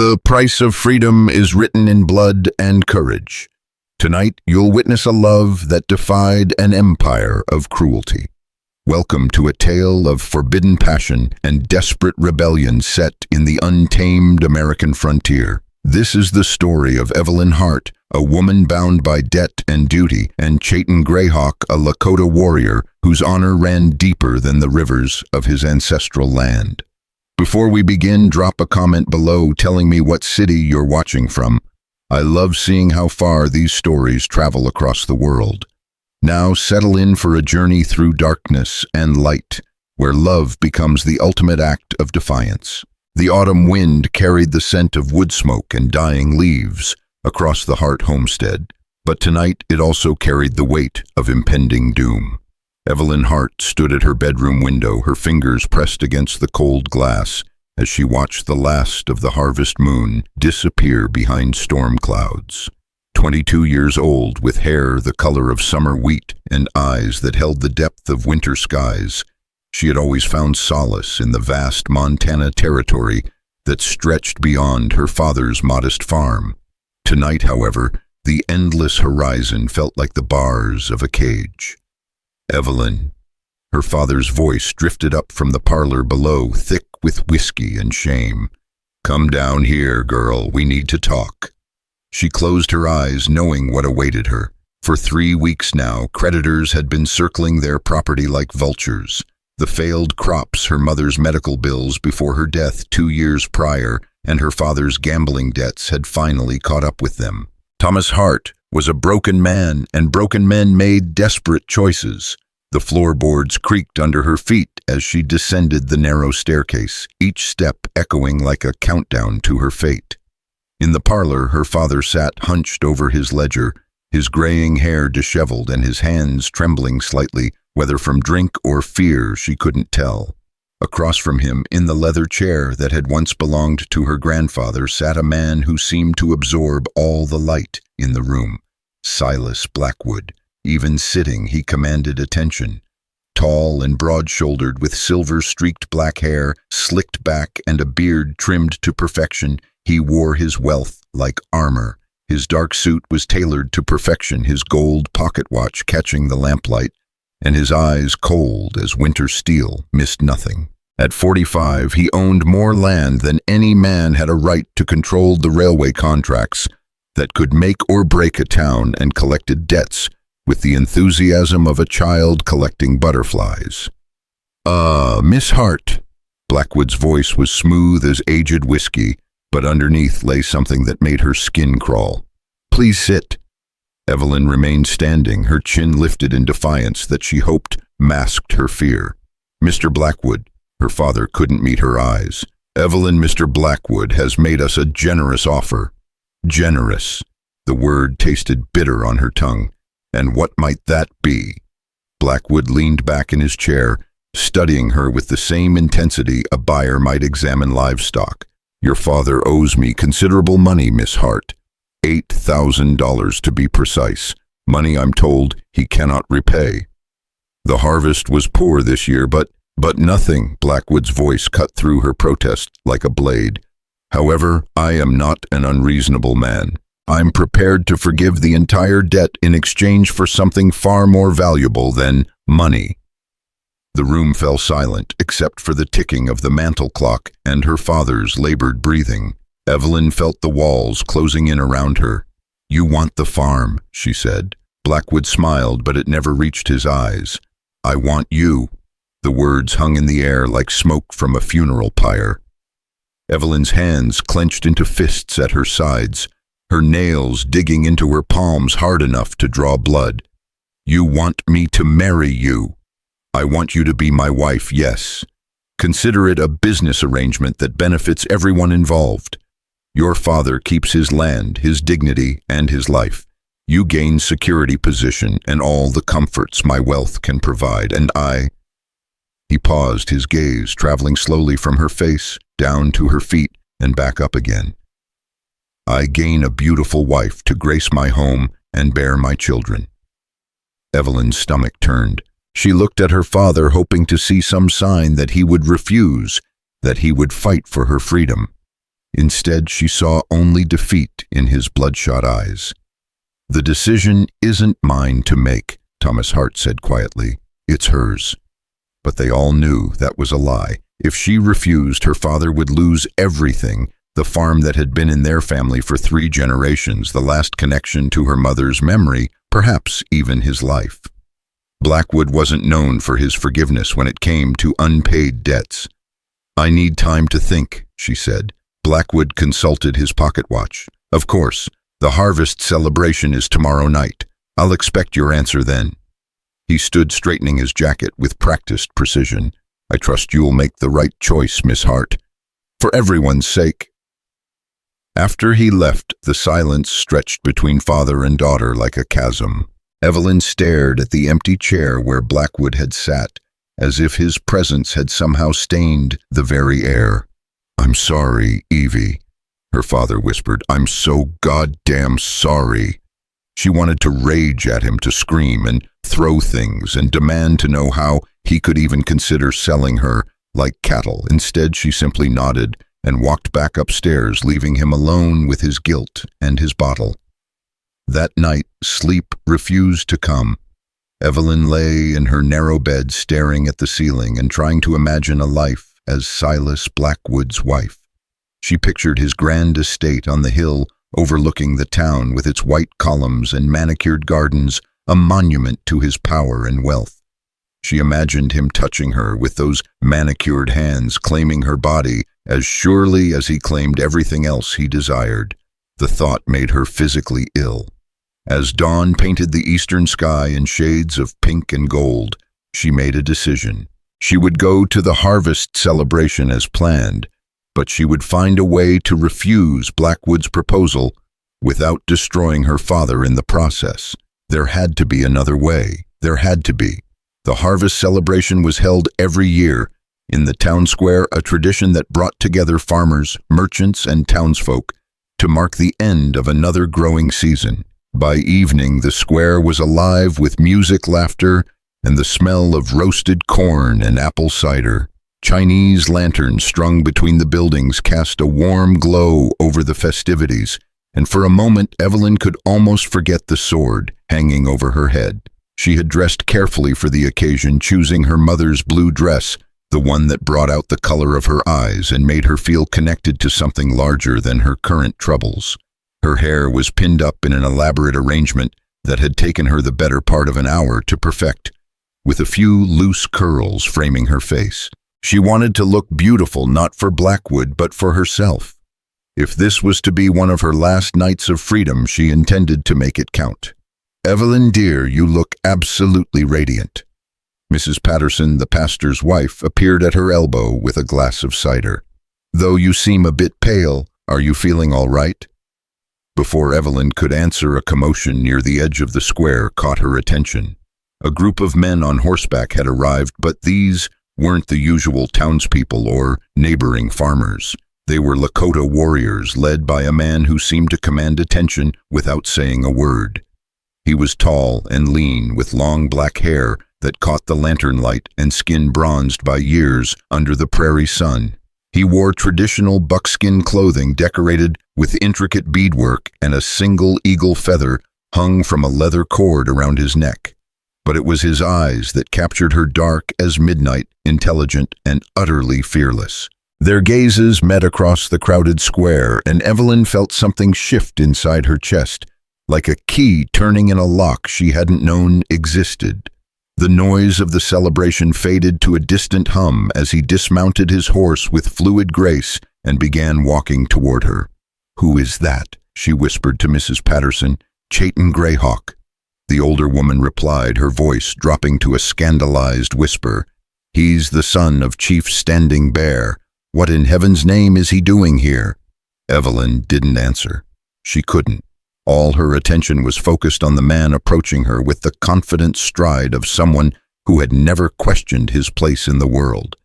The price of freedom is written in blood and courage. Tonight, you'll witness a love that defied an empire of cruelty. Welcome to a tale of forbidden passion and desperate rebellion set in the untamed American frontier. This is the story of Evelyn Hart, a woman bound by debt and duty, and Chayton Grayhawk, a Lakota warrior whose honor ran deeper than the rivers of his ancestral land. Before we begin, drop a comment below telling me what city you're watching from. I love seeing how far these stories travel across the world. Now settle in for a journey through darkness and light, where love becomes the ultimate act of defiance. The autumn wind carried the scent of wood smoke and dying leaves across the Hart homestead, but tonight it also carried the weight of impending doom. Evelyn Hart stood at her bedroom window, her fingers pressed against the cold glass, as she watched the last of the harvest moon disappear behind storm clouds. 22 years old, with hair the color of summer wheat and eyes that held the depth of winter skies, she had always found solace in the vast Montana territory that stretched beyond her father's modest farm. Tonight, however, the endless horizon felt like the bars of a cage. Evelyn. Her father's voice drifted up from the parlor below, thick with whiskey and shame. "Come down here, girl, we need to talk." She closed her eyes, knowing what awaited her. For 3 weeks now, creditors had been circling their property like vultures. The failed crops, her mother's medical bills before her death 2 years prior, and her father's gambling debts had finally caught up with them. Thomas Hart was a broken man, and broken men made desperate choices. The floorboards creaked under her feet as she descended the narrow staircase, each step echoing like a countdown to her fate. In the parlor, her father sat hunched over his ledger, his graying hair disheveled and his hands trembling slightly, whether from drink or fear she couldn't tell. Across from him, in the leather chair that had once belonged to her grandfather, sat a man who seemed to absorb all the light in the room. Silas Blackwood. Even sitting, he commanded attention. Tall and broad-shouldered, with silver-streaked black hair, slicked back, and a beard trimmed to perfection, he wore his wealth like armor. His dark suit was tailored to perfection, his gold pocket watch catching the lamplight, and his eyes cold as winter steel missed nothing. At 45, he owned more land than any man had a right to, control the railway contracts that could make or break a town, and collected debts with the enthusiasm of a child collecting butterflies. Miss Hart." Blackwood's voice was smooth as aged whiskey, but underneath lay something that made her skin crawl. "Please sit." Evelyn remained standing, her chin lifted in defiance that she hoped masked her fear. "Mr. Blackwood." Her father couldn't meet her eyes. "Evelyn, Mr. Blackwood has made us a generous offer." Generous. The word tasted bitter on her tongue. And what might that be? Blackwood leaned back in his chair, studying her with the same intensity a buyer might examine livestock. "Your father owes me considerable money, Miss Hart. $8,000 to be precise. Money I'm told he cannot repay. The harvest was poor this year, but nothing." Blackwood's voice cut through her protest like a blade. "However, I am not an unreasonable man. I'm prepared to forgive the entire debt in exchange for something far more valuable than money." The room fell silent, except for the ticking of the mantel clock and her father's labored breathing. Evelyn felt the walls closing in around her. "You want the farm," she said. Blackwood smiled, but it never reached his eyes. "I want you." The words hung in the air like smoke from a funeral pyre. Evelyn's hands clenched into fists at her sides, her nails digging into her palms hard enough to draw blood. "You want me to marry you. I want you to be my wife, yes. Consider it a business arrangement that benefits everyone involved. Your father keeps his land, his dignity, and his life. You gain security position and all the comforts my wealth can provide, and I—" He paused, his gaze traveling slowly from her face, down to her feet, and back up again. "I gain a beautiful wife to grace my home and bear my children." Evelyn's stomach turned. She looked at her father, hoping to see some sign that he would refuse, that he would fight for her freedom. Instead, she saw only defeat in his bloodshot eyes. "The decision isn't mine to make," Thomas Hart said quietly. "It's hers." But they all knew that was a lie. If she refused, her father would lose everything, the farm that had been in their family for 3 generations, the last connection to her mother's memory, perhaps even his life. Blackwood wasn't known for his forgiveness when it came to unpaid debts. "I need time to think," she said. Blackwood consulted his pocket watch. "Of course, the harvest celebration is tomorrow night. I'll expect your answer then." He stood straightening his jacket with practiced precision. "I trust you'll make the right choice, Miss Hart. For everyone's sake." After he left, the silence stretched between father and daughter like a chasm. Evelyn stared at the empty chair where Blackwood had sat, as if his presence had somehow stained the very air. "I'm sorry, Evie," her father whispered. "I'm so goddamn sorry." She wanted to rage at him, to scream and throw things and demand to know how he could even consider selling her like cattle. Instead, she simply nodded and walked back upstairs, leaving him alone with his guilt and his bottle. That night, sleep refused to come. Evelyn lay in her narrow bed, staring at the ceiling and trying to imagine a life as Silas Blackwood's wife. She pictured his grand estate on the hill overlooking the town with its white columns and manicured gardens, a monument to his power and wealth. She imagined him touching her with those manicured hands, claiming her body as surely as he claimed everything else he desired. The thought made her physically ill. As dawn painted the eastern sky in shades of pink and gold, she made a decision. She would go to the harvest celebration as planned, but she would find a way to refuse Blackwood's proposal without destroying her father in the process. There had to be another way. There had to be. The harvest celebration was held every year in the town square, a tradition that brought together farmers, merchants, and townsfolk to mark the end of another growing season. By evening, the square was alive with music, laughter, and the smell of roasted corn and apple cider. Chinese lanterns strung between the buildings cast a warm glow over the festivities, and for a moment Evelyn could almost forget the sword hanging over her head. She had dressed carefully for the occasion, choosing her mother's blue dress, the one that brought out the color of her eyes and made her feel connected to something larger than her current troubles. Her hair was pinned up in an elaborate arrangement that had taken her the better part of an hour to perfect, with a few loose curls framing her face. She wanted to look beautiful, not for Blackwood, but for herself. If this was to be one of her last nights of freedom, she intended to make it count. "Evelyn, dear, you look absolutely radiant." Mrs. Patterson, the pastor's wife, appeared at her elbow with a glass of cider. "Though you seem a bit pale, are you feeling all right?" Before Evelyn could answer, a commotion near the edge of the square caught her attention. A group of men on horseback had arrived, but these weren't the usual townspeople or neighboring farmers. They were Lakota warriors led by a man who seemed to command attention without saying a word. He was tall and lean, with long black hair that caught the lantern light and skin bronzed by years under the prairie sun. He wore traditional buckskin clothing decorated with intricate beadwork, and a single eagle feather hung from a leather cord around his neck. But it was his eyes that captured her, dark as midnight, intelligent and utterly fearless. Their gazes met across the crowded square, and Evelyn felt something shift inside her chest, like a key turning in a lock she hadn't known existed. The noise of the celebration faded to a distant hum as he dismounted his horse with fluid grace and began walking toward her. "Who is that?" she whispered to Mrs. Patterson. "Chayton Grayhawk." The older woman replied, her voice dropping to a scandalized whisper. "He's the son of Chief Standing Bear. What in heaven's name is he doing here?" Evelyn didn't answer. She couldn't. All her attention was focused on the man approaching her with the confident stride of someone who had never questioned his place in the world.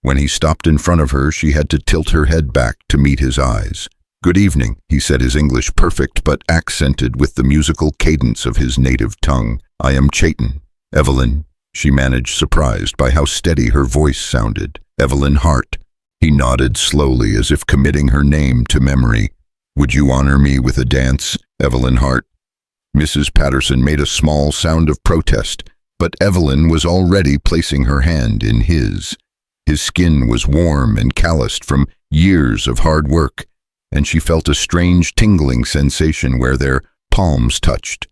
When he stopped in front of her, she had to tilt her head back to meet his eyes. "Good evening," he said, his English perfect but accented with the musical cadence of his native tongue. "I am Chayton." "Evelyn," she managed, surprised by how steady her voice sounded. "Evelyn Hart." He nodded slowly as if committing her name to memory. "Would you honor me with a dance, Evelyn Hart?" Mrs. Patterson made a small sound of protest, but Evelyn was already placing her hand in his. His skin was warm and calloused from years of hard work, and she felt a strange tingling sensation where their palms touched.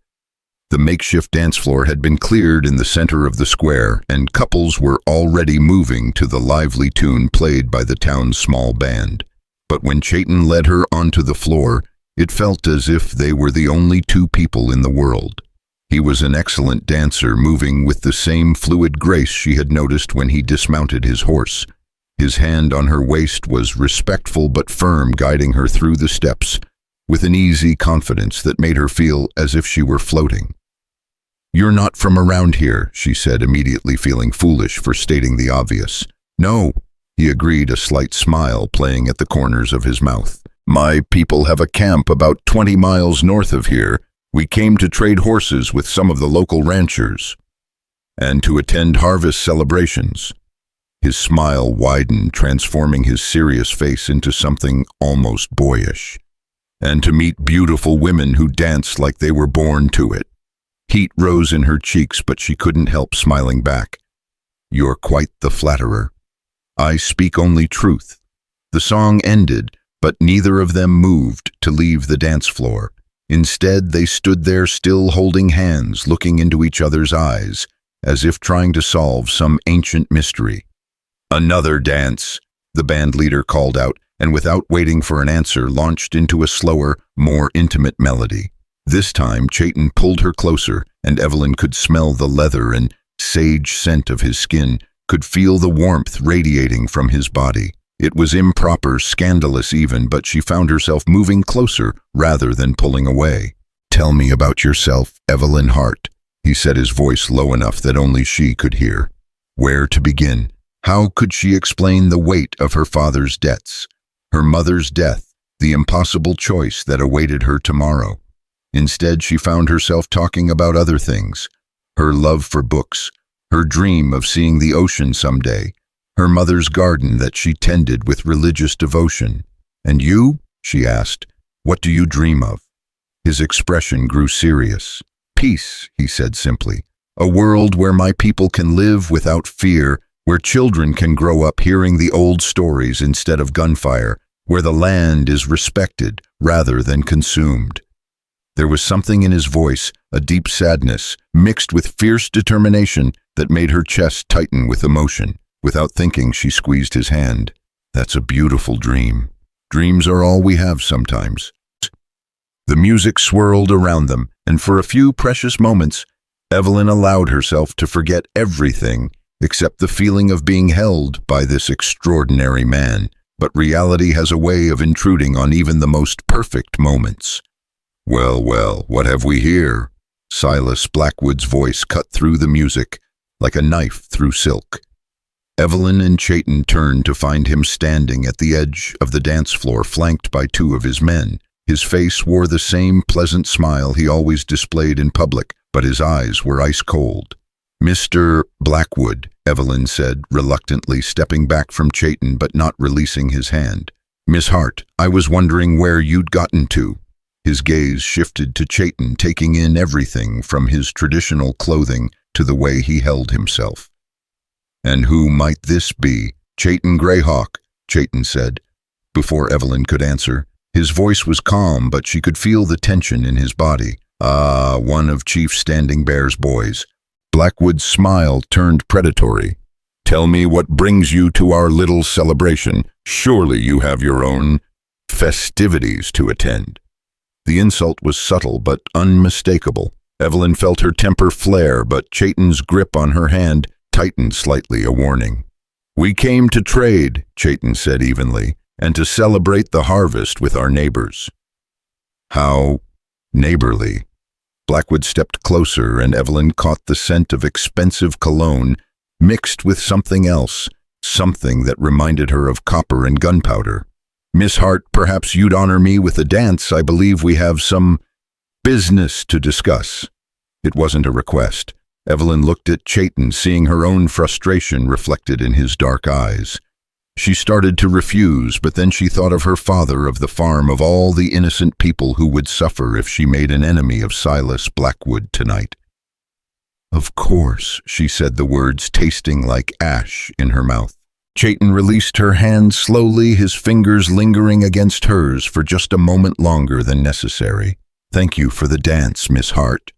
The makeshift dance floor had been cleared in the center of the square, and couples were already moving to the lively tune played by the town's small band. But when Chayton led her onto the floor, it felt as if they were the only two people in the world. He was an excellent dancer, moving with the same fluid grace she had noticed when he dismounted his horse. His hand on her waist was respectful but firm, guiding her through the steps, with an easy confidence that made her feel as if she were floating. "You're not from around here," she said, immediately feeling foolish for stating the obvious. "No," he agreed, a slight smile playing at the corners of his mouth. "My people have a camp about 20 miles north of here. We came to trade horses with some of the local ranchers and to attend harvest celebrations." His smile widened, transforming his serious face into something almost boyish. "And to meet beautiful women who dance like they were born to it." Heat rose in her cheeks, but she couldn't help smiling back. "You're quite the flatterer. I speak only truth." The song ended, but neither of them moved to leave the dance floor. Instead, they stood there still holding hands, looking into each other's eyes, as if trying to solve some ancient mystery. "Another dance," the band leader called out, and without waiting for an answer, launched into a slower, more intimate melody. This time, Chayton pulled her closer, and Evelyn could smell the leather and sage scent of his skin, could feel the warmth radiating from his body. It was improper, scandalous even, but she found herself moving closer rather than pulling away. "Tell me about yourself, Evelyn Hart," he said, his voice low enough that only she could hear. Where to begin? How could she explain the weight of her father's debts, her mother's death, the impossible choice that awaited her tomorrow? Instead, she found herself talking about other things: her love for books, her dream of seeing the ocean someday, her mother's garden that she tended with religious devotion. "And you?" she asked. "What do you dream of?" His expression grew serious. "Peace," he said simply. "A world where my people can live without fear, where children can grow up hearing the old stories instead of gunfire, where the land is respected rather than consumed." There was something in his voice, a deep sadness, mixed with fierce determination, that made her chest tighten with emotion. Without thinking, she squeezed his hand. "That's a beautiful dream. Dreams are all we have sometimes." The music swirled around them, and for a few precious moments, Evelyn allowed herself to forget everything except the feeling of being held by this extraordinary man. But reality has a way of intruding on even the most perfect moments. "Well, well, what have we here?" Silas Blackwood's voice cut through the music like a knife through silk. Evelyn and Chayton turned to find him standing at the edge of the dance floor, flanked by two of his men. His face wore the same pleasant smile he always displayed in public, but his eyes were ice cold. "Mr. Blackwood," Evelyn said, reluctantly stepping back from Chayton but not releasing his hand. "Miss Hart, I was wondering where you'd gotten to." His gaze shifted to Chayton, taking in everything from his traditional clothing to the way he held himself. "And who might this be?" "Chayton Grayhawk," Chayton said. Before Evelyn could answer, his voice was calm, but she could feel the tension in his body. "Ah, one of Chief Standing Bear's boys." Blackwood's smile turned predatory. "Tell me what brings you to our little celebration. Surely you have your own festivities to attend." The insult was subtle but unmistakable. Evelyn felt her temper flare, but Chayton's grip on her hand tightened slightly, a warning. "We came to trade," Chayton said evenly, "and to celebrate the harvest with our neighbors." "How neighborly." Blackwood stepped closer, and Evelyn caught the scent of expensive cologne mixed with something else, something that reminded her of copper and gunpowder. "Miss Hart, perhaps you'd honor me with a dance. I believe we have some business to discuss." It wasn't a request. Evelyn looked at Chayton, seeing her own frustration reflected in his dark eyes. She started to refuse, but then she thought of her father, of the farm, of all the innocent people who would suffer if she made an enemy of Silas Blackwood tonight. "Of course," she said, the words tasting like ash in her mouth. Chayton released her hand slowly, his fingers lingering against hers for just a moment longer than necessary. "Thank you for the dance, Miss Hart."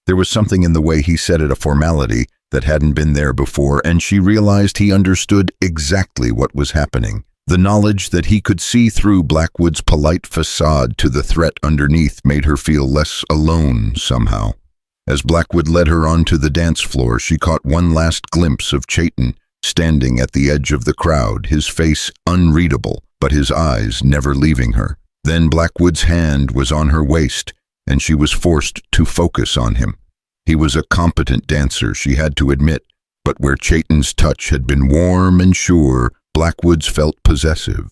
There was something in the way he said it, a formality that hadn't been there before, and she realized he understood exactly what was happening. The knowledge that he could see through Blackwood's polite facade to the threat underneath made her feel less alone somehow. As Blackwood led her onto the dance floor, she caught one last glimpse of Chayton, standing at the edge of the crowd, his face unreadable, but his eyes never leaving her. Then Blackwood's hand was on her waist, and she was forced to focus on him. He was a competent dancer, she had to admit, but where Chayton's touch had been warm and sure, Blackwood's felt possessive.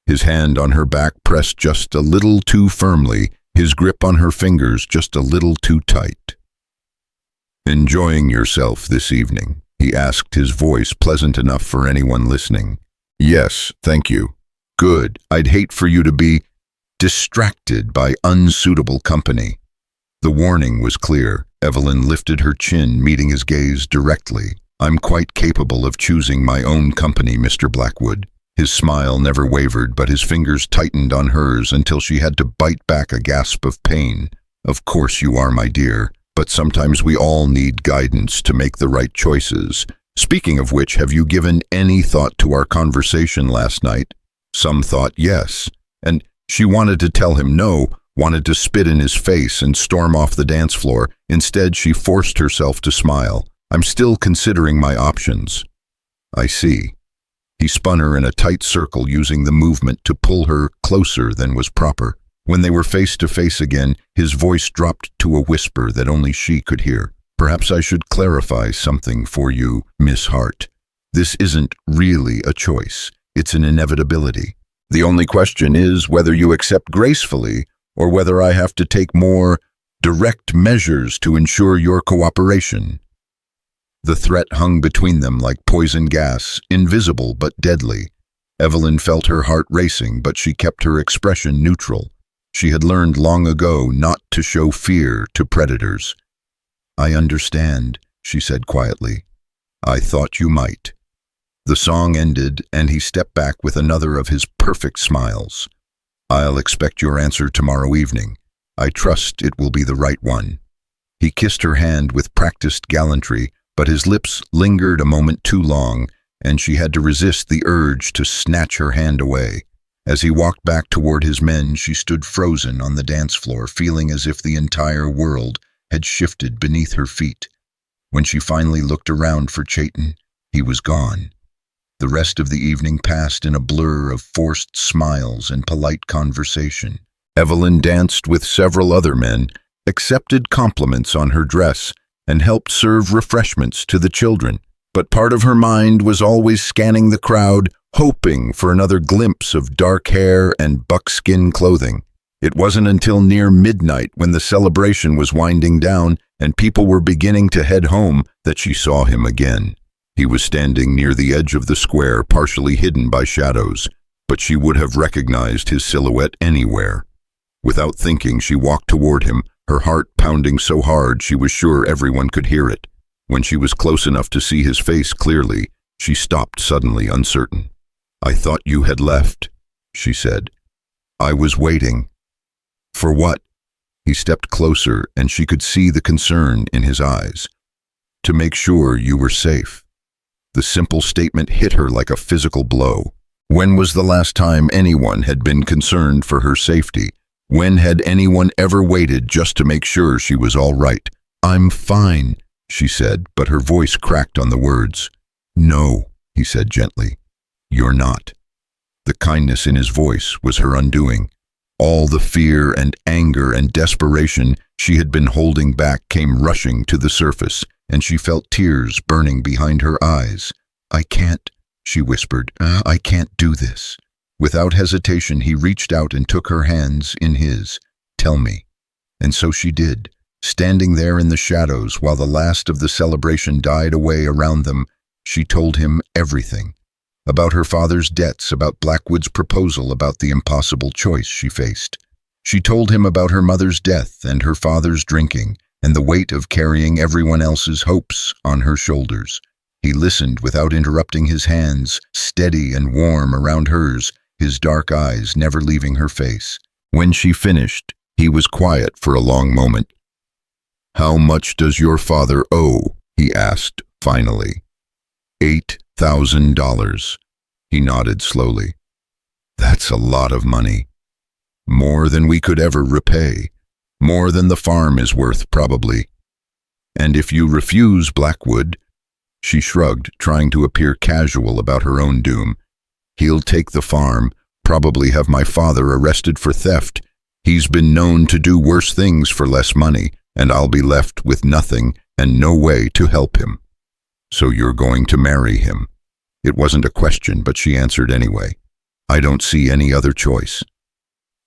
His hand on her back pressed just a little too firmly, his grip on her fingers just a little too tight. "Enjoying yourself this evening?" he asked, his voice pleasant enough for anyone listening. "Yes, thank you." "Good. I'd hate for you to be distracted by unsuitable company." The warning was clear. Evelyn lifted her chin, meeting his gaze directly. "I'm quite capable of choosing my own company, Mr. Blackwood." His smile never wavered, but his fingers tightened on hers until she had to bite back a gasp of pain. "Of course you are, my dear, but sometimes we all need guidance to make the right choices. Speaking of which, have you given any thought to our conversation last night?" Some thought yes, and she wanted to tell him no, wanted to spit in his face and storm off the dance floor. Instead, she forced herself to smile. "I'm still considering my options." "I see." He spun her in a tight circle, using the movement to pull her closer than was proper. When they were face to face again, his voice dropped to a whisper that only she could hear. "Perhaps I should clarify something for you, Miss Hart. This isn't really a choice. It's an inevitability. The only question is whether you accept gracefully or whether I have to take more direct measures to ensure your cooperation." The threat hung between them like poison gas, invisible but deadly. Evelyn felt her heart racing, but she kept her expression neutral. She had learned long ago not to show fear to predators. "I understand," she said quietly. "I thought you might." The song ended, and he stepped back with another of his perfect smiles. "I'll expect your answer tomorrow evening. I trust it will be the right one." He kissed her hand with practiced gallantry, but his lips lingered a moment too long, and she had to resist the urge to snatch her hand away. As he walked back toward his men, she stood frozen on the dance floor, feeling as if the entire world had shifted beneath her feet. When she finally looked around for Chayton, he was gone. The rest of the evening passed in a blur of forced smiles and polite conversation. Evelyn danced with several other men, accepted compliments on her dress, and helped serve refreshments to the children. But part of her mind was always scanning the crowd, hoping for another glimpse of dark hair and buckskin clothing. It wasn't until near midnight, when the celebration was winding down and people were beginning to head home, that she saw him again. He was standing near the edge of the square, partially hidden by shadows, but she would have recognized his silhouette anywhere. Without thinking, she walked toward him, her heart pounding so hard she was sure everyone could hear it. When she was close enough to see his face clearly, she stopped suddenly, uncertain. "I thought you had left," she said. "I was waiting." "For what?" He stepped closer, and she could see the concern in his eyes. "To make sure you were safe." The simple statement hit her like a physical blow. When was the last time anyone had been concerned for her safety? When had anyone ever waited just to make sure she was all right? "I'm fine," she said, but her voice cracked on the words. "No," he said gently. "You're not." The kindness in his voice was her undoing. All the fear and anger and desperation she had been holding back came rushing to the surface, and she felt tears burning behind her eyes. "I can't," she whispered. "I can't do this." Without hesitation, he reached out and took her hands in his. "Tell me." And so she did. Standing there in the shadows while the last of the celebration died away around them, she told him everything. about her father's debts, about Blackwood's proposal, about the impossible choice she faced. She told him about her mother's death and her father's drinking, and the weight of carrying everyone else's hopes on her shoulders. He listened without interrupting, his hands steady and warm around hers, his dark eyes never leaving her face. When she finished, he was quiet for a long moment. "How much does your father owe?" he asked, finally. $8,000. He nodded slowly. "That's a lot of money. More than we could ever repay. More than the farm is worth, probably. And if you refuse, Blackwood," she shrugged, trying to appear casual about her own doom, "he'll take the farm, probably have my father arrested for theft. He's been known to do worse things for less money, and I'll be left with nothing and no way to help him." "So you're going to marry him?" It wasn't a question, but she answered anyway. "I don't see any other choice."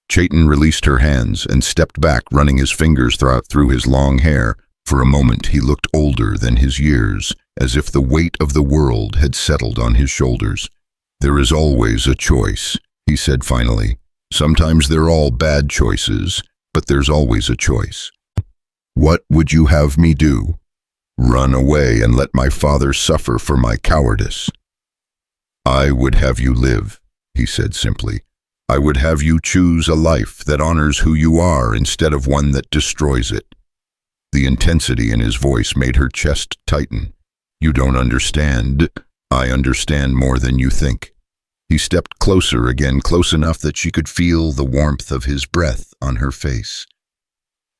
Chayton released her hands and stepped back, running his fingers through his long hair. For a moment he looked older than his years, as if the weight of the world had settled on his shoulders. "There is always a choice," he said finally. "Sometimes they're all bad choices, but there's always a choice. What would you have me do? Run away and let my father suffer for my cowardice?" "I would have you live," he said simply. "I would have you choose a life that honors who you are instead of one that destroys it." The intensity in his voice made her chest tighten. "You don't understand. I understand more than you think." He stepped closer again, close enough that she could feel the warmth of his breath on her face.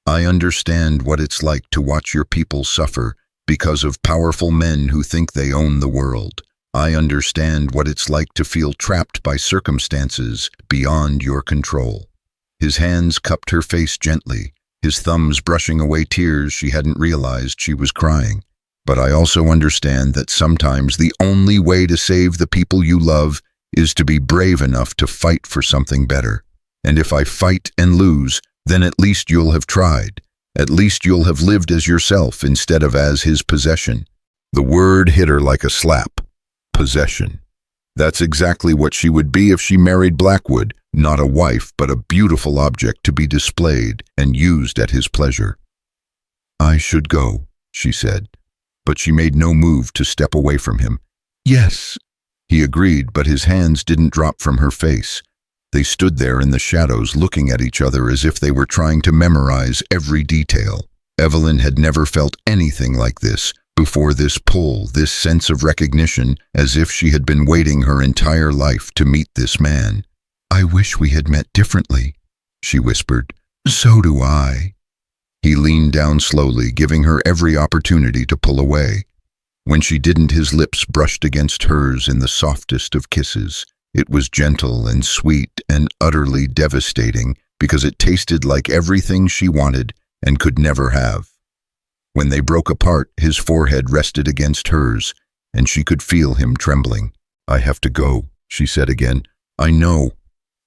"I understand what it's like to watch your people suffer because of powerful men who think they own the world. I understand what it's like to feel trapped by circumstances beyond your control." His hands cupped her face gently, his thumbs brushing away tears she hadn't realized she was crying. "But I also understand that sometimes the only way to save the people you love is to be brave enough to fight for something better. And if I fight and lose, then at least you'll have tried. At least you'll have lived as yourself instead of as his possession." The word hit her like a slap. Possession. That's exactly what she would be if she married Blackwood, not a wife, but a beautiful object to be displayed and used at his pleasure. "I should go," she said, but she made no move to step away from him. "Yes," he agreed, but his hands didn't drop from her face. They stood there in the shadows, looking at each other as if they were trying to memorize every detail. Evelyn had never felt anything like this before, this pull, this sense of recognition, as if she had been waiting her entire life to meet this man. "I wish we had met differently," she whispered. "So do I." He leaned down slowly, giving her every opportunity to pull away. When she didn't, his lips brushed against hers in the softest of kisses. It was gentle and sweet and utterly devastating because it tasted like everything she wanted and could never have. When they broke apart, his forehead rested against hers, and she could feel him trembling. "I have to go," she said again. "I know."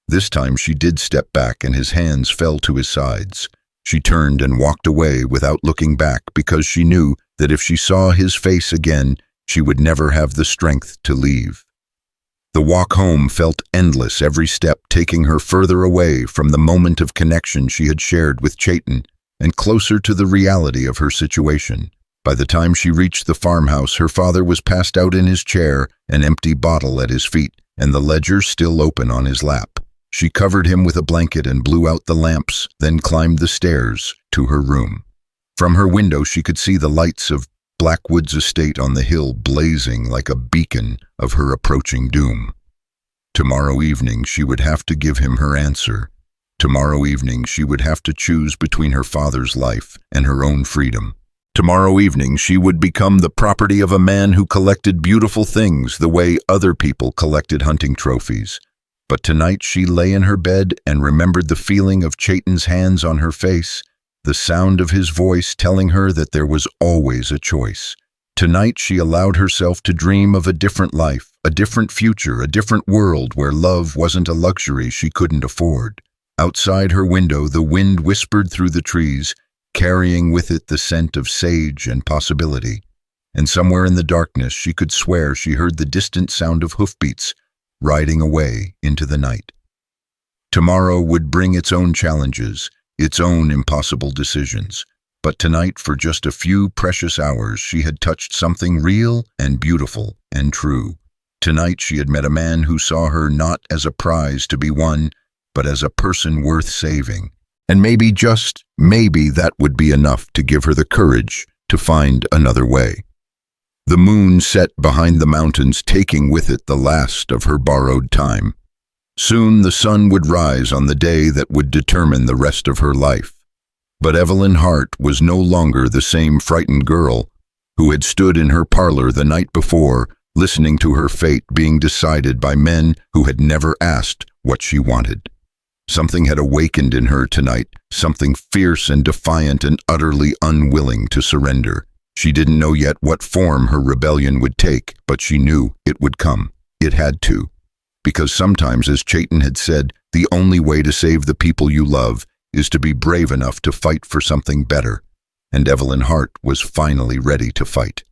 This time she did step back, and his hands fell to his sides. She turned and walked away without looking back because she knew that if she saw his face again, she would never have the strength to leave. The walk home felt endless, every step taking her further away from the moment of connection she had shared with Chayton, and closer to the reality of her situation. By the time she reached the farmhouse, her father was passed out in his chair, an empty bottle at his feet, and the ledger still open on his lap. She covered him with a blanket and blew out the lamps, then climbed the stairs to her room. From her window she could see the lights of Blackwood's estate on the hill blazing like a beacon of her approaching doom. Tomorrow evening she would have to give him her answer. Tomorrow evening she would have to choose between her father's life and her own freedom. Tomorrow evening she would become the property of a man who collected beautiful things the way other people collected hunting trophies. But tonight she lay in her bed and remembered the feeling of Chayton's hands on her face, the sound of his voice telling her that there was always a choice. Tonight she allowed herself to dream of a different life, a different future, a different world where love wasn't a luxury she couldn't afford. Outside her window, the wind whispered through the trees, carrying with it the scent of sage and possibility. and somewhere in the darkness she could swear she heard the distant sound of hoofbeats riding away into the night. Tomorrow would bring its own challenges, its own impossible decisions, but tonight, for just a few precious hours, she had touched something real and beautiful and true. Tonight she had met a man who saw her not as a prize to be won, but as a person worth saving. And maybe, just maybe, that would be enough to give her the courage to find another way. The moon set behind the mountains, taking with it the last of her borrowed time. Soon the sun would rise on the day that would determine the rest of her life. But Evelyn Hart was no longer the same frightened girl who had stood in her parlor the night before, listening to her fate being decided by men who had never asked what she wanted. Something had awakened in her tonight, something fierce and defiant and utterly unwilling to surrender. She didn't know yet what form her rebellion would take, but she knew it would come. It had to. Because sometimes, as Chayton had said, the only way to save the people you love is to be brave enough to fight for something better. And Evelyn Hart was finally ready to fight.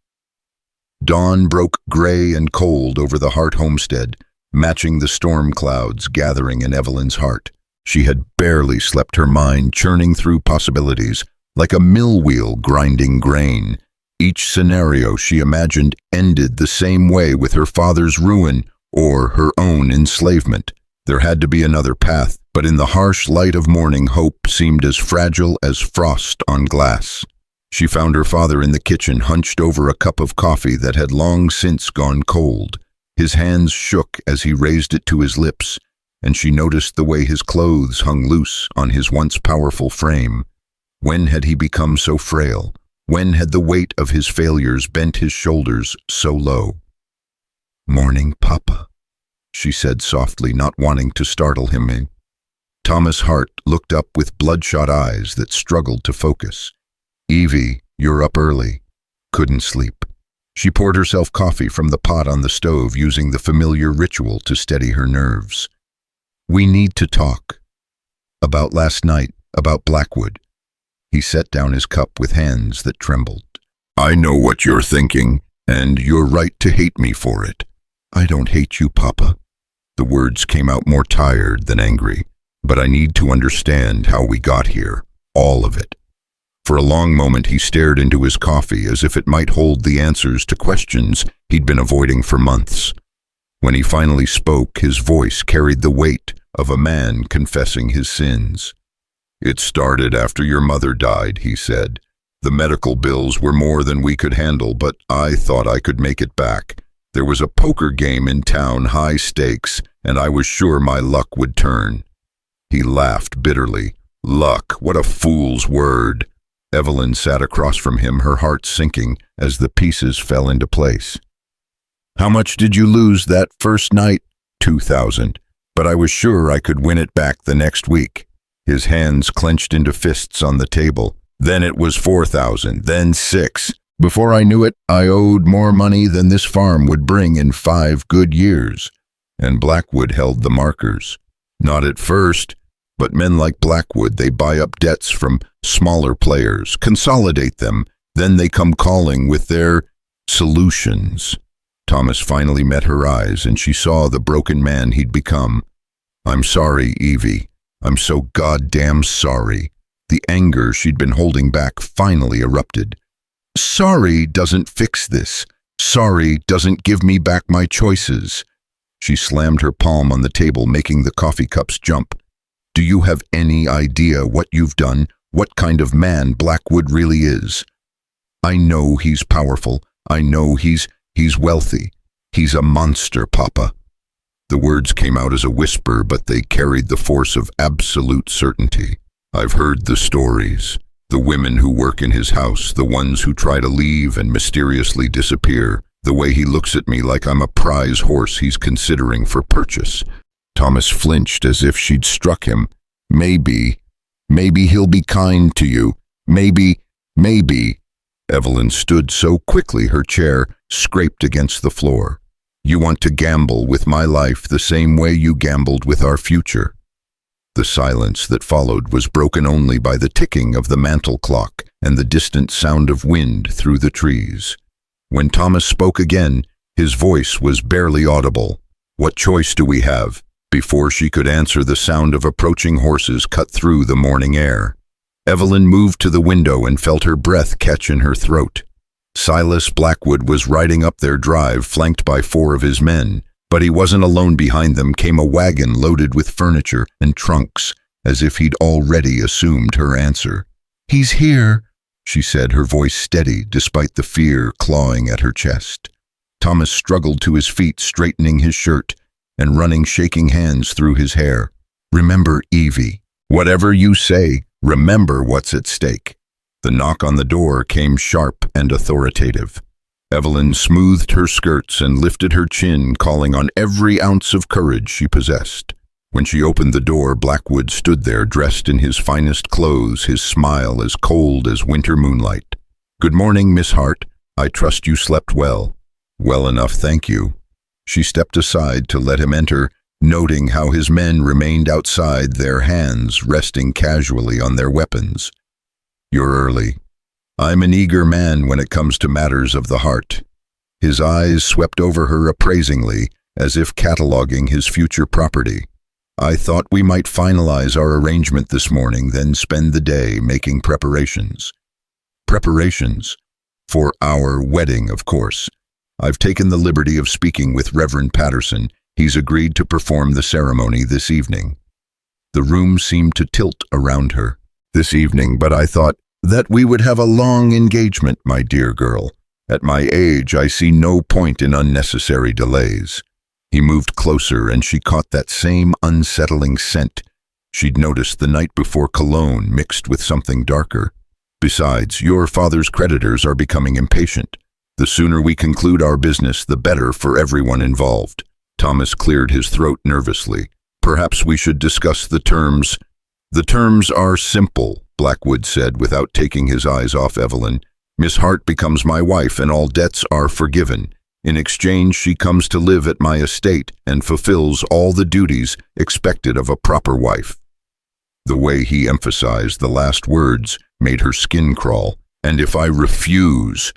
Dawn broke gray and cold over the Hart homestead, matching the storm clouds gathering in Evelyn's heart. She had barely slept, her mind churning through possibilities, like a mill wheel grinding grain. Each scenario she imagined ended the same way, with her father's ruin or her own enslavement. There had to be another path, but in the harsh light of morning, hope seemed as fragile as frost on glass. She found her father in the kitchen, hunched over a cup of coffee that had long since gone cold. His hands shook as he raised it to his lips, and she noticed the way his clothes hung loose on his once powerful frame. When had he become so frail? When had the weight of his failures bent his shoulders so low? "Morning, Papa," she said softly, not wanting to startle him. Thomas Hart looked up with bloodshot eyes that struggled to focus. "Evie, you're up early." "Couldn't sleep." She poured herself coffee from the pot on the stove, using the familiar ritual to steady her nerves. "We need to talk. About last night, about Blackwood." He set down his cup with hands that trembled. "I know what you're thinking, and you're right to hate me for it." "I don't hate you, Papa." The words came out more tired than angry. "But I need to understand how we got here, all of it." For a long moment he stared into his coffee, as if it might hold the answers to questions he'd been avoiding for months. When he finally spoke, his voice carried the weight of a man confessing his sins. "It started after your mother died," he said. "The medical bills were more than we could handle, but I thought I could make it back. There was a poker game in town, high stakes, and I was sure my luck would turn." He laughed bitterly. "Luck, what a fool's word." Evelyn sat across from him, her heart sinking as the pieces fell into place. "How much did you lose that first night?" "2,000. But I was sure I could win it back the next week." His hands clenched into fists on the table. "Then it was 4,000, then 6. Before I knew it, I owed more money than this farm would bring in 5 good years. And Blackwood held the markers. Not at first, but men like Blackwood, they buy up debts from smaller players, consolidate them, then they come calling with their solutions." Thomas finally met her eyes, and she saw the broken man he'd become. "I'm sorry, Evie. I'm so goddamn sorry." The anger she'd been holding back finally erupted. "Sorry doesn't fix this. Sorry doesn't give me back my choices." She slammed her palm on the table, making the coffee cups jump. "Do you have any idea what you've done, what kind of man Blackwood really is? I know he's powerful. I know he's wealthy. He's a monster, Papa." The words came out as a whisper, but they carried the force of absolute certainty. "I've heard the stories. The women who work in his house, the ones who try to leave and mysteriously disappear, the way he looks at me like I'm a prize horse he's considering for purchase." Thomas flinched as if she'd struck him. Maybe he'll be kind to you. Maybe. Evelyn stood so quickly her chair scraped against the floor. "You want to gamble with my life the same way you gambled with our future." The silence that followed was broken only by the ticking of the mantel clock and the distant sound of wind through the trees. When Thomas spoke again, his voice was barely audible. "What choice do we have?" Before she could answer, the sound of approaching horses cut through the morning air. Evelyn moved to the window and felt her breath catch in her throat. Silas Blackwood was riding up their drive, flanked by 4 of his men. But he wasn't alone. Behind them came a wagon loaded with furniture and trunks, as if he'd already assumed her answer. "He's here," she said, her voice steady despite the fear clawing at her chest. Thomas struggled to his feet, straightening his shirt and running shaking hands through his hair. "Remember, Evie, whatever you say, remember what's at stake." The knock on the door came sharp and authoritative. Evelyn smoothed her skirts and lifted her chin, calling on every ounce of courage she possessed. When she opened the door, Blackwood stood there, dressed in his finest clothes, his smile as cold as winter moonlight. "Good morning, Miss Hart. I trust you slept well." "Well enough, thank you." She stepped aside to let him enter, noting how his men remained outside, their hands resting casually on their weapons. "You're early. I'm an eager man when it comes to matters of the heart." His eyes swept over her appraisingly, as if cataloging his future property. "I thought we might finalize our arrangement this morning, then spend the day making preparations." "Preparations? For our wedding, of course. I've taken the liberty of speaking with Reverend Patterson. He's agreed to perform the ceremony this evening." The room seemed to tilt around her. "This evening, but I thought that we would have a long engagement, my dear girl. At my age, I see no point in unnecessary delays." He moved closer, and she caught that same unsettling scent she'd noticed the night before, cologne mixed with something darker. "Besides, your father's creditors are becoming impatient. The sooner we conclude our business, the better for everyone involved." Thomas cleared his throat nervously. "Perhaps we should discuss the terms." "The terms are simple," Blackwood said without taking his eyes off Evelyn. "Miss Hart becomes my wife and all debts are forgiven. In exchange, she comes to live at my estate and fulfills all the duties expected of a proper wife." The way he emphasized the last words made her skin crawl. "And if I refuse?"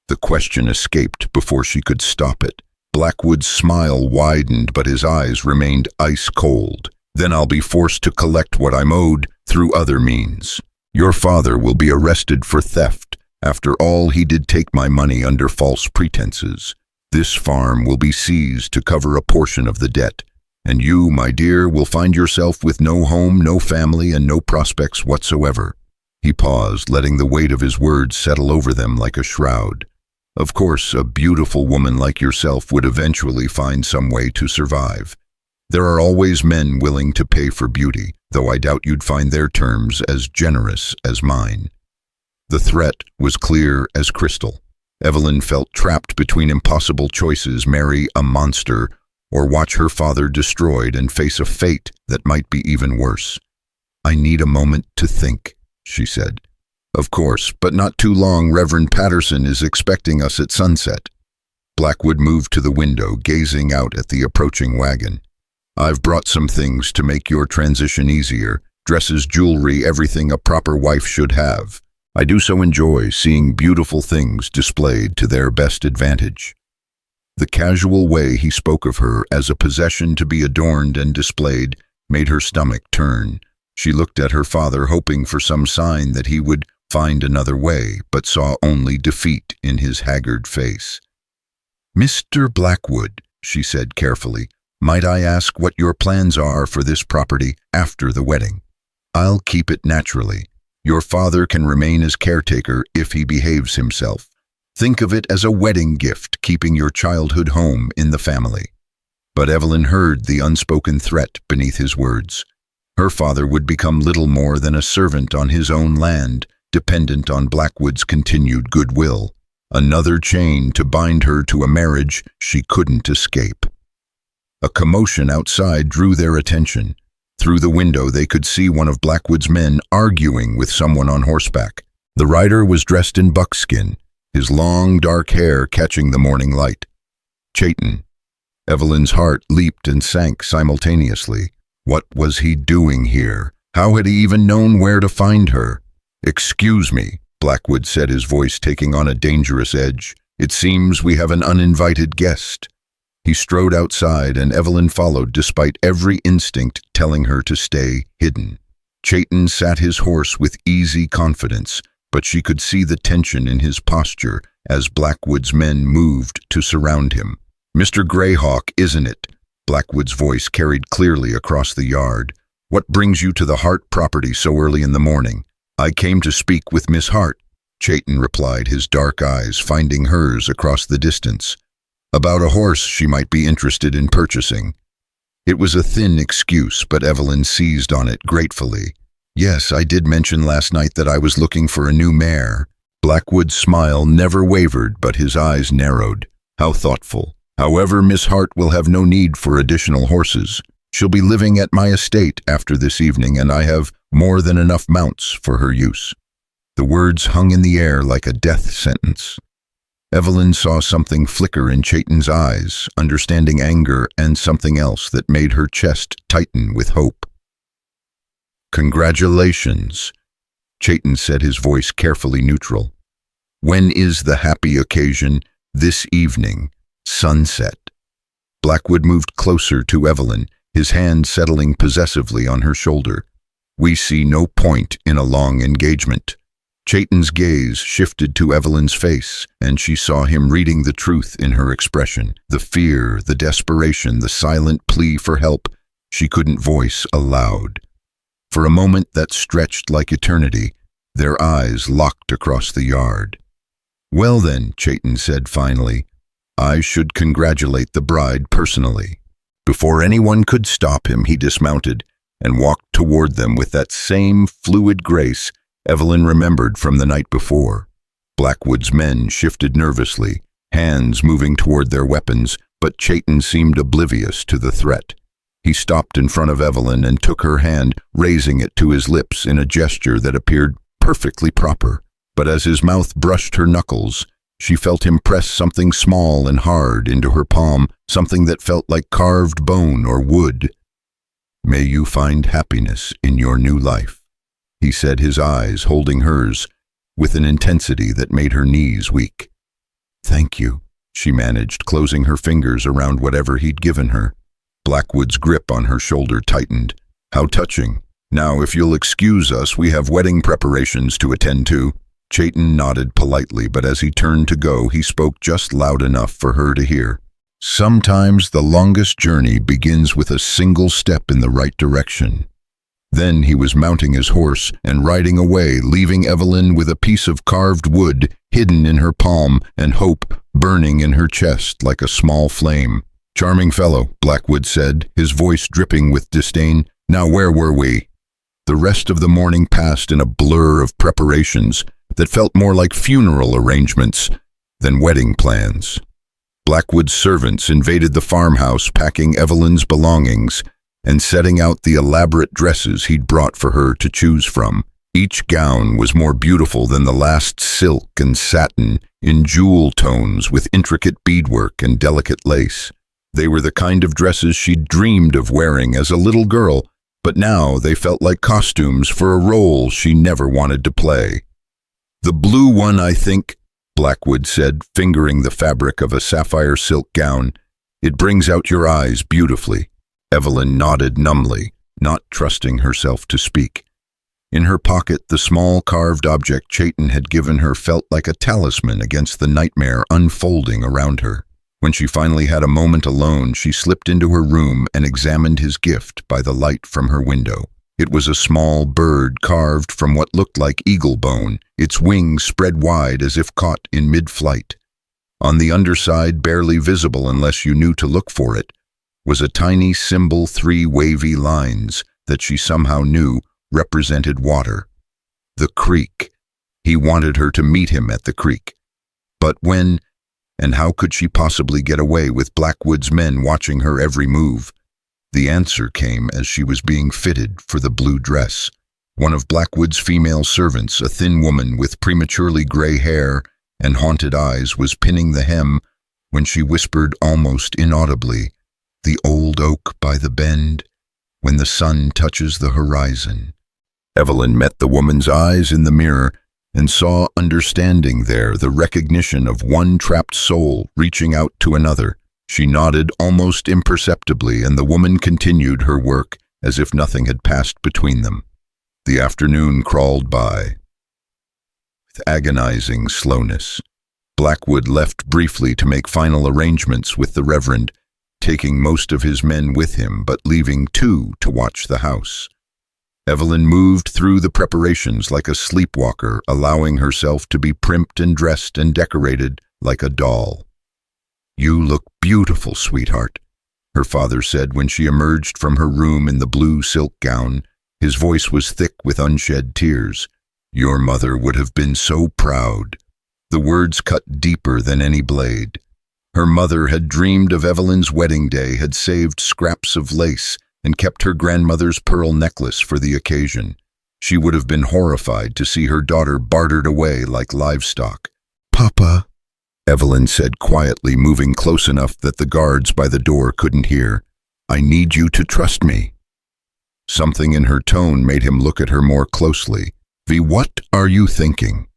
The question escaped before she could stop it. Blackwood's smile widened, but his eyes remained ice cold. "Then I'll be forced to collect what I'm owed through other means. Your father will be arrested for theft. After all, he did take my money under false pretenses. This farm will be seized to cover a portion of the debt. And you, my dear, will find yourself with no home, no family, and no prospects whatsoever." He paused, letting the weight of his words settle over them like a shroud. "Of course, a beautiful woman like yourself would eventually find some way to survive. There are always men willing to pay for beauty, though I doubt you'd find their terms as generous as mine." The threat was clear as crystal. Evelyn felt trapped between impossible choices: marry a monster or watch her father destroyed and face a fate that might be even worse. "I need a moment to think," she said. "Of course, but not too long. Reverend Patterson is expecting us at sunset." Blackwood moved to the window, gazing out at the approaching wagon. "I've brought some things to make your transition easier. Dresses, jewelry, everything a proper wife should have. I do so enjoy seeing beautiful things displayed to their best advantage." The casual way he spoke of her as a possession to be adorned and displayed made her stomach turn. She looked at her father, hoping for some sign that he would find another way, but saw only defeat in his haggard face. "Mr. Blackwood," she said carefully, "might I ask what your plans are for this property after the wedding?" "I'll keep it naturally. Your father can remain as caretaker if he behaves himself. Think of it as a wedding gift, keeping your childhood home in the family." But Evelyn heard the unspoken threat beneath his words. Her father would become little more than a servant on his own land, dependent on Blackwood's continued goodwill. Another chain to bind her to a marriage she couldn't escape. A commotion outside drew their attention. Through the window they could see one of Blackwood's men arguing with someone on horseback. The rider was dressed in buckskin, his long dark hair catching the morning light. "Chayton." Evelyn's heart leaped and sank simultaneously. What was he doing here? How had he even known where to find her? "Excuse me," Blackwood said, his voice taking on a dangerous edge. It seems we have an uninvited guest." He strode outside, and Evelyn followed despite every instinct telling her to stay hidden. Chayton sat his horse with easy confidence, but she could see the tension in his posture as Blackwood's men moved to surround him. "Mr. Grayhawk, isn't it?" Blackwood's voice carried clearly across the yard. "What brings you to the Hart property so early in the morning?" "I came to speak with Miss Hart," Chayton replied, his dark eyes finding hers across the distance. "About a horse she might be interested in purchasing." It was a thin excuse, but Evelyn seized on it gratefully. "Yes, I did mention last night that I was looking for a new mare." Blackwood's smile never wavered, but his eyes narrowed. How thoughtful. "However, Miss Hart will have no need for additional horses. She'll be living at my estate after this evening, and I have more than enough mounts for her use." The words hung in the air like a death sentence. Evelyn saw something flicker in Chayton's eyes, understanding anger and something else that made her chest tighten with hope. "Congratulations," Chayton said, his voice carefully neutral. "When is the happy occasion?" "This evening, sunset." Blackwood moved closer to Evelyn, his hand settling possessively on her shoulder. "We see no point in a long engagement." Chayton's gaze shifted to Evelyn's face, and she saw him reading the truth in her expression. The fear, the desperation, the silent plea for help she couldn't voice aloud. For a moment that stretched like eternity, their eyes locked across the yard. "Well then," Chayton said finally, "I should congratulate the bride personally." Before anyone could stop him, he dismounted and walked toward them with that same fluid grace Evelyn remembered from the night before. Blackwood's men shifted nervously, hands moving toward their weapons, but Chayton seemed oblivious to the threat. He stopped in front of Evelyn and took her hand, raising it to his lips in a gesture that appeared perfectly proper. But as his mouth brushed her knuckles, she felt him press something small and hard into her palm, something that felt like carved bone or wood. "May you find happiness in your new life," he said, his eyes holding hers with an intensity that made her knees weak. "Thank you," she managed, closing her fingers around whatever he'd given her. Blackwood's grip on her shoulder tightened. "How touching. Now, if you'll excuse us, we have wedding preparations to attend to." Chayton nodded politely, but as he turned to go, he spoke just loud enough for her to hear. "Sometimes the longest journey begins with a single step in the right direction." Then he was mounting his horse and riding away, leaving Evelyn with a piece of carved wood hidden in her palm and hope burning in her chest like a small flame. "Charming fellow," Blackwood said, his voice dripping with disdain. "Now where were we?" The rest of the morning passed in a blur of preparations that felt more like funeral arrangements than wedding plans. Blackwood's servants invaded the farmhouse, packing Evelyn's belongings and setting out the elaborate dresses he'd brought for her to choose from. Each gown was more beautiful than the last, silk and satin in jewel tones with intricate beadwork and delicate lace. They were the kind of dresses she'd dreamed of wearing as a little girl, but now they felt like costumes for a role she never wanted to play. "The blue one, I think," Blackwood said, fingering the fabric of a sapphire silk gown. "It brings out your eyes beautifully." Evelyn nodded numbly, not trusting herself to speak. In her pocket, the small carved object Chayton had given her felt like a talisman against the nightmare unfolding around her. When she finally had a moment alone, she slipped into her room and examined his gift by the light from her window. It was a small bird carved from what looked like eagle bone, its wings spread wide as if caught in mid-flight. On the underside, barely visible unless you knew to look for it, was a tiny symbol, 3 wavy lines that she somehow knew represented water. The creek. He wanted her to meet him at the creek. But when, and how could she possibly get away with Blackwood's men watching her every move? The answer came as she was being fitted for the blue dress. One of Blackwood's female servants, a thin woman with prematurely gray hair and haunted eyes, was pinning the hem when she whispered almost inaudibly, "The old oak by the bend, when the sun touches the horizon." Evelyn met the woman's eyes in the mirror, and saw understanding there, the recognition of one trapped soul reaching out to another. She nodded almost imperceptibly, and the woman continued her work as if nothing had passed between them. The afternoon crawled by with agonizing slowness. Blackwood left briefly to make final arrangements with the Reverend, taking most of his men with him, but leaving 2 to watch the house. Evelyn moved through the preparations like a sleepwalker, allowing herself to be primped and dressed and decorated like a doll. "You look beautiful, sweetheart," her father said when she emerged from her room in the blue silk gown. His voice was thick with unshed tears. "Your mother would have been so proud." The words cut deeper than any blade. Her mother had dreamed of Evelyn's wedding day, had saved scraps of lace, and kept her grandmother's pearl necklace for the occasion. She would have been horrified to see her daughter bartered away like livestock. "Papa," Evelyn said quietly, moving close enough that the guards by the door couldn't hear, "I need you to trust me." Something in her tone made him look at her more closely. "V, what are you thinking?"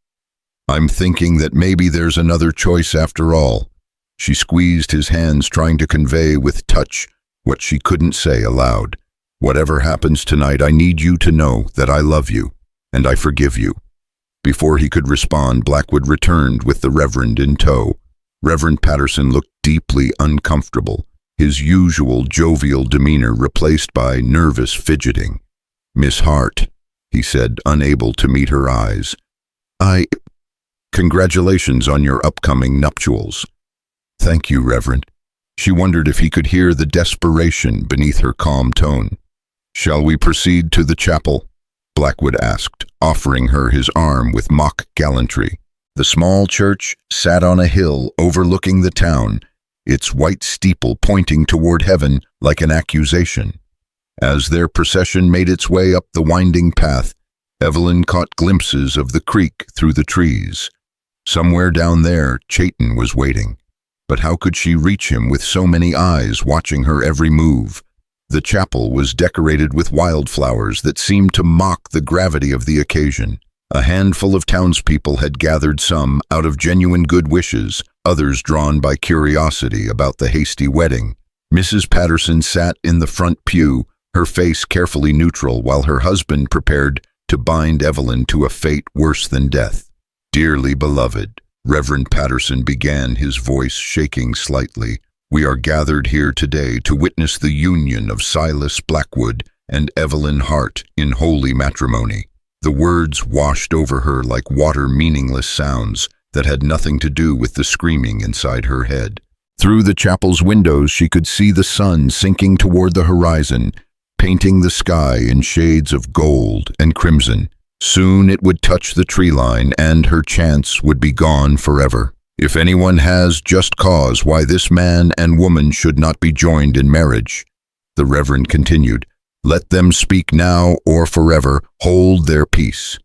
"I'm thinking that maybe there's another choice after all." She squeezed his hands, trying to convey with touch what she couldn't say aloud. "Whatever happens tonight, I need you to know that I love you, and I forgive you." Before he could respond, Blackwood returned with the Reverend in tow. Reverend Patterson looked deeply uncomfortable, his usual jovial demeanor replaced by nervous fidgeting. "Miss Hart," he said, unable to meet her eyes. Congratulations on your upcoming nuptials." "Thank you, Reverend." She wondered if he could hear the desperation beneath her calm tone. "Shall we proceed to the chapel?" Blackwood asked, offering her his arm with mock gallantry. The small church sat on a hill overlooking the town, its white steeple pointing toward heaven like an accusation. As their procession made its way up the winding path, Evelyn caught glimpses of the creek through the trees. Somewhere down there, Chayton was waiting. But how could she reach him with so many eyes watching her every move? The chapel was decorated with wildflowers that seemed to mock the gravity of the occasion. A handful of townspeople had gathered, some out of genuine good wishes, others drawn by curiosity about the hasty wedding. Mrs. Patterson sat in the front pew, her face carefully neutral, while her husband prepared to bind Evelyn to a fate worse than death. "Dearly beloved," Reverend Patterson began, his voice shaking slightly, "we are gathered here today to witness the union of Silas Blackwood and Evelyn Hart in holy matrimony." The words washed over her like water, meaningless sounds that had nothing to do with the screaming inside her head. Through the chapel's windows she could see the sun sinking toward the horizon, painting the sky in shades of gold and crimson. Soon it would touch the tree line, and her chance would be gone forever. If anyone has just cause why this man and woman should not be joined in marriage, the Reverend continued, let them speak now or forever, hold their peace.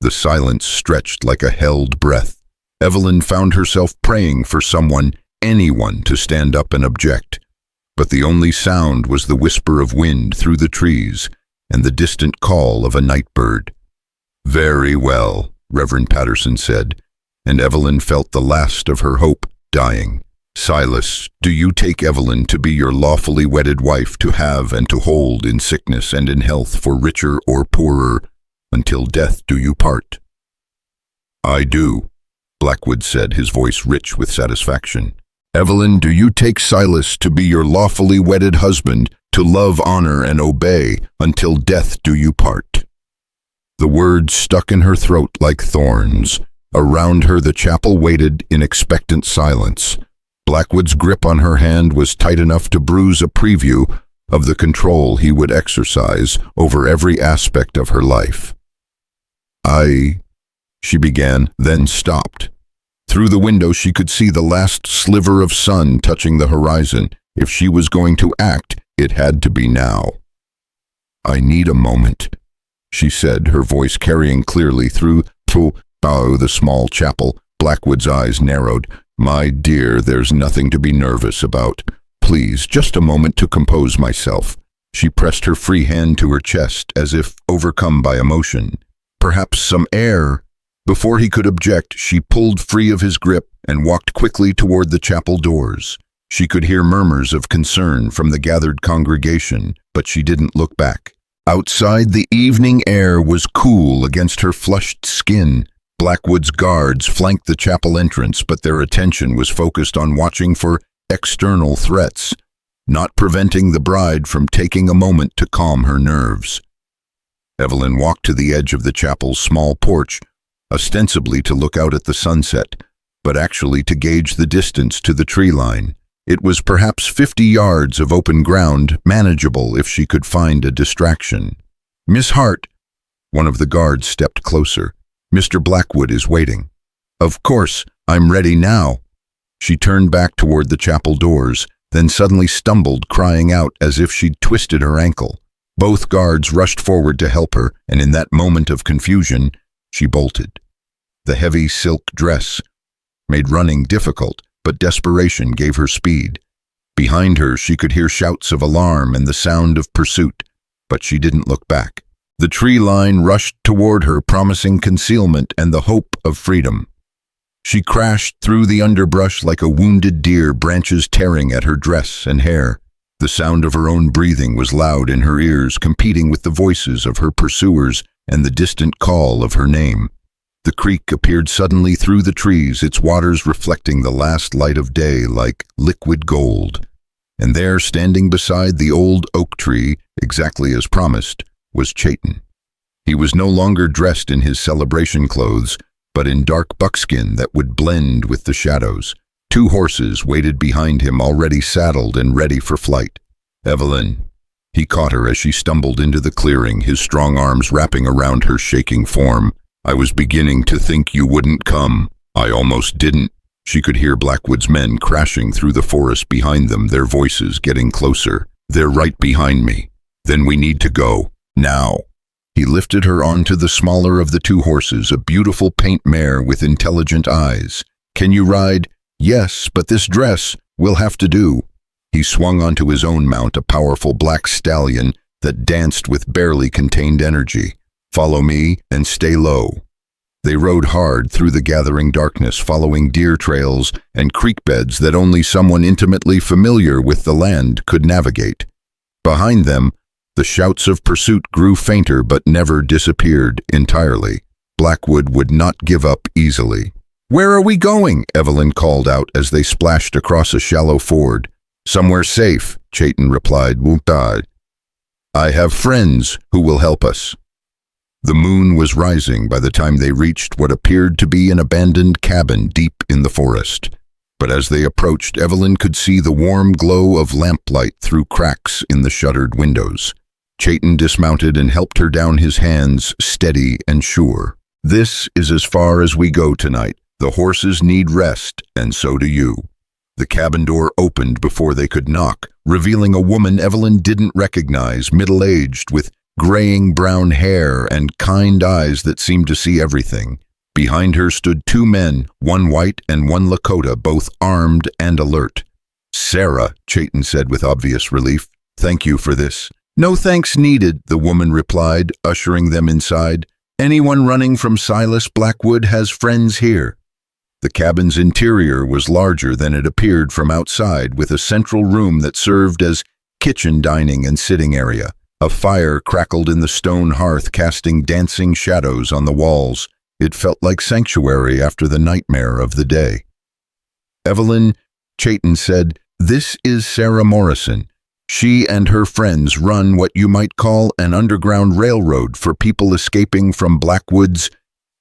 The silence stretched like a held breath. Evelyn found herself praying for someone, anyone, to stand up and object. But the only sound was the whisper of wind through the trees and the distant call of a night bird. "Very well," Reverend Patterson said, and Evelyn felt the last of her hope dying. "Silas, do you take Evelyn to be your lawfully wedded wife, to have and to hold in sickness and in health, for richer or poorer, until death do you part?" "I do," Blackwood said, his voice rich with satisfaction. "Evelyn, do you take Silas to be your lawfully wedded husband, to love, honor, and obey, until death do you part?" The words stuck in her throat like thorns. Around her the chapel waited in expectant silence. Blackwood's grip on her hand was tight enough to bruise a preview of the control he would exercise over every aspect of her life. She began, then stopped. Through the window she could see the last sliver of sun touching the horizon. If she was going to act, it had to be now. "I need a moment," she said, her voice carrying clearly through the small chapel. Blackwood's eyes narrowed. "My dear, there's nothing to be nervous about. Please, just a moment to compose myself." She pressed her free hand to her chest as if overcome by emotion. "Perhaps some air," Before he could object, she pulled free of his grip and walked quickly toward the chapel doors. She could hear murmurs of concern from the gathered congregation, but she didn't look back. Outside, the evening air was cool against her flushed skin. Blackwood's guards flanked the chapel entrance, but their attention was focused on watching for external threats, not preventing the bride from taking a moment to calm her nerves. Evelyn walked to the edge of the chapel's small porch, ostensibly to look out at the sunset, but actually to gauge the distance to the tree line. It was perhaps 50 yards of open ground, manageable if she could find a distraction. "Miss Hart," one of the guards stepped closer. "Mr. Blackwood is waiting." "Of course, I'm ready now." She turned back toward the chapel doors, then suddenly stumbled, crying out as if she'd twisted her ankle. Both guards rushed forward to help her, and in that moment of confusion, she bolted. The heavy silk dress made running difficult, but desperation gave her speed. Behind her, she could hear shouts of alarm and the sound of pursuit, but she didn't look back. The tree line rushed toward her, promising concealment and the hope of freedom. She crashed through the underbrush like a wounded deer, branches tearing at her dress and hair. The sound of her own breathing was loud in her ears, competing with the voices of her pursuers and the distant call of her name. The creek appeared suddenly through the trees, its waters reflecting the last light of day like liquid gold. And there, standing beside the old oak tree, exactly as promised, was Chayton. He was no longer dressed in his celebration clothes, but in dark buckskin that would blend with the shadows. 2 horses waited behind him, already saddled and ready for flight. "Evelyn." He caught her as she stumbled into the clearing, his strong arms wrapping around her shaking form. "I was beginning to think you wouldn't come. I almost didn't." She could hear Blackwood's men crashing through the forest behind them, their voices getting closer. "They're right behind me. Then we need to go. Now." He lifted her onto the smaller of the 2 horses, a beautiful paint mare with intelligent eyes. "Can you ride?" "Yes, but this dress will have to do." He swung onto his own mount, a powerful black stallion that danced with barely contained energy. "Follow me and stay low." They rode hard through the gathering darkness, following deer trails and creek beds that only someone intimately familiar with the land could navigate. Behind them, the shouts of pursuit grew fainter but never disappeared entirely. Blackwood would not give up easily. "Where are we going?" Evelyn called out as they splashed across a shallow ford. "Somewhere safe," Chayton replied. "I have friends who will help us." The moon was rising by the time they reached what appeared to be an abandoned cabin deep in the forest. But as they approached, Evelyn could see the warm glow of lamplight through cracks in the shuttered windows. Chayton dismounted and helped her down, his hands steady and sure. "This is as far as we go tonight. The horses need rest, and so do you." The cabin door opened before they could knock, revealing a woman Evelyn didn't recognize, middle-aged, with graying brown hair and kind eyes that seemed to see everything. Behind her stood 2 men, one white and one Lakota, both armed and alert. "Sarah," Chayton said with obvious relief. "Thank you for this." "No thanks needed," the woman replied, ushering them inside. "Anyone running from Silas Blackwood has friends here." The cabin's interior was larger than it appeared from outside, with a central room that served as kitchen, dining, and sitting area. A fire crackled in the stone hearth, casting dancing shadows on the walls. It felt like sanctuary after the nightmare of the day. "Evelyn," Chayton said, "this is Sarah Morrison. She and her friends run what you might call an underground railroad for people escaping from Blackwood's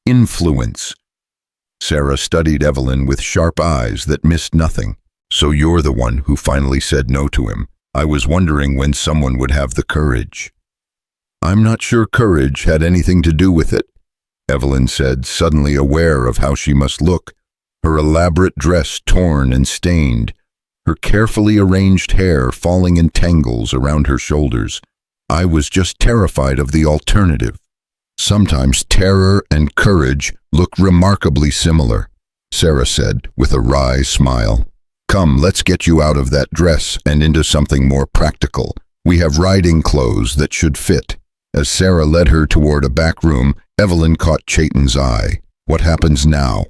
influence." Sarah studied Evelyn with sharp eyes that missed nothing. "So you're the one who finally said no to him. I was wondering when someone would have the courage." "I'm not sure courage had anything to do with it," Evelyn said, suddenly aware of how she must look, her elaborate dress torn and stained, her carefully arranged hair falling in tangles around her shoulders. "I was just terrified of the alternative." "Sometimes terror and courage look remarkably similar," Sarah said with a wry smile. "Come, let's get you out of that dress and into something more practical. We have riding clothes that should fit." As Sarah led her toward a back room, Evelyn caught Chayton's eye. What happens now?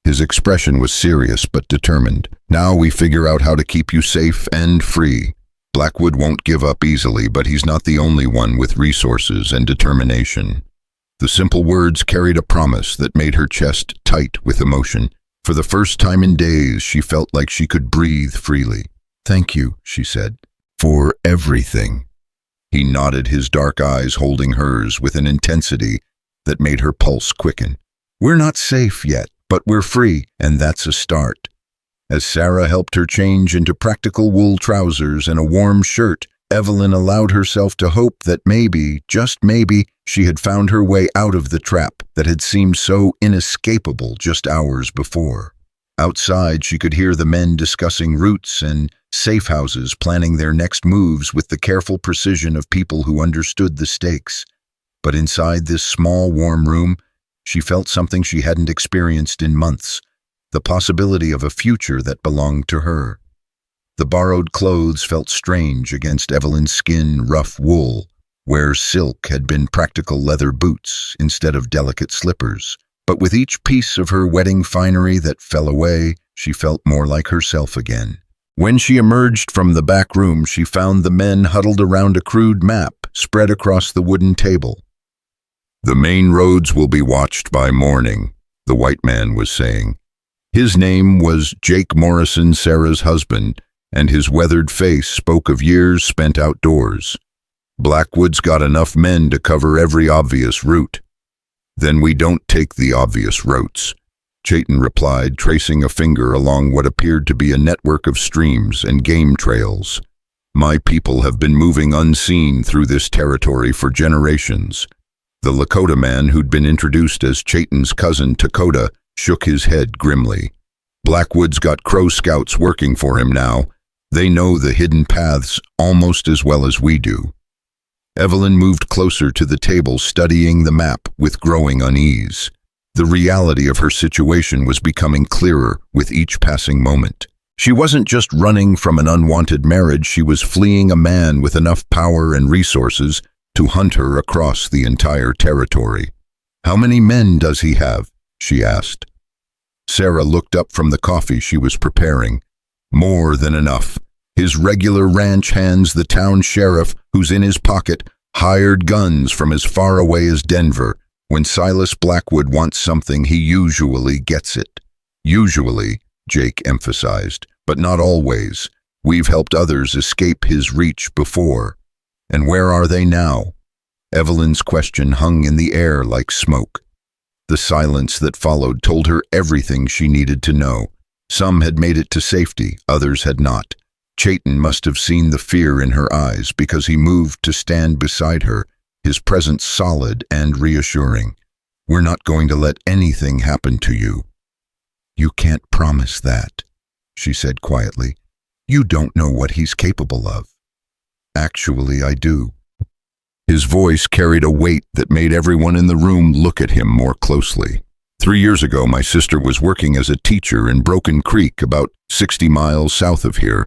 His expression was serious but determined. Now we figure out how to keep you safe and free. Blackwood won't give up easily, but he's not the only one with resources and determination. The simple words carried a promise that made her chest tight with emotion. For the first time in days, she felt like she could breathe freely. "Thank you," she said, "for everything." He nodded, his dark eyes holding hers with an intensity that made her pulse quicken. "We're not safe yet, but we're free, and that's a start." As Sarah helped her change into practical wool trousers and a warm shirt, Evelyn allowed herself to hope that maybe, just maybe, she had found her way out of the trap that had seemed so inescapable just hours before. Outside, she could hear the men discussing routes and safe houses, planning their next moves with the careful precision of people who understood the stakes. But inside this small, warm room, she felt something she hadn't experienced in months, the possibility of a future that belonged to her. The borrowed clothes felt strange against Evelyn's skin, rough wool, where silk had been practical leather boots instead of delicate slippers. But with each piece of her wedding finery that fell away, she felt more like herself again. When she emerged from the back room, she found the men huddled around a crude map spread across the wooden table. "The main roads will be watched by morning," the white man was saying. His name was Jake Morrison, Sarah's husband, and his weathered face spoke of years spent outdoors. "Blackwood's got enough men to cover every obvious route." "Then we don't take the obvious routes," Chayton replied, tracing a finger along what appeared to be a network of streams and game trails. "My people have been moving unseen through this territory for generations." The Lakota man, who'd been introduced as Chayton's cousin Dakota, shook his head grimly. "Blackwood's got Crow Scouts working for him now. They know the hidden paths almost as well as we do." Evelyn moved closer to the table, studying the map with growing unease. The reality of her situation was becoming clearer with each passing moment. She wasn't just running from an unwanted marriage, she was fleeing a man with enough power and resources to hunt her across the entire territory. "How many men does he have?" she asked. Sarah looked up from the coffee she was preparing. "More than enough. His regular ranch hands the town sheriff, who's in his pocket, hired guns from as far away as Denver. When Silas Blackwood wants something, he usually gets it." "Usually," Jake emphasized, "but not always. We've helped others escape his reach before." "And where are they now?" Evelyn's question hung in the air like smoke. The silence that followed told her everything she needed to know. Some had made it to safety, others had not. Chayton must have seen the fear in her eyes because he moved to stand beside her, his presence solid and reassuring. "We're not going to let anything happen to you." "You can't promise that," she said quietly. "You don't know what he's capable of." "Actually, I do." His voice carried a weight that made everyone in the room look at him more closely. 3 years ago, my sister was working as a teacher in Broken Creek, about 60 miles south of here.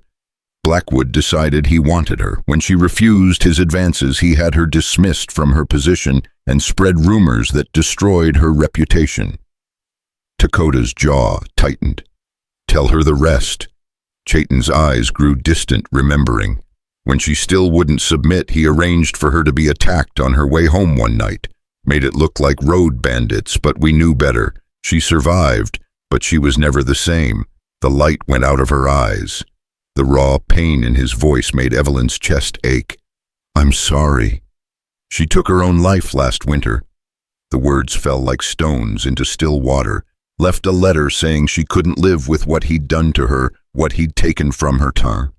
Blackwood decided he wanted her. When she refused his advances, he had her dismissed from her position and spread rumors that destroyed her reputation. Dakota's jaw tightened. "Tell her the rest." Chayton's eyes grew distant, remembering. When she still wouldn't submit, he arranged for her to be attacked on her way home one night. Made it look like road bandits, but we knew better. She survived, but she was never the same. The light went out of her eyes. The raw pain in his voice made Evelyn's chest ache. "I'm sorry. She took her own life last winter." The words fell like stones into still water. "Left a letter saying she couldn't live with what he'd done to her, what he'd taken from her."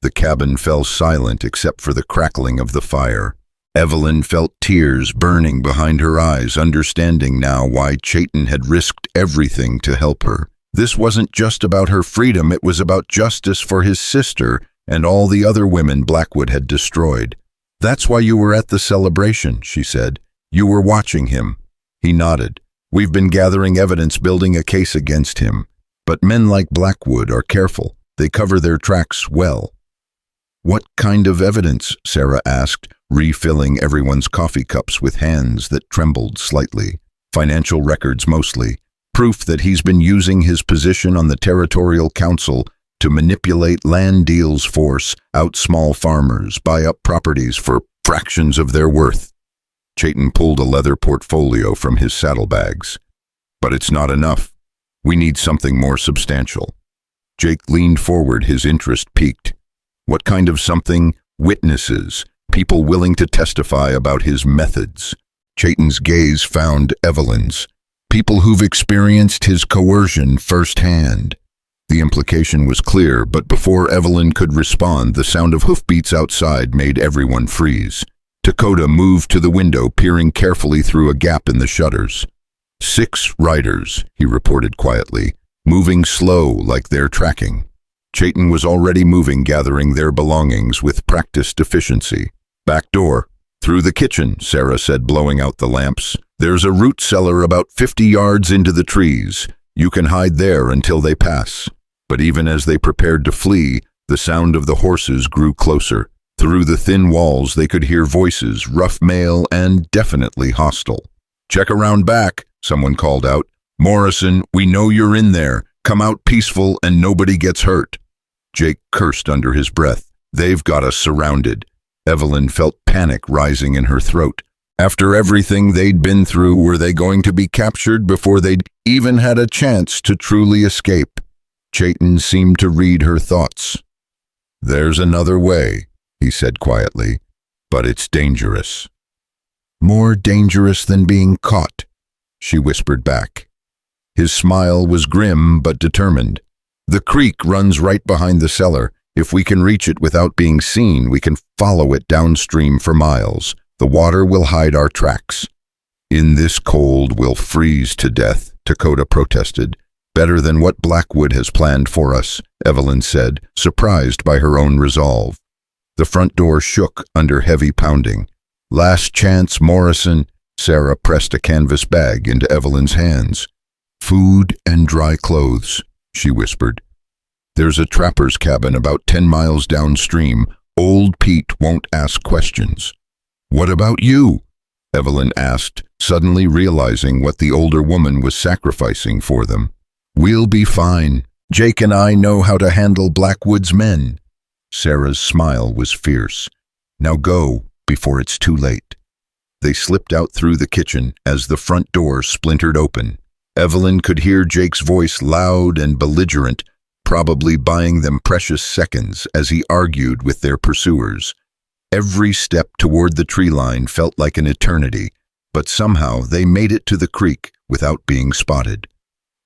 The cabin fell silent except for the crackling of the fire. Evelyn felt tears burning behind her eyes, understanding now why Chayton had risked everything to help her. This wasn't just about her freedom, it was about justice for his sister and all the other women Blackwood had destroyed. "That's why you were at the celebration," she said. "You were watching him." He nodded. "We've been gathering evidence, building a case against him. But men like Blackwood are careful. They cover their tracks well." "What kind of evidence?" Sarah asked, refilling everyone's coffee cups with hands that trembled slightly. financial records mostly, proof that he's been using his position on the territorial council to manipulate land deals, force out small farmers, buy up properties for fractions of their worth. Chayton pulled a leather portfolio from his saddlebags. But it's not enough. We need something more substantial. Jake leaned forward, his interest piqued. What kind of something? Witnesses, people willing to testify about his methods. Chayton's gaze found Evelyn's, people who've experienced his coercion firsthand. The implication was clear, but before Evelyn could respond, the sound of hoofbeats outside made everyone freeze. Lakota moved to the window, peering carefully through a gap in the shutters. 6 riders, he reported quietly, moving slow like they're tracking. Chayton was already moving, gathering their belongings with practiced efficiency. Back door. Through the kitchen, Sarah said, blowing out the lamps. There's a root cellar about 50 yards into the trees. You can hide there until they pass. But even as they prepared to flee, the sound of the horses grew closer. Through the thin walls they could hear voices, rough male and definitely hostile. Check around back, someone called out. Morrison, we know you're in there. Come out peaceful and nobody gets hurt. Jake cursed under his breath. They've got us surrounded. Evelyn felt panic rising in her throat. After everything they'd been through, were they going to be captured before they'd even had a chance to truly escape? Chayton seemed to read her thoughts. There's another way, he said quietly, but it's dangerous. More dangerous than being caught, she whispered back. His smile was grim but determined. The creek runs right behind the cellar. If we can reach it without being seen, we can follow it downstream for miles. The water will hide our tracks. In this cold, we'll freeze to death, Lakota protested. Better than what Blackwood has planned for us, Evelyn said, surprised by her own resolve. The front door shook under heavy pounding. Last chance, Morrison. Sarah pressed a canvas bag into Evelyn's hands. Food and dry clothes, she whispered. There's a trapper's cabin about 10 miles downstream. Old Pete won't ask questions. What about you? Evelyn asked, suddenly realizing what the older woman was sacrificing for them. We'll be fine. Jake and I know how to handle Blackwood's men. Sarah's smile was fierce. Now go, before it's too late. They slipped out through the kitchen as the front door splintered open. Evelyn could hear Jake's voice, loud and belligerent, probably buying them precious seconds as he argued with their pursuers. Every step toward the tree line felt like an eternity, but somehow they made it to the creek without being spotted.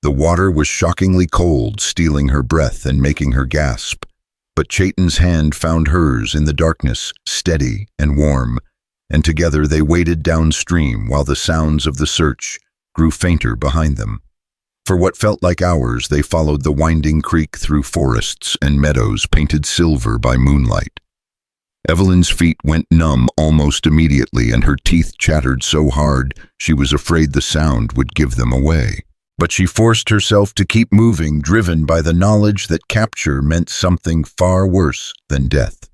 The water was shockingly cold, stealing her breath and making her gasp. But Chayton's hand found hers in the darkness, steady and warm, and together they waded downstream while the sounds of the search grew fainter behind them. For what felt like hours, they followed the winding creek through forests and meadows painted silver by moonlight. Evelyn's feet went numb almost immediately, and her teeth chattered so hard she was afraid the sound would give them away. But she forced herself to keep moving, driven by the knowledge that capture meant something far worse than death.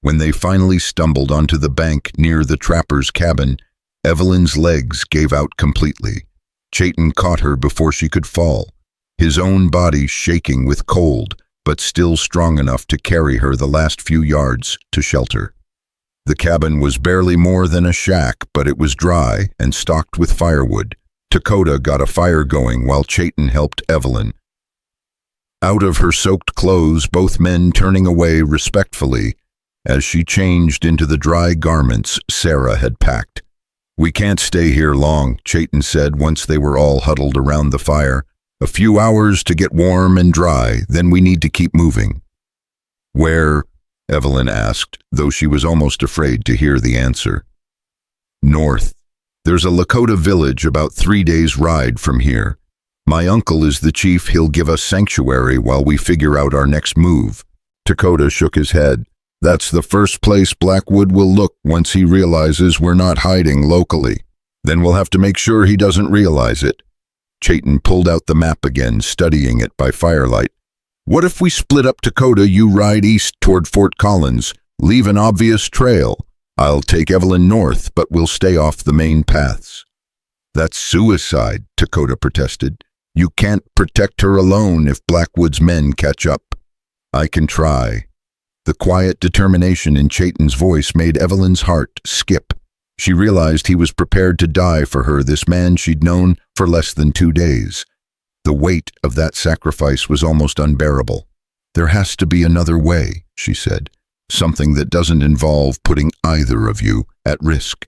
When they finally stumbled onto the bank near the trapper's cabin, Evelyn's legs gave out completely. Chayton caught her before she could fall, his own body shaking with cold, but still strong enough to carry her the last few yards to shelter. The cabin was barely more than a shack, but it was dry and stocked with firewood. Lakota got a fire going while Chayton helped Evelyn. Out of her soaked clothes, both men turning away respectfully as she changed into the dry garments Sarah had packed. We can't stay here long, Chayton said once they were all huddled around the fire. A few hours to get warm and dry, then we need to keep moving. Where? Evelyn asked, though she was almost afraid to hear the answer. North. There's a Lakota village about 3 days' ride from here. My uncle is the chief. He'll give us sanctuary while we figure out our next move. Lakota shook his head. That's the first place Blackwood will look once he realizes we're not hiding locally. Then we'll have to make sure he doesn't realize it. Chayton pulled out the map again, studying it by firelight. What if we split up Lakota? You ride east toward Fort Collins, leave an obvious trail. I'll take Evelyn north, but we'll stay off the main paths. That's suicide, Dakota protested. You can't protect her alone if Blackwood's men catch up. I can try. The quiet determination in Chayton's voice made Evelyn's heart skip. She realized he was prepared to die for her, this man she'd known for less than 2 days. The weight of that sacrifice was almost unbearable. There has to be another way, she said. Something that doesn't involve putting either of you at risk.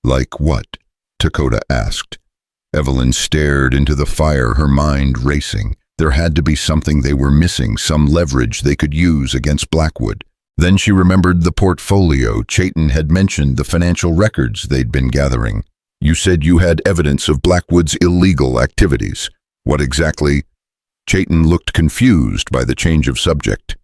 Like what? Dakota asked. Evelyn stared into the fire, her mind racing. There had to be something they were missing, some leverage they could use against Blackwood. Then she remembered the portfolio. Chayton had mentioned the financial records they'd been gathering. You said you had evidence of Blackwood's illegal activities. What exactly? Chayton looked confused by the change of subject.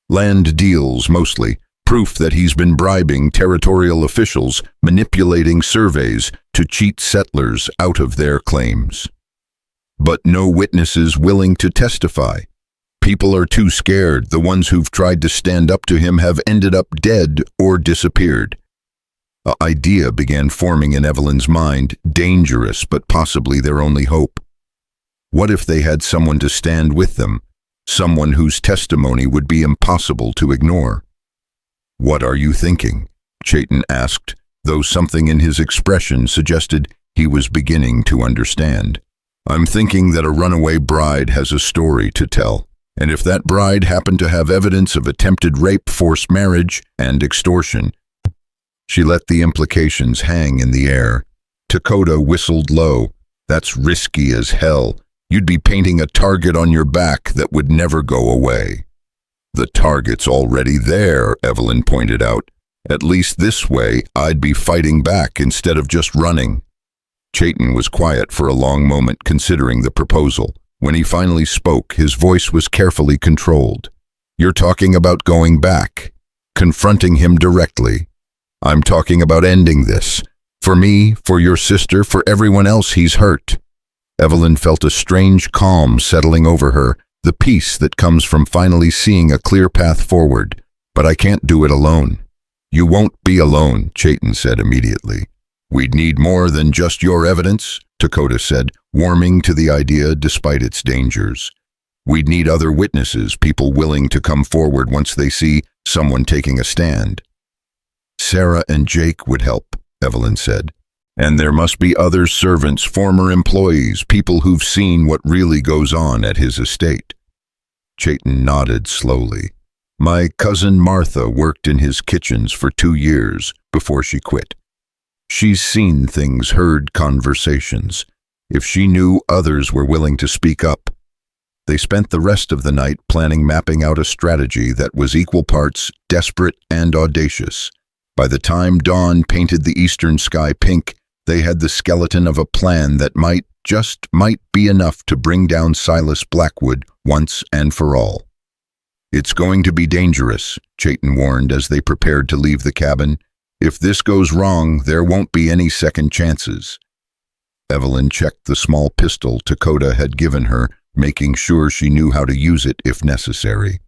Land deals, mostly. Proof that he's been bribing territorial officials, manipulating surveys to cheat settlers out of their claims. But no witnesses willing to testify. People are too scared. The ones who've tried to stand up to him have ended up dead or disappeared. An idea began forming in Evelyn's mind, dangerous but possibly their only hope. What if they had someone to stand with them, someone whose testimony would be impossible to ignore? What are you thinking? Chayton asked, though something in his expression suggested he was beginning to understand. I'm thinking that a runaway bride has a story to tell. And if that bride happened to have evidence of attempted rape, forced marriage, and extortion. She let the implications hang in the air. Dakota whistled low. That's risky as hell. You'd be painting a target on your back that would never go away. The target's already there, Evelyn pointed out. At least this way, I'd be fighting back instead of just running. Chayton was quiet for a long moment, considering the proposal. When he finally spoke, his voice was carefully controlled. You're talking about going back, confronting him directly. I'm talking about ending this. For me, for your sister, for everyone else he's hurt. Evelyn felt a strange calm settling over her, the peace that comes from finally seeing a clear path forward. But I can't do it alone. You won't be alone, Chayton said immediately. We'd need more than just your evidence, Dakota said, warming to the idea despite its dangers. We'd need other witnesses, people willing to come forward once they see someone taking a stand. Sarah and Jake would help, Evelyn said. And there must be other servants, former employees, people who've seen what really goes on at his estate. Chayton nodded slowly. My cousin Martha worked in his kitchens for 2 years before she quit. She's seen things, heard conversations. If she knew others were willing to speak up. They spent the rest of the night mapping out a strategy that was equal parts desperate and audacious. By the time dawn painted the eastern sky pink, they had the skeleton of a plan that might be enough to bring down Silas Blackwood once and for all. It's going to be dangerous, Chayton warned as they prepared to leave the cabin. If this goes wrong, there won't be any second chances. Evelyn checked the small pistol Dakota had given her, making sure she knew how to use it if necessary.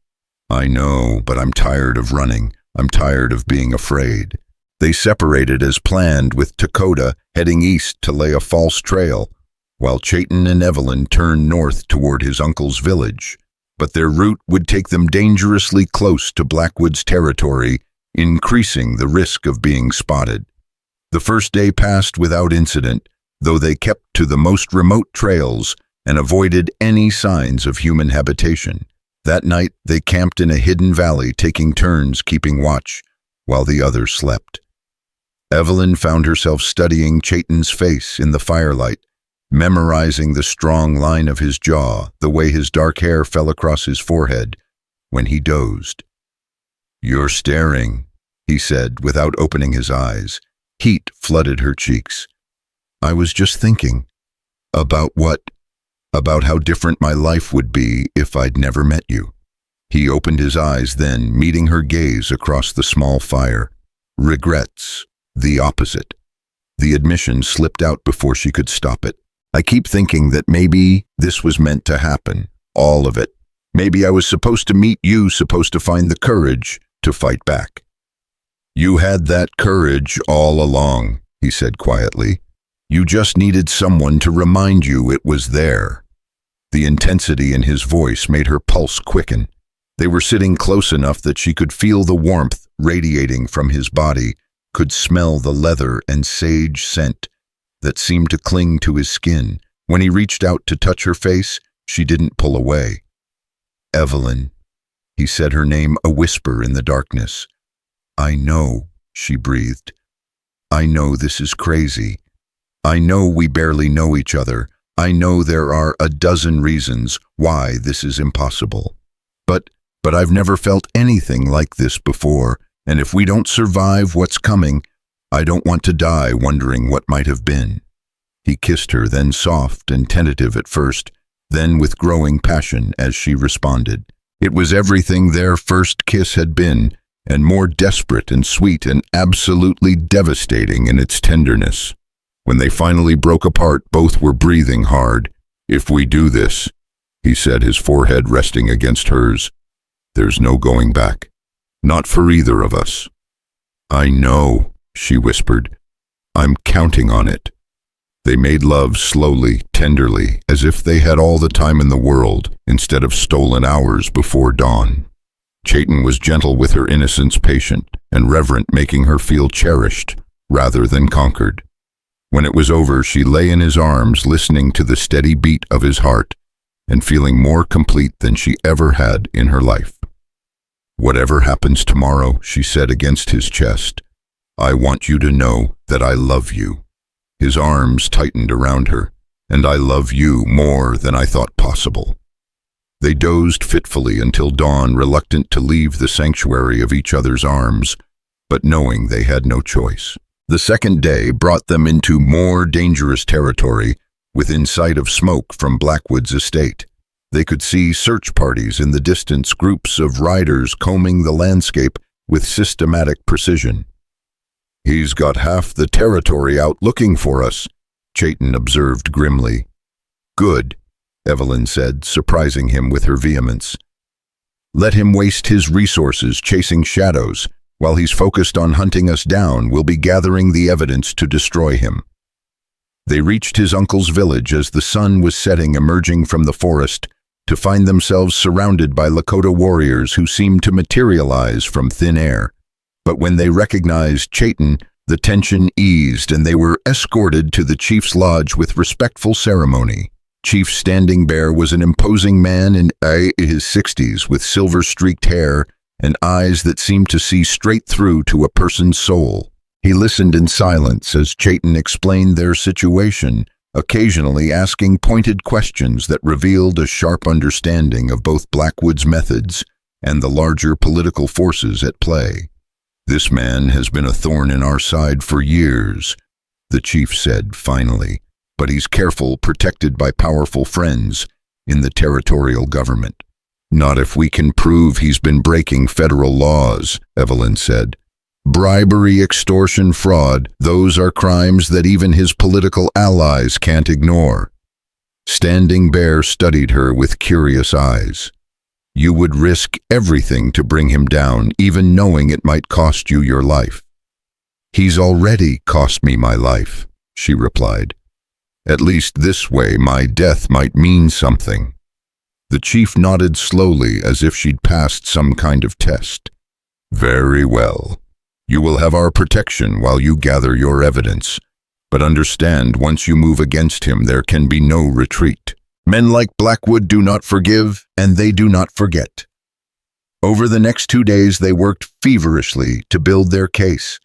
I know, but I'm tired of running. I'm tired of being afraid. They separated as planned, with Dakota heading east to lay a false trail, while Chayton and Evelyn turned north toward his uncle's village. But their route would take them dangerously close to Blackwood's territory, increasing the risk of being spotted. The first day passed without incident, though they kept to the most remote trails and avoided any signs of human habitation. That night, they camped in a hidden valley, taking turns keeping watch, while the others slept. Evelyn found herself studying Chayton's face in the firelight, memorizing the strong line of his jaw, the way his dark hair fell across his forehead when he dozed. You're staring, he said without opening his eyes. Heat flooded her cheeks. I was just thinking. About what? About how different my life would be if I'd never met you. He opened his eyes then, meeting her gaze across the small fire. Regrets. The opposite. The admission slipped out before she could stop it. I keep thinking that maybe this was meant to happen. All of it. Maybe I was supposed to meet you, supposed to find the courage to fight back. You had that courage all along, he said quietly. You just needed someone to remind you it was there." The intensity in his voice made her pulse quicken. They were sitting close enough that she could feel the warmth radiating from his body, could smell the leather and sage scent that seemed to cling to his skin. When he reached out to touch her face, she didn't pull away. "Evelyn," he said her name a whisper in the darkness. "I know," she breathed. "I know this is crazy. I know we barely know each other. I know there are a dozen reasons why this is impossible. But I've never felt anything like this before, and if we don't survive what's coming, I don't want to die wondering what might have been." He kissed her, then soft and tentative at first, then with growing passion as she responded. It was everything their first kiss had been, and more desperate and sweet and absolutely devastating in its tenderness. When they finally broke apart, both were breathing hard. "If we do this," he said, his forehead resting against hers, "there's no going back. Not for either of us." "I know," she whispered. "I'm counting on it." They made love slowly, tenderly, as if they had all the time in the world, instead of stolen hours before dawn. Chayton was gentle with her innocence, patient and reverent, making her feel cherished rather than conquered. When it was over, she lay in his arms, listening to the steady beat of his heart and feeling more complete than she ever had in her life. "Whatever happens tomorrow," she said against his chest, "I want you to know that I love you." His arms tightened around her. "And I love you more than I thought possible." They dozed fitfully until dawn, reluctant to leave the sanctuary of each other's arms, but knowing they had no choice. The second day brought them into more dangerous territory, within sight of smoke from Blackwood's estate. They could see search parties in the distance, groups of riders combing the landscape with systematic precision. "He's got half the territory out looking for us," Chayton observed grimly. "Good," Evelyn said, surprising him with her vehemence. "Let him waste his resources chasing shadows. While he's focused on hunting us down, we'll be gathering the evidence to destroy him." They reached his uncle's village as the sun was setting, emerging from the forest, to find themselves surrounded by Lakota warriors who seemed to materialize from thin air. But when they recognized Chayton, the tension eased and they were escorted to the chief's lodge with respectful ceremony. Chief Standing Bear was an imposing man in his 60s with silver-streaked hair and eyes that seemed to see straight through to a person's soul. He listened in silence as Chayton explained their situation, occasionally asking pointed questions that revealed a sharp understanding of both Blackwood's methods and the larger political forces at play. "This man has been a thorn in our side for years," the chief said finally, "but he's careful, protected by powerful friends in the territorial government." "Not if we can prove he's been breaking federal laws," Evelyn said. "Bribery, extortion, fraud, those are crimes that even his political allies can't ignore." Standing Bear studied her with curious eyes. "You would risk everything to bring him down, even knowing it might cost you your life." "He's already cost me my life," she replied. "At least this way my death might mean something." The chief nodded slowly as if she'd passed some kind of test. "Very well. You will have our protection while you gather your evidence. But understand, once you move against him, there can be no retreat. Men like Blackwood do not forgive, and they do not forget." Over the next 2 days, they worked feverishly to build their case.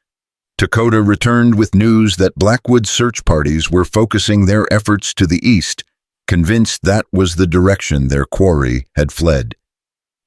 Dakota returned with news that Blackwood's search parties were focusing their efforts to the east, convinced that was the direction their quarry had fled.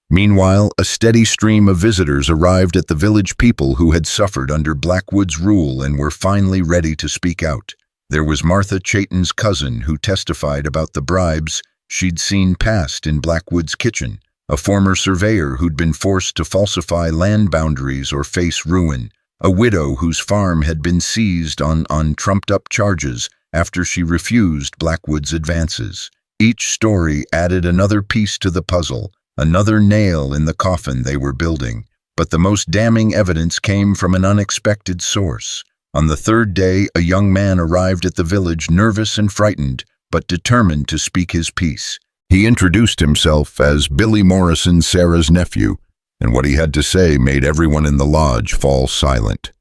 Meanwhile, a steady stream of visitors arrived at the village, people who had suffered under Blackwood's rule and were finally ready to speak out. There was Martha, Chayton's cousin, who testified about the bribes she'd seen passed in Blackwood's kitchen, a former surveyor who'd been forced to falsify land boundaries or face ruin, a widow whose farm had been seized on trumped-up charges after she refused Blackwood's advances. Each story added another piece to the puzzle, another nail in the coffin they were building. But the most damning evidence came from an unexpected source. On the third day, a young man arrived at the village, nervous and frightened, but determined to speak his piece. He introduced himself as Billy Morrison, Sarah's nephew, and what he had to say made everyone in the lodge fall silent.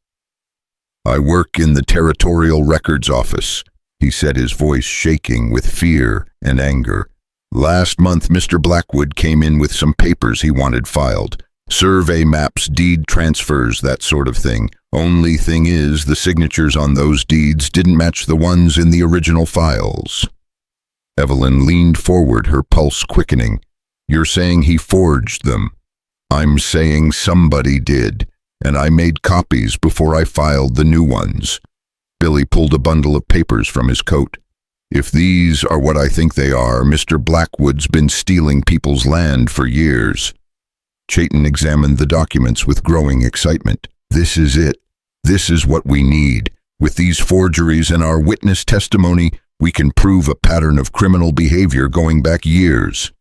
"I work in the Territorial Records Office," he said, his voice shaking with fear and anger. "Last month, Mr. Blackwood came in with some papers he wanted filed. Survey maps, deed transfers, that sort of thing. Only thing is, the signatures on those deeds didn't match the ones in the original files." Evelyn leaned forward, her pulse quickening. "You're saying he forged them?" "I'm saying somebody did, and I made copies before I filed the new ones." Billy pulled a bundle of papers from his coat. "If these are what I think they are, Mr. Blackwood's been stealing people's land for years." Chayton examined the documents with growing excitement. "This is it. This is what we need. With these forgeries and our witness testimony, we can prove a pattern of criminal behavior going back years."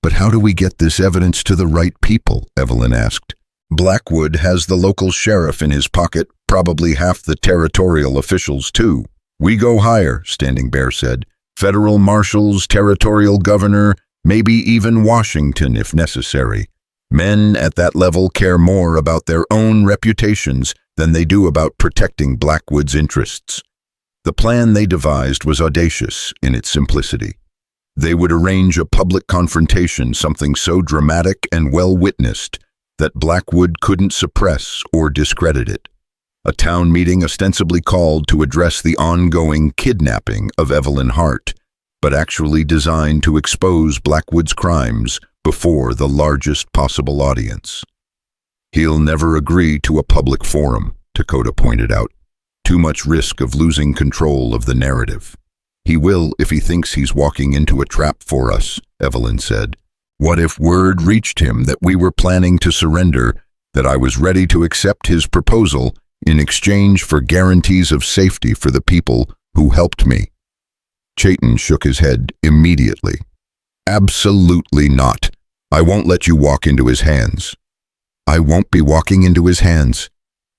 "But how do we get this evidence to the right people?" Evelyn asked. "Blackwood has the local sheriff in his pocket, probably half the territorial officials too." "We go higher," Standing Bear said. "Federal marshals, territorial governor, maybe even Washington if necessary. Men at that level care more about their own reputations than they do about protecting Blackwood's interests." The plan they devised was audacious in its simplicity. They would arrange a public confrontation, something so dramatic and well-witnessed that Blackwood couldn't suppress or discredit it. A town meeting ostensibly called to address the ongoing kidnapping of Evelyn Hart, but actually designed to expose Blackwood's crimes before the largest possible audience. "He'll never agree to a public forum," Dakota pointed out. "Too much risk of losing control of the narrative." "He will if he thinks he's walking into a trap for us," Evelyn said. "What if word reached him that we were planning to surrender, that I was ready to accept his proposal in exchange for guarantees of safety for the people who helped me?" Chayton shook his head immediately. "Absolutely not. I won't let you walk into his hands." "I won't be walking into his hands,"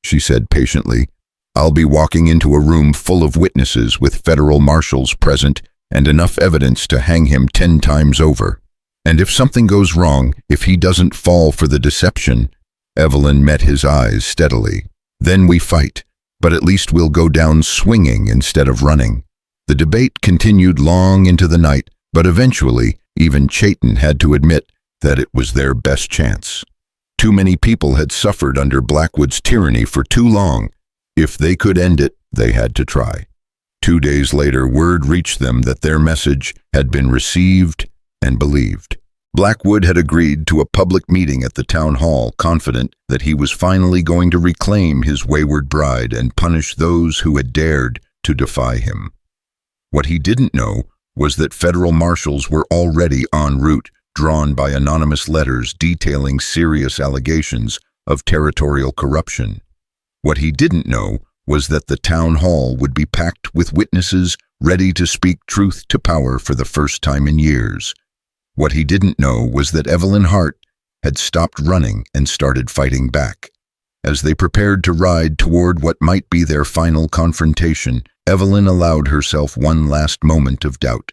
she said patiently. "I'll be walking into a room full of witnesses with federal marshals present and enough evidence to hang him 10 times over. And if something goes wrong, if he doesn't fall for the deception," Evelyn met his eyes steadily, "then we fight, but at least we'll go down swinging instead of running." The debate continued long into the night, but eventually even Chayton had to admit that it was their best chance. Too many people had suffered under Blackwood's tyranny for too long. If they could end it, they had to try. 2 days later, word reached them that their message had been received and believed. Blackwood had agreed to a public meeting at the town hall, confident that he was finally going to reclaim his wayward bride and punish those who had dared to defy him. What he didn't know was that federal marshals were already en route, drawn by anonymous letters detailing serious allegations of territorial corruption. What he didn't know was that the town hall would be packed with witnesses ready to speak truth to power for the first time in years. What he didn't know was that Evelyn Hart had stopped running and started fighting back. As they prepared to ride toward what might be their final confrontation, Evelyn allowed herself one last moment of doubt.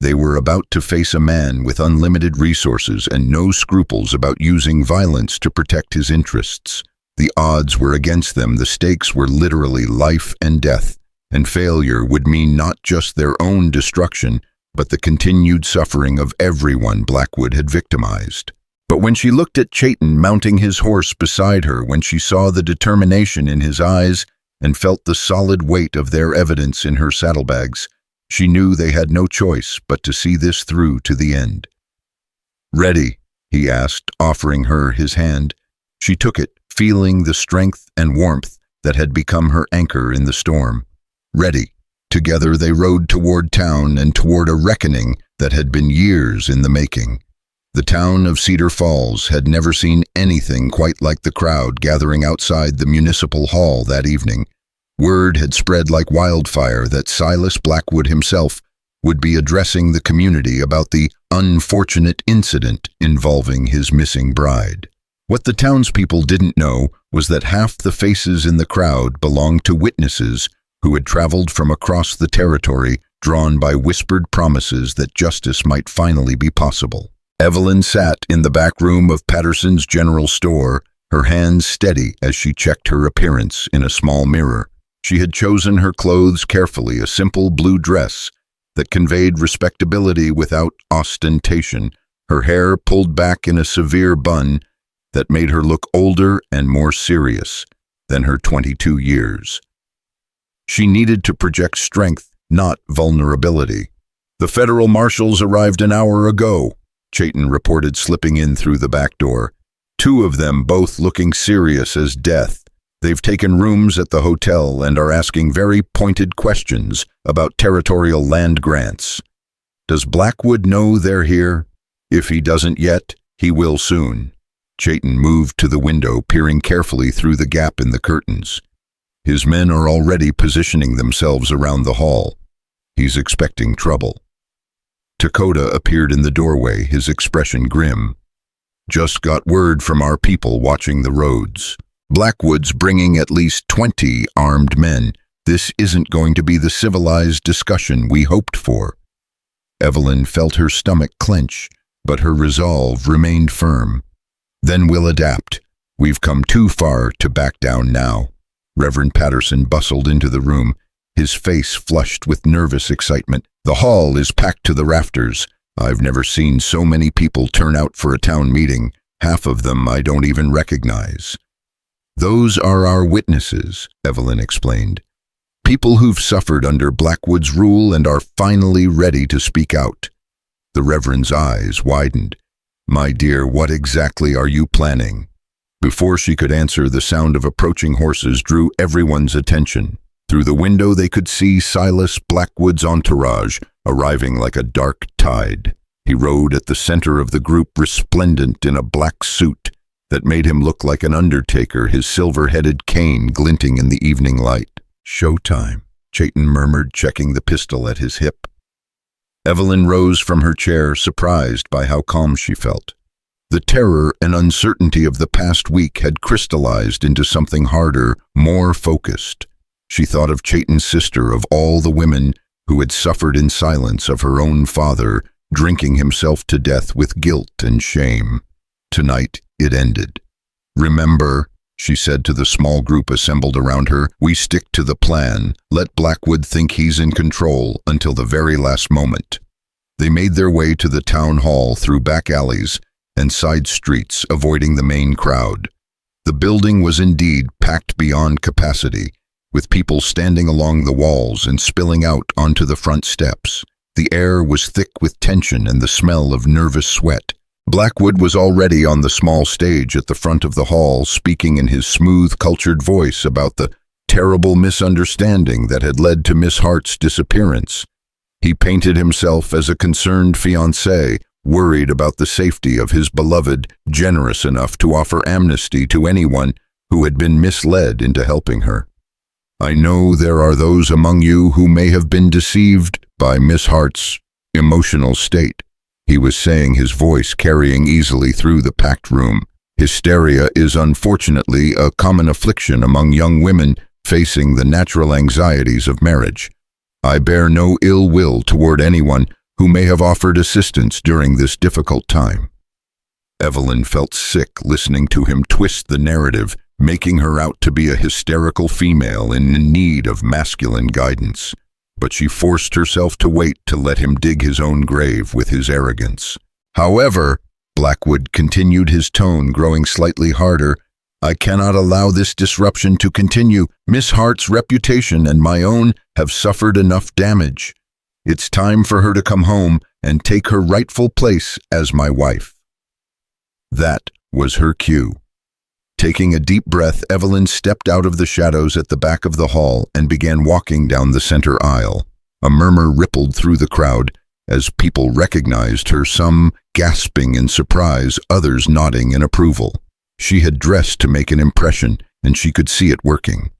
They were about to face a man with unlimited resources and no scruples about using violence to protect his interests. The odds were against them, the stakes were literally life and death, and failure would mean not just their own destruction, but the continued suffering of everyone Blackwood had victimized. But when she looked at Chayton mounting his horse beside her, when she saw the determination in his eyes and felt the solid weight of their evidence in her saddlebags, she knew they had no choice but to see this through to the end. "Ready?" he asked, offering her his hand. She took it, feeling the strength and warmth that had become her anchor in the storm. Ready. Together they rode toward town and toward a reckoning that had been years in the making. The town of Cedar Falls had never seen anything quite like the crowd gathering outside the municipal hall that evening. Word had spread like wildfire that Silas Blackwood himself would be addressing the community about the unfortunate incident involving his missing bride. What the townspeople didn't know was that half the faces in the crowd belonged to witnesses who had traveled from across the territory, drawn by whispered promises that justice might finally be possible. Evelyn sat in the back room of Patterson's general store, her hands steady as she checked her appearance in a small mirror. She had chosen her clothes carefully, a simple blue dress that conveyed respectability without ostentation, her hair pulled back in a severe bun that made her look older and more serious than her 22 years. She needed to project strength, not vulnerability. "The federal marshals arrived an hour ago," Chayton reported, slipping in through the back door. "Two of them, both looking serious as death. They've taken rooms at the hotel and are asking very pointed questions about territorial land grants. Does Blackwood know they're here? If he doesn't yet, he will soon." Chayton moved to the window, peering carefully through the gap in the curtains. His men are already positioning themselves around the hall. He's expecting trouble. Lakota appeared in the doorway, his expression grim. "Just got word from our people watching the roads. Blackwood's bringing at least 20 armed men. This isn't going to be the civilized discussion we hoped for." Evelyn felt her stomach clench, but her resolve remained firm. "Then we'll adapt. We've come too far to back down now." Reverend Patterson bustled into the room, his face flushed with nervous excitement. "The hall is packed to the rafters. I've never seen so many people turn out for a town meeting. Half of them I don't even recognize." "Those are our witnesses," Evelyn explained. "People who've suffered under Blackwood's rule and are finally ready to speak out." The Reverend's eyes widened. "My dear, what exactly are you planning?" Before she could answer, the sound of approaching horses drew everyone's attention. Through the window they could see Silas Blackwood's entourage arriving like a dark tide. He rode at the center of the group, resplendent in a black suit that made him look like an undertaker, his silver-headed cane glinting in the evening light. "Showtime," Chayton murmured, checking the pistol at his hip. Evelyn rose from her chair, surprised by how calm she felt. The terror and uncertainty of the past week had crystallized into something harder, more focused. She thought of Chayton's sister, of all the women who had suffered in silence, of her own father, drinking himself to death with guilt and shame. Tonight it ended. "Remember," she said to the small group assembled around her, "we stick to the plan. Let Blackwood think he's in control until the very last moment." They made their way to the town hall through back alleys and side streets, avoiding the main crowd. The building was indeed packed beyond capacity, with people standing along the walls and spilling out onto the front steps. The air was thick with tension and the smell of nervous sweat. Blackwood was already on the small stage at the front of the hall, speaking in his smooth, cultured voice about the terrible misunderstanding that had led to Miss Hart's disappearance. He painted himself as a concerned fiancé, worried about the safety of his beloved, generous enough to offer amnesty to anyone who had been misled into helping her. "I know there are those among you who may have been deceived by Miss Hart's emotional state," he was saying, his voice carrying easily through the packed room. "Hysteria is unfortunately a common affliction among young women facing the natural anxieties of marriage. I bear no ill will toward anyone who may have offered assistance during this difficult time." Evelyn felt sick listening to him twist the narrative, making her out to be a hysterical female in need of masculine guidance. But she forced herself to wait to let him dig his own grave with his arrogance. "However," Blackwood continued, his tone growing slightly harder, "I cannot allow this disruption to continue. Miss Hart's reputation and my own have suffered enough damage. It's time for her to come home and take her rightful place as my wife." That was her cue. Taking a deep breath, Evelyn stepped out of the shadows at the back of the hall and began walking down the center aisle. A murmur rippled through the crowd as people recognized her, some gasping in surprise, others nodding in approval. She had dressed to make an impression, and she could see it working.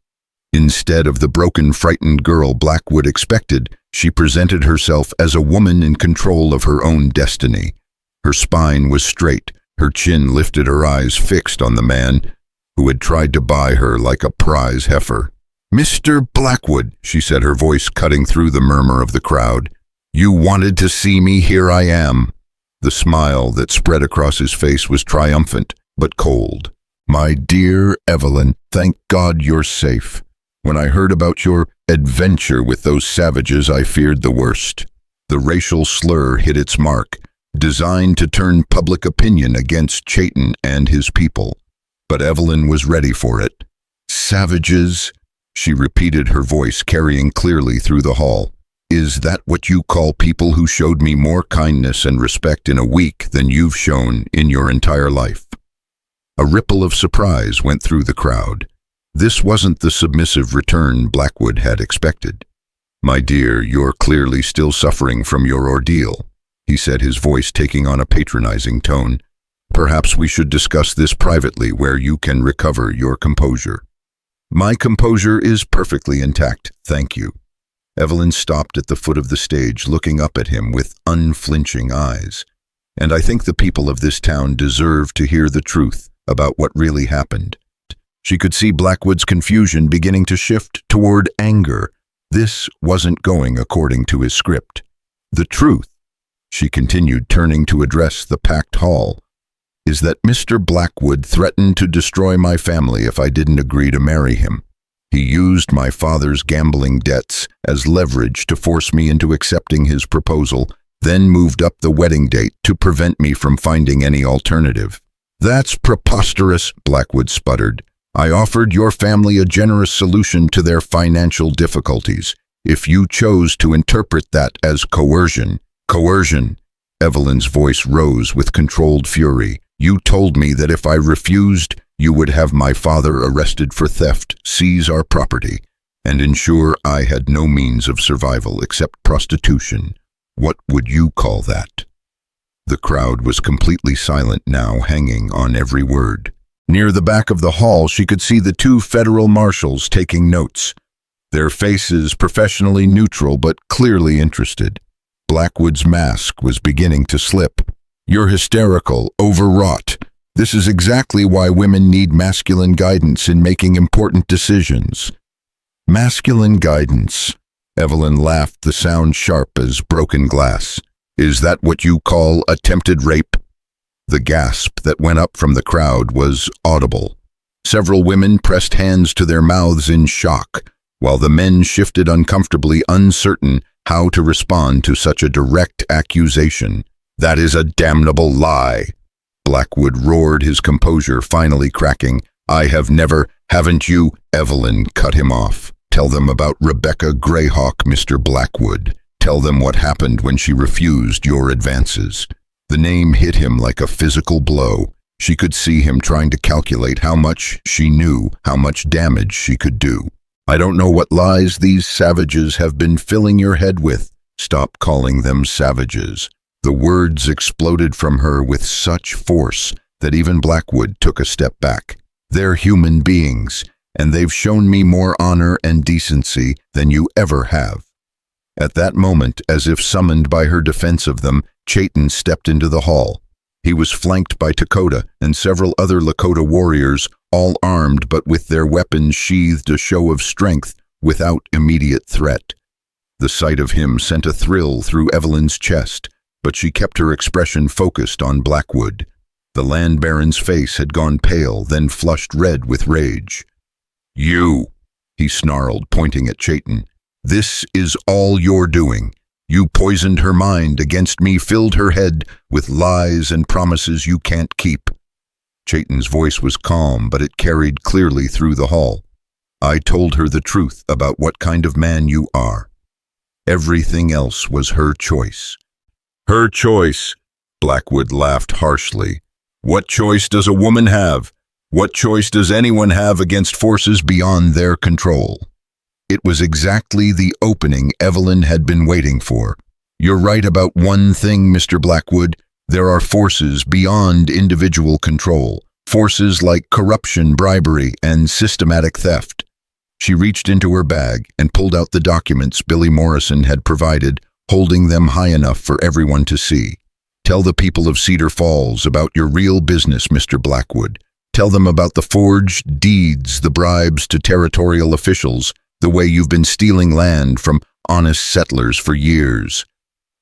Instead of the broken, frightened girl Blackwood expected, she presented herself as a woman in control of her own destiny. Her spine was straight, Her chin lifted, her eyes fixed on the man who had tried to buy her like a prize heifer. "Mr. Blackwood," she said, her voice cutting through the murmur of the crowd. "You wanted to see me, here I am." The smile that spread across his face was triumphant, but cold. "My dear Evelyn, thank God you're safe. When I heard about your adventure with those savages, I feared the worst." The racial slur hit its mark, designed to turn public opinion against Chayton and his people. But Evelyn was ready for it. "Savages?" she repeated, her voice carrying clearly through the hall. "Is that what you call people who showed me more kindness and respect in a week than you've shown in your entire life?" A ripple of surprise went through the crowd. This wasn't the submissive return Blackwood had expected. "My dear, you're clearly still suffering from your ordeal," he said, his voice taking on a patronizing tone. "Perhaps we should discuss this privately where you can recover your composure." "My composure is perfectly intact, thank you." Evelyn stopped at the foot of the stage, looking up at him with unflinching eyes. "And I think the people of this town deserve to hear the truth about what really happened." She could see Blackwood's confusion beginning to shift toward anger. This wasn't going according to his script. "The truth," she continued, turning to address the packed hall, "is that Mr. Blackwood threatened to destroy my family if I didn't agree to marry him. He used my father's gambling debts as leverage to force me into accepting his proposal, then moved up the wedding date to prevent me from finding any alternative." "That's preposterous," Blackwood sputtered. "I offered your family a generous solution to their financial difficulties. If you chose to interpret that as coercion..." "Coercion?" Evelyn's voice rose with controlled fury. "You told me that if I refused, you would have my father arrested for theft, seize our property, and ensure I had no means of survival except prostitution. What would you call that?" The crowd was completely silent now, hanging on every word. Near the back of the hall, she could see the two federal marshals taking notes, their faces professionally neutral but clearly interested. Blackwood's mask was beginning to slip. "You're hysterical, overwrought. This is exactly why women need masculine guidance in making important decisions." "Masculine guidance?" Evelyn laughed, the sound sharp as broken glass. "Is that what you call attempted rape?" The gasp that went up from the crowd was audible. Several women pressed hands to their mouths in shock, while the men shifted uncomfortably, uncertain how to respond to such a direct accusation. "That is a damnable lie." Blackwood roared, his composure finally cracking. "I have never..." "Haven't you?" Evelyn cut him off. "Tell them about Rebecca Grayhawk, Mr. Blackwood. Tell them what happened when she refused your advances." The name hit him like a physical blow. She could see him trying to calculate how much she knew, how much damage she could do. "I don't know what lies these savages have been filling your head with." "Stop calling them savages." The words exploded from her with such force that even Blackwood took a step back. "They're human beings, and they've shown me more honor and decency than you ever have." At that moment, as if summoned by her defense of them, Chayton stepped into the hall. He was flanked by Dakota and several other Lakota warriors, all armed but with their weapons sheathed, a show of strength without immediate threat. The sight of him sent a thrill through Evelyn's chest, but she kept her expression focused on Blackwood. The land baron's face had gone pale, then flushed red with rage. "You," he snarled, pointing at Chayton. "This is all you're doing. You poisoned her mind against me, filled her head with lies and promises you can't keep." Chayton's voice was calm, but it carried clearly through the hall. "I told her the truth about what kind of man you are. Everything else was her choice." "Her choice?" Blackwood laughed harshly. "What choice does a woman have? What choice does anyone have against forces beyond their control?" It was exactly the opening Evelyn had been waiting for. "You're right about one thing, Mr. Blackwood. There are forces beyond individual control. Forces like corruption, bribery, and systematic theft." She reached into her bag and pulled out the documents Billy Morrison had provided, holding them high enough for everyone to see. Tell the people of Cedar Falls about your real business, Mr. Blackwood. Tell them about the forged deeds, the bribes to territorial officials, the way you've been stealing land from honest settlers for years."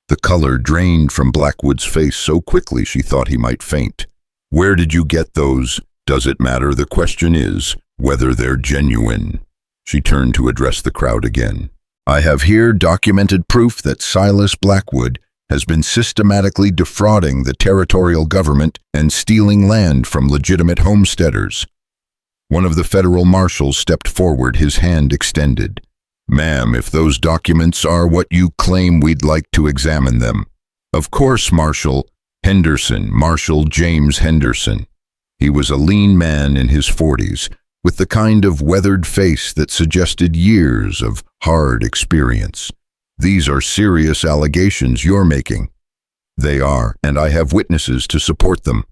The color drained from Blackwood's face so quickly she thought he might faint. "Where did you get those? Does it matter? The question is whether they're genuine." She turned to address the crowd again. "I have here documented proof that Silas Blackwood has been systematically defrauding the territorial government and stealing land from legitimate homesteaders." One of the federal marshals stepped forward, his hand extended. "Ma'am, if those documents are what you claim, we'd like to examine them." "Of course, Marshal Henderson, Marshal James Henderson." He was a lean man in his 40s, with the kind of weathered face that suggested years of hard experience. "These are serious allegations you're making." "They are, and I have witnesses to support them."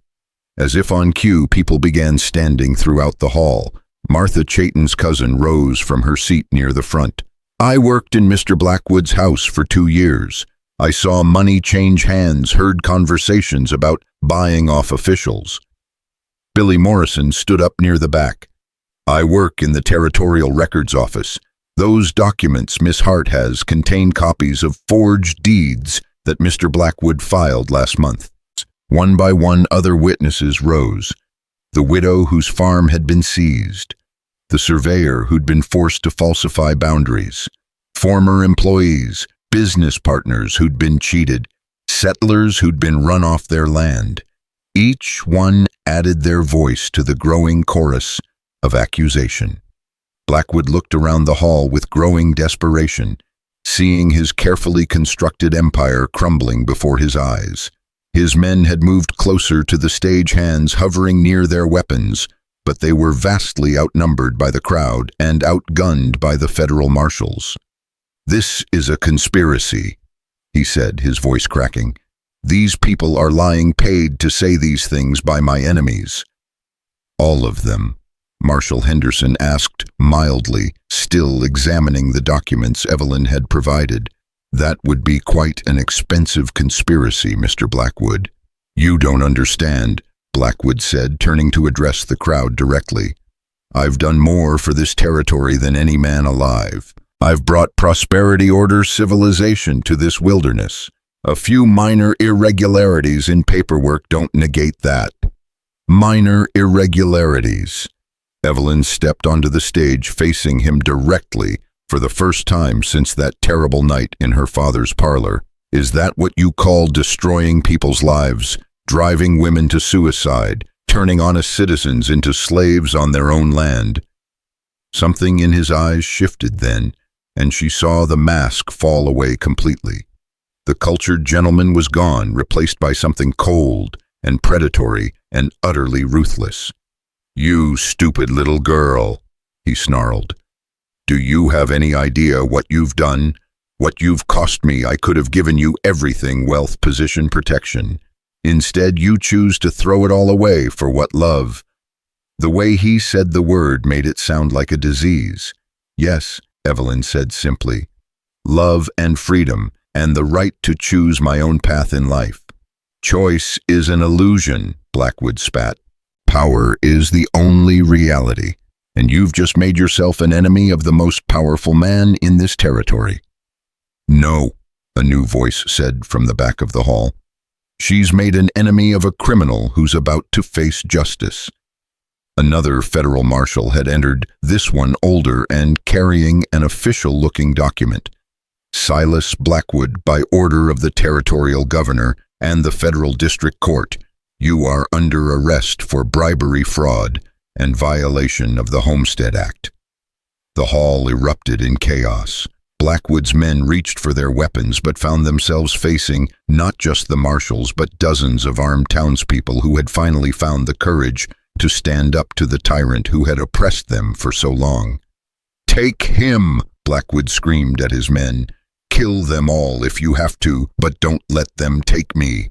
As if on cue, people began standing throughout the hall. Martha Chayton's cousin rose from her seat near the front. "I worked in Mr. Blackwood's house for 2 years. I saw money change hands, heard conversations about buying off officials." Billy Morrison stood up near the back. "I work in the Territorial Records Office. Those documents Miss Hart has contain copies of forged deeds that Mr. Blackwood filed last month." One by one, other witnesses rose. The widow whose farm had been seized, the surveyor who'd been forced to falsify boundaries, former employees, business partners who'd been cheated, settlers who'd been run off their land. Each one added their voice to the growing chorus of accusation. Blackwood looked around the hall with growing desperation, seeing his carefully constructed empire crumbling before his eyes. His men had moved closer to the stage hands, hovering near their weapons, but they were vastly outnumbered by the crowd and outgunned by the federal marshals. "This is a conspiracy," he said, his voice cracking. "These people are lying, paid to say these things by my enemies." "All of them?" Marshal Henderson asked mildly, still examining the documents Evelyn had provided. "That would be quite an expensive conspiracy, Mr. Blackwood." "You don't understand," Blackwood said, turning to address the crowd directly. "I've done more for this territory than any man alive. I've brought prosperity, order, civilization to this wilderness. A few minor irregularities in paperwork don't negate that." "Minor irregularities." Evelyn stepped onto the stage, facing him directly for the first time since that terrible night in her father's parlor. "Is that what you call destroying people's lives, driving women to suicide, turning honest citizens into slaves on their own land?" Something in his eyes shifted then, and she saw the mask fall away completely. The cultured gentleman was gone, replaced by something cold and predatory and utterly ruthless. "You stupid little girl," he snarled. "Do you have any idea what you've done? What you've cost me? I could have given you everything, wealth, position, protection. Instead, you choose to throw it all away for what? Love?" The way he said the word made it sound like a disease. "Yes," Evelyn said simply. "Love and freedom, and the right to choose my own path in life." "Choice is an illusion," Blackwood spat. "Power is the only reality. And you've just made yourself an enemy of the most powerful man in this territory." "No," a new voice said from the back of the hall. "She's made an enemy of a criminal who's about to face justice." Another federal marshal had entered, this one older and carrying an official-looking document. "Silas Blackwood, by order of the territorial governor and the federal district court, you are under arrest for bribery, fraud, and violation of the Homestead Act." The hall erupted in chaos. Blackwood's men reached for their weapons but found themselves facing not just the marshals but dozens of armed townspeople who had finally found the courage to stand up to the tyrant who had oppressed them for so long. "Take him!" Blackwood screamed at his men. "Kill them all if you have to, but don't let them take me."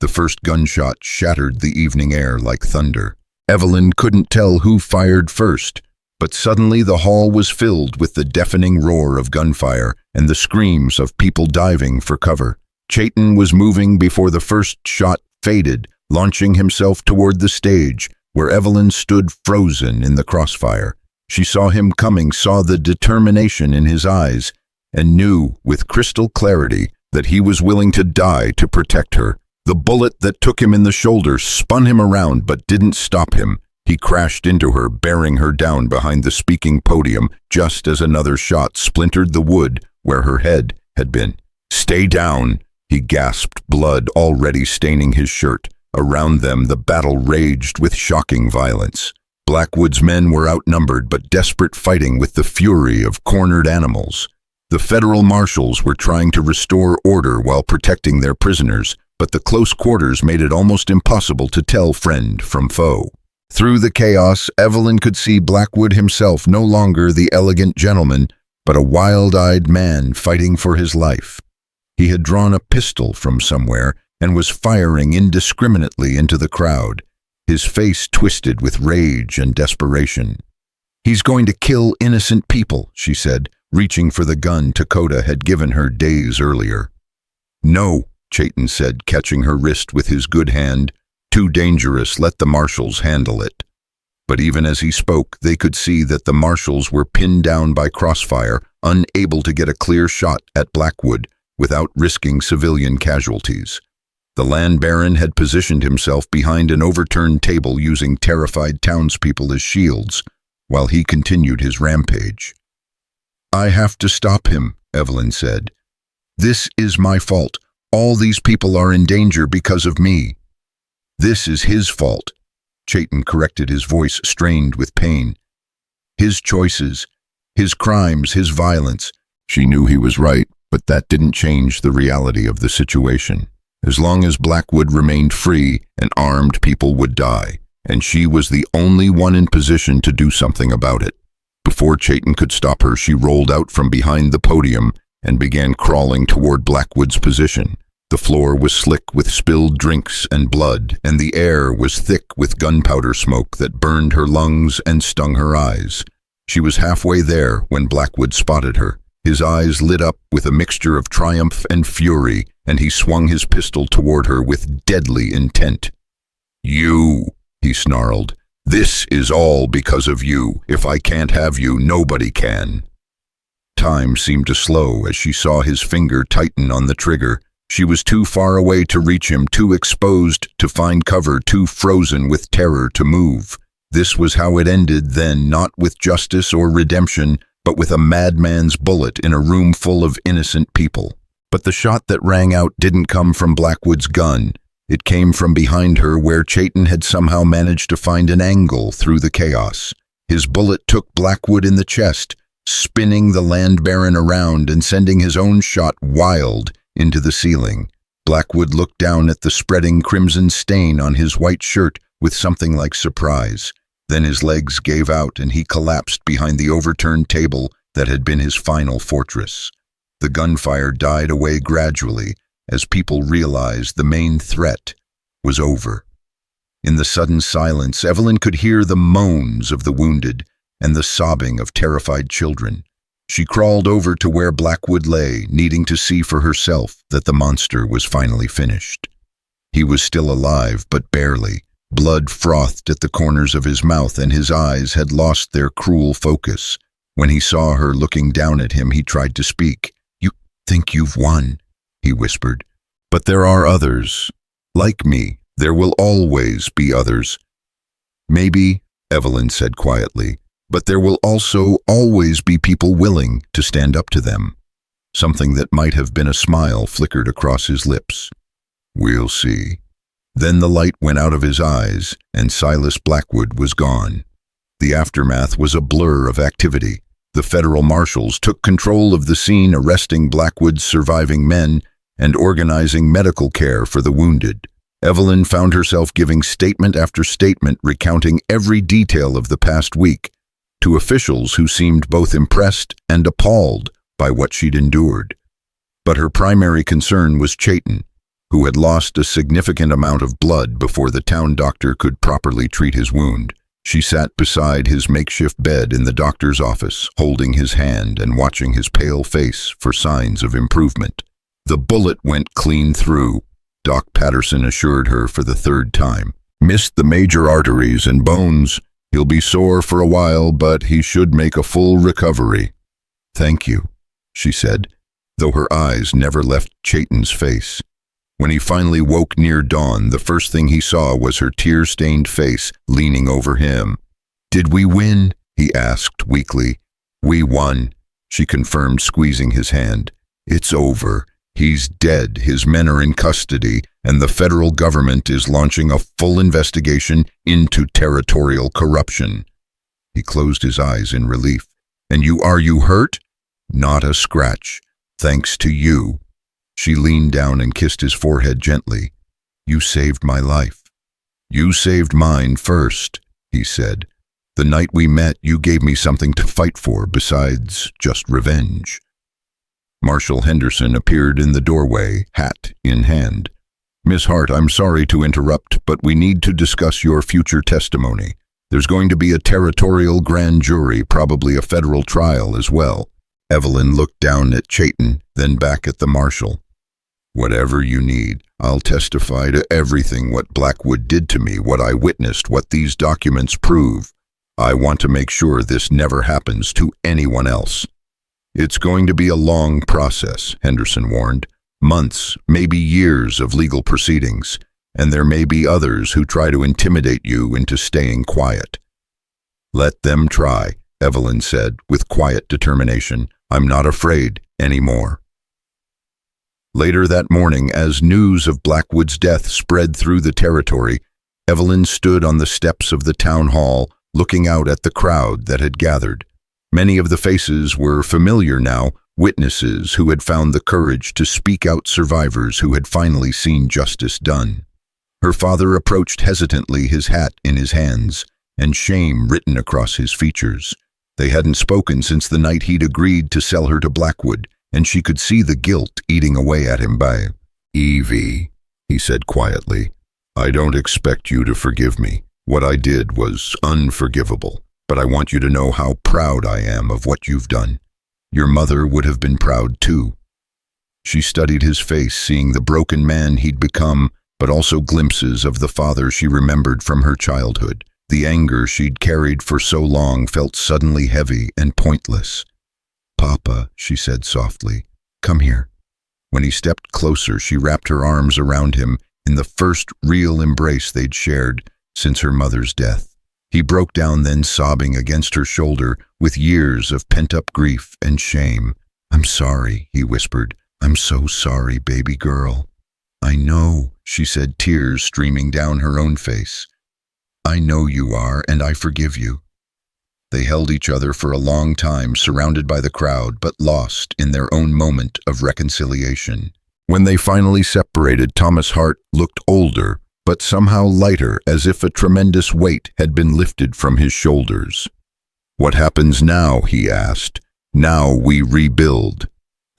The first gunshot shattered the evening air like thunder. Evelyn couldn't tell who fired first, but suddenly the hall was filled with the deafening roar of gunfire and the screams of people diving for cover. Chayton was moving before the first shot faded, launching himself toward the stage, where Evelyn stood frozen in the crossfire. She saw him coming, saw the determination in his eyes, and knew with crystal clarity that he was willing to die to protect her. The bullet that took him in the shoulder spun him around but didn't stop him. He crashed into her, bearing her down behind the speaking podium just as another shot splintered the wood where her head had been. "Stay down," he gasped, blood already staining his shirt. Around them, the battle raged with shocking violence. Blackwood's men were outnumbered but desperate, fighting with the fury of cornered animals. The federal marshals were trying to restore order while protecting their prisoners, but the close quarters made it almost impossible to tell friend from foe. Through the chaos, Evelyn could see Blackwood himself, no longer the elegant gentleman, but a wild-eyed man fighting for his life. He had drawn a pistol from somewhere and was firing indiscriminately into the crowd, his face twisted with rage and desperation. "He's going to kill innocent people," she said, reaching for the gun Lakota had given her days earlier. "No," Chayton said, catching her wrist with his good hand. "Too dangerous, let the marshals handle it." But even as he spoke, they could see that the marshals were pinned down by crossfire, unable to get a clear shot at Blackwood without risking civilian casualties. The land baron had positioned himself behind an overturned table using terrified townspeople as shields, while he continued his rampage. "I have to stop him," Evelyn said. "This is my fault. All these people are in danger because of me." "This is his fault," Chayton corrected, his voice strained with pain. "His choices, his crimes, his violence." She knew he was right, but that didn't change the reality of the situation. As long as Blackwood remained free, and armed people would die, and she was the only one in position to do something about it. Before Chayton could stop her, she rolled out from behind the podium and began crawling toward Blackwood's position. The floor was slick with spilled drinks and blood, and the air was thick with gunpowder smoke that burned her lungs and stung her eyes. She was halfway there when Blackwood spotted her. His eyes lit up with a mixture of triumph and fury, and he swung his pistol toward her with deadly intent. "You," he snarled. "This is all because of you. If I can't have you, nobody can." Time seemed to slow as she saw his finger tighten on the trigger. She was too far away to reach him, too exposed to find cover, too frozen with terror to move. This was how it ended then, not with justice or redemption, but with a madman's bullet in a room full of innocent people. But the shot that rang out didn't come from Blackwood's gun. It came from behind her, where Chayton had somehow managed to find an angle through the chaos. His bullet took Blackwood in the chest, spinning the land baron around and sending his own shot wild into the ceiling. Blackwood looked down at the spreading crimson stain on his white shirt with something like surprise. Then his legs gave out and he collapsed behind the overturned table that had been his final fortress. The gunfire died away gradually as people realized the main threat was over. In the sudden silence, Evelyn could hear the moans of the wounded and the sobbing of terrified children. She crawled over to where Blackwood lay, needing to see for herself that the monster was finally finished. He was still alive, but barely. Blood frothed at the corners of his mouth, and his eyes had lost their cruel focus. When he saw her looking down at him, he tried to speak. "You think you've won," he whispered. "But there are others. Like me, there will always be others." "Maybe," Evelyn said quietly, "but there will also always be people willing to stand up to them." Something that might have been a smile flickered across his lips. "We'll see." Then the light went out of his eyes, and Silas Blackwood was gone. The aftermath was a blur of activity. The federal marshals took control of the scene, arresting Blackwood's surviving men and organizing medical care for the wounded. Evelyn found herself giving statement after statement, recounting every detail of the past week to officials who seemed both impressed and appalled by what she'd endured. But her primary concern was Chayton, who had lost a significant amount of blood before the town doctor could properly treat his wound. She sat beside his makeshift bed in the doctor's office, holding his hand and watching his pale face for signs of improvement. The bullet went clean through, Doc Patterson assured her for the third time. Missed the major arteries and bones. He'll be sore for a while, but he should make a full recovery. Thank you, she said, though her eyes never left Chayton's face. When he finally woke near dawn, the first thing he saw was her tear-stained face leaning over him. Did we win? He asked weakly. We won, she confirmed, squeezing his hand. It's over. He's dead, his men are in custody, and the federal government is launching a full investigation into territorial corruption. He closed his eyes in relief. And are you hurt? Not a scratch. Thanks to you. She leaned down and kissed his forehead gently. You saved my life. You saved mine first, he said. The night we met, you gave me something to fight for besides just revenge. Marshal Henderson appeared in the doorway, hat in hand. Miss Hart, I'm sorry to interrupt, but we need to discuss your future testimony. There's going to be a territorial grand jury, probably a federal trial as well. Evelyn looked down at Chayton, then back at the marshal. Whatever you need, I'll testify to everything what Blackwood did to me, what I witnessed, what these documents prove. I want to make sure this never happens to anyone else. It's going to be a long process, Henderson warned. Months, maybe years of legal proceedings, and there may be others who try to intimidate you into staying quiet. Let them try, Evelyn said with quiet determination. I'm not afraid anymore. Later that morning, as news of Blackwood's death spread through the territory, Evelyn stood on the steps of the town hall, looking out at the crowd that had gathered. Many of the faces were familiar now, witnesses who had found the courage to speak out, survivors who had finally seen justice done. Her father approached hesitantly, his hat in his hands, and shame written across his features. They hadn't spoken since the night he'd agreed to sell her to Blackwood, and she could see the guilt eating away at him. Evie, he said quietly, I don't expect you to forgive me. What I did was unforgivable, but I want you to know how proud I am of what you've done. Your mother would have been proud too. She studied his face, seeing the broken man he'd become, but also glimpses of the father she remembered from her childhood. The anger she'd carried for so long felt suddenly heavy and pointless. Papa, she said softly, come here. When he stepped closer, she wrapped her arms around him in the first real embrace they'd shared since her mother's death. He broke down then, sobbing against her shoulder with years of pent-up grief and shame. I'm sorry, he whispered. I'm so sorry, baby girl. I know, she said, tears streaming down her own face. I know you are, and I forgive you. They held each other for a long time, surrounded by the crowd, but lost in their own moment of reconciliation. When they finally separated, Thomas Hart looked older, but somehow lighter, as if a tremendous weight had been lifted from his shoulders. What happens now, he asked. Now we rebuild,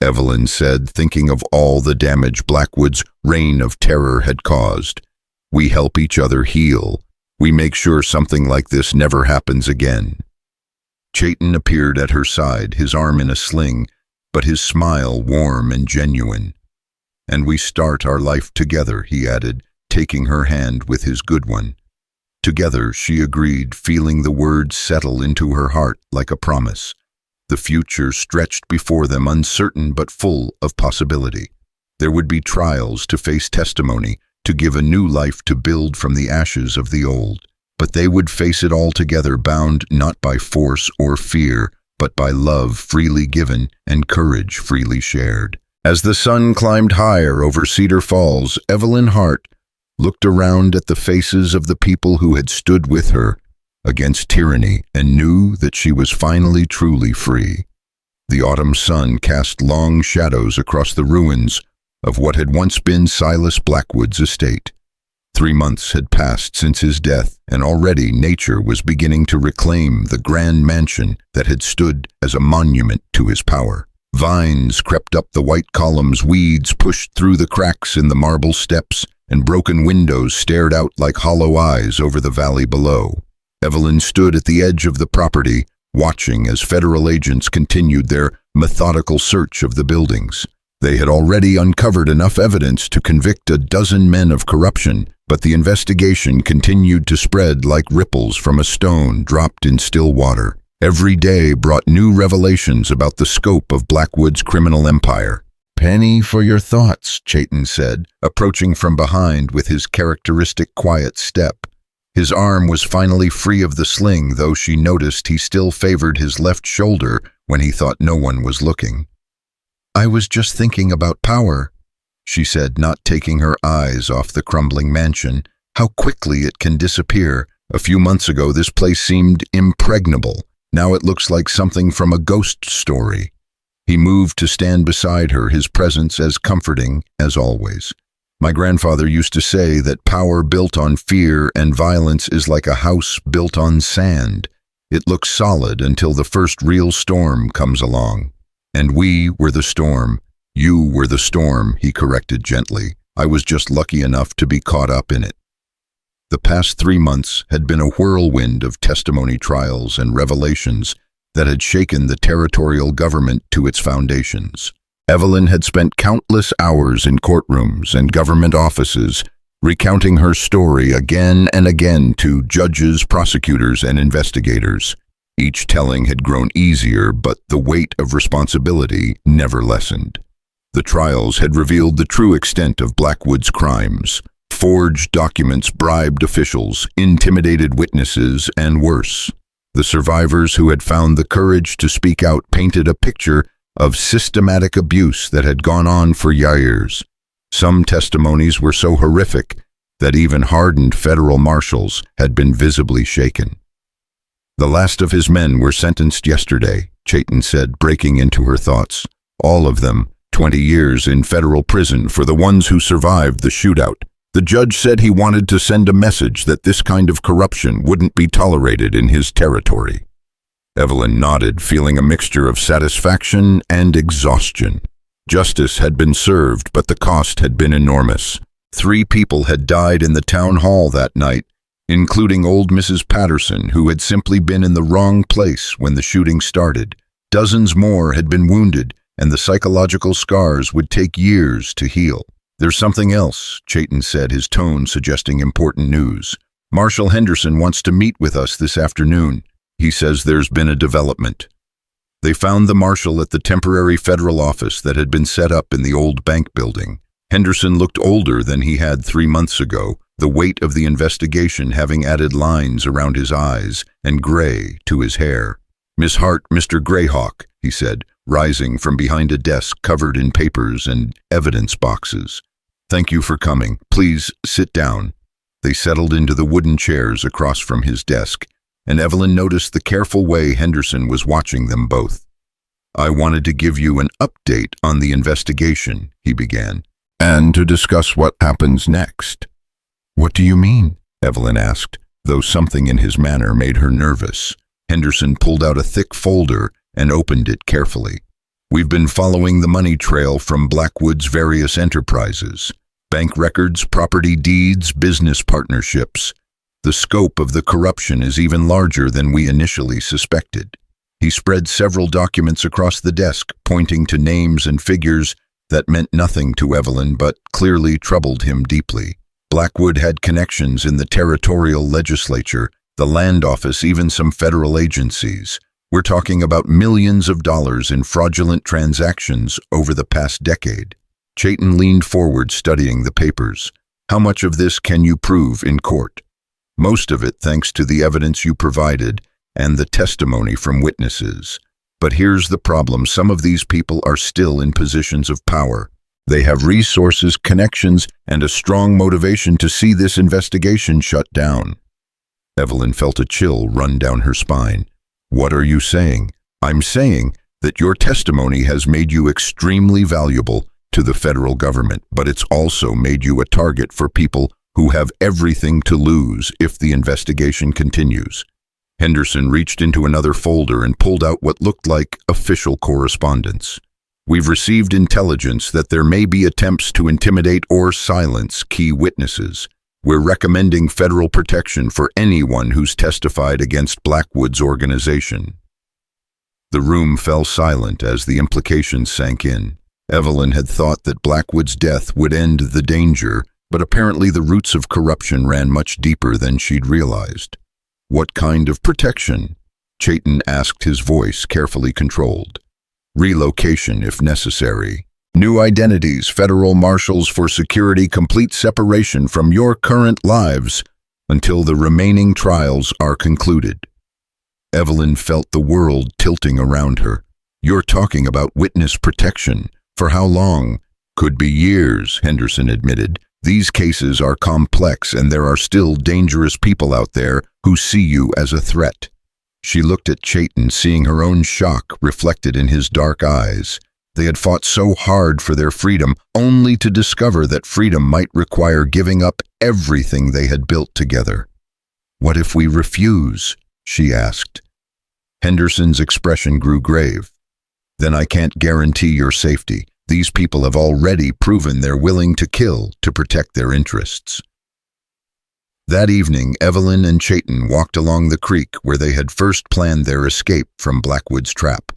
Evelyn said, thinking of all the damage Blackwood's reign of terror had caused. We help each other heal. We make sure something like this never happens again. Chayton appeared at her side, his arm in a sling, but his smile warm and genuine. And we start our life together, he added, taking her hand with his good one. Together, she agreed, feeling the words settle into her heart like a promise. The future stretched before them, uncertain but full of possibility. There would be trials to face, testimony to give a new life, to build from the ashes of the old. But they would face it all together, bound not by force or fear, but by love freely given and courage freely shared. As the sun climbed higher over Cedar Falls, Evelyn Hart looked around at the faces of the people who had stood with her against tyranny and knew that she was finally truly free. The autumn sun cast long shadows across the ruins of what had once been Silas Blackwood's estate. 3 months had passed since his death, and already nature was beginning to reclaim the grand mansion that had stood as a monument to his power. Vines crept up the white columns, weeds pushed through the cracks in the marble steps, and broken windows stared out like hollow eyes over the valley below. Evelyn stood at the edge of the property, watching as federal agents continued their methodical search of the buildings. They had already uncovered enough evidence to convict a dozen men of corruption, but the investigation continued to spread like ripples from a stone dropped in still water. Every day brought new revelations about the scope of Blackwood's criminal empire. "Penny for your thoughts," Chayton said, approaching from behind with his characteristic quiet step. His arm was finally free of the sling, though she noticed he still favored his left shoulder when he thought no one was looking. "I was just thinking about power," she said, not taking her eyes off the crumbling mansion. "How quickly it can disappear. A few months ago this place seemed impregnable. Now it looks like something from a ghost story." He moved to stand beside her, his presence as comforting as always. "My grandfather used to say that power built on fear and violence is like a house built on sand. It looks solid until the first real storm comes along. And we were the storm. You were the storm," he corrected gently. "I was just lucky enough to be caught up in it." The past 3 months had been a whirlwind of testimony trials and revelations that had shaken the territorial government to its foundations. Evelyn had spent countless hours in courtrooms and government offices, recounting her story again and again to judges, prosecutors, and investigators. Each telling had grown easier, but the weight of responsibility never lessened. The trials had revealed the true extent of Blackwood's crimes. Forged documents bribed officials, intimidated witnesses, and worse. The survivors who had found the courage to speak out painted a picture of systematic abuse that had gone on for years. Some testimonies were so horrific that even hardened federal marshals had been visibly shaken. "The last of his men were sentenced yesterday," Chayton said, breaking into her thoughts. "All of them, 20 years in federal prison for the ones who survived the shootout. The judge said he wanted to send a message that this kind of corruption wouldn't be tolerated in his territory." Evelyn nodded, feeling a mixture of satisfaction and exhaustion. Justice had been served, but the cost had been enormous. 3 people had died in the town hall that night, including old Mrs. Patterson, who had simply been in the wrong place when the shooting started. Dozens more had been wounded, and the psychological scars would take years to heal. "There's something else," Chayton said, his tone suggesting important news. "Marshal Henderson wants to meet with us this afternoon. He says there's been a development." They found the marshal at the temporary federal office that had been set up in the old bank building. Henderson looked older than he had 3 months ago, the weight of the investigation having added lines around his eyes and gray to his hair. "Miss Hart, Mr. Grayhawk," he said, rising from behind a desk covered in papers and evidence boxes. "Thank you for coming. Please sit down." They settled into the wooden chairs across from his desk, and Evelyn noticed the careful way Henderson was watching them both. "I wanted to give you an update on the investigation," he began, "and to discuss what happens next." "What do you mean?" Evelyn asked, though something in his manner made her nervous. Henderson pulled out a thick folder and opened it carefully. "We've been following the money trail from Blackwood's various enterprises. Bank records, property deeds, business partnerships. The scope of the corruption is even larger than we initially suspected." He spread several documents across the desk, pointing to names and figures that meant nothing to Evelyn but clearly troubled him deeply. Blackwood had connections in the territorial legislature, the land office, even some federal agencies. We're talking about millions of dollars in fraudulent transactions over the past decade. Chayton leaned forward, studying the papers. "How much of this can you prove in court?" "Most of it, thanks to the evidence you provided and the testimony from witnesses. But here's the problem. Some of these people are still in positions of power. They have resources, connections, and a strong motivation to see this investigation shut down." Evelyn felt a chill run down her spine. "What are you saying?" "I'm saying that your testimony has made you extremely valuable to the federal government, but it's also made you a target for people who have everything to lose if the investigation continues." Henderson reached into another folder and pulled out what looked like official correspondence. "We've received intelligence that there may be attempts to intimidate or silence key witnesses. We're recommending federal protection for anyone who's testified against Blackwood's organization." The room fell silent as the implications sank in. Evelyn had thought that Blackwood's death would end the danger, but apparently the roots of corruption ran much deeper than she'd realized. "What kind of protection?" Chayton asked, his voice carefully controlled. "Relocation if necessary. New identities, federal marshals for security, complete separation from your current lives until the remaining trials are concluded." Evelyn felt the world tilting around her. "You're talking about witness protection. For how long?" "Could be years," Henderson admitted. "These cases are complex and there are still dangerous people out there who see you as a threat." She looked at Chayton, seeing her own shock reflected in his dark eyes. They had fought so hard for their freedom, only to discover that freedom might require giving up everything they had built together. "What if we refuse?" she asked. Henderson's expression grew grave. "Then I can't guarantee your safety. These people have already proven they're willing to kill to protect their interests." That evening, Evelyn and Chayton walked along the creek where they had first planned their escape from Blackwood's trap.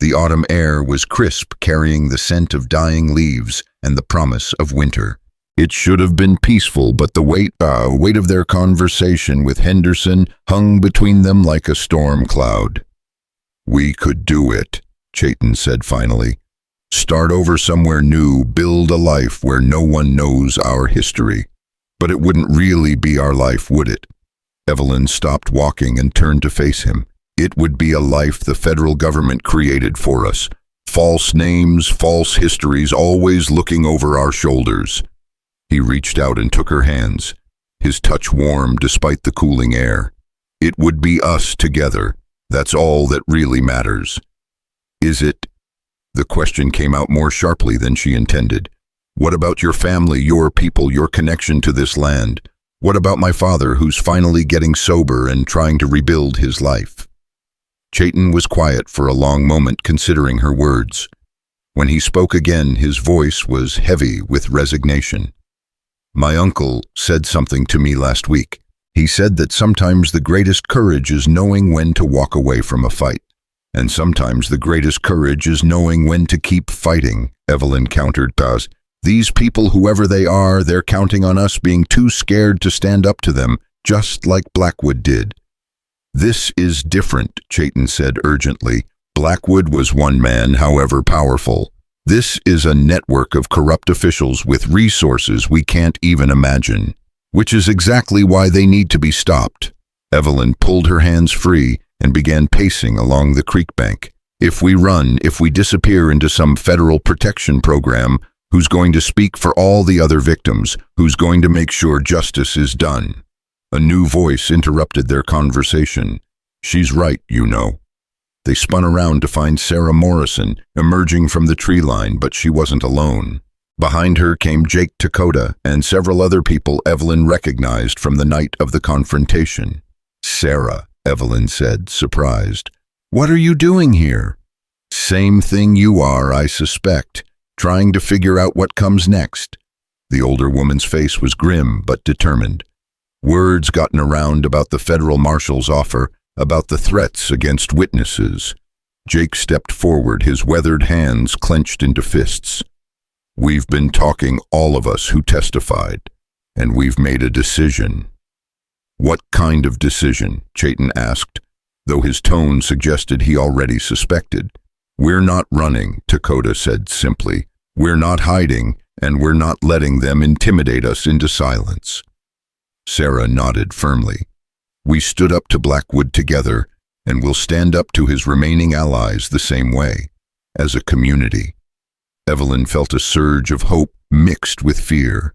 The autumn air was crisp, carrying the scent of dying leaves and the promise of winter. It should have been peaceful, but the weight of their conversation with Henderson hung between them like a storm cloud. "We could do it," Chayton said finally. "Start over somewhere new, build a life where no one knows our history. But it wouldn't really be our life, would it?" Evelyn stopped walking and turned to face him. "It would be a life the federal government created for us. False names, false histories, always looking over our shoulders." He reached out and took her hands, his touch warm despite the cooling air. "It would be us together. That's all that really matters." "Is it?" The question came out more sharply than she intended. "What about your family, your people, your connection to this land? What about my father, who's finally getting sober and trying to rebuild his life?" Chayton was quiet for a long moment, considering her words. When he spoke again, his voice was heavy with resignation. "My uncle said something to me last week. He said that sometimes the greatest courage is knowing when to walk away from a fight. And sometimes the greatest courage is knowing when to keep fighting," Evelyn countered. "These people, whoever they are, they're counting on us being too scared to stand up to them, just like Blackwood did." "This is different," Chayton said urgently. "Blackwood was one man, however powerful. This is a network of corrupt officials with resources we can't even imagine, which is exactly why they need to be stopped." Evelyn pulled her hands free and began pacing along the creek bank. "If we run, if we disappear into some federal protection program, who's going to speak for all the other victims? Who's going to make sure justice is done?" A new voice interrupted their conversation. "She's right, you know." They spun around to find Sarah Morrison emerging from the tree line, but she wasn't alone. Behind her came Jake Lakota and several other people Evelyn recognized from the night of the confrontation. "Sarah," Evelyn said, surprised. "What are you doing here?" "Same thing you are, I suspect. Trying to figure out what comes next." The older woman's face was grim but determined. Words gotten around about the federal marshal's offer, about the threats against witnesses. Jake stepped forward, his weathered hands clenched into fists. "We've been talking, all of us who testified, and we've made a decision." "What kind of decision?" Chayton asked, though his tone suggested he already suspected. "We're not running," Lakota said simply. "We're not hiding, and we're not letting them intimidate us into silence." Sarah nodded firmly. "We stood up to Blackwood together, and we'll stand up to his remaining allies the same way, as a community." Evelyn felt a surge of hope mixed with fear.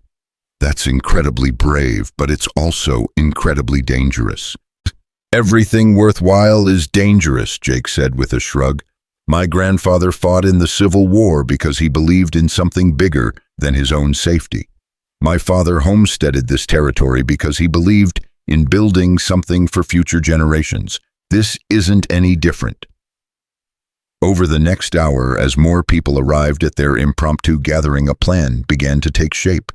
"That's incredibly brave, but it's also incredibly dangerous." "Everything worthwhile is dangerous," Jake said with a shrug. "My grandfather fought in the Civil War because he believed in something bigger than his own safety. My father homesteaded this territory because he believed in building something for future generations. This isn't any different." Over the next hour, as more people arrived at their impromptu gathering, a plan began to take shape.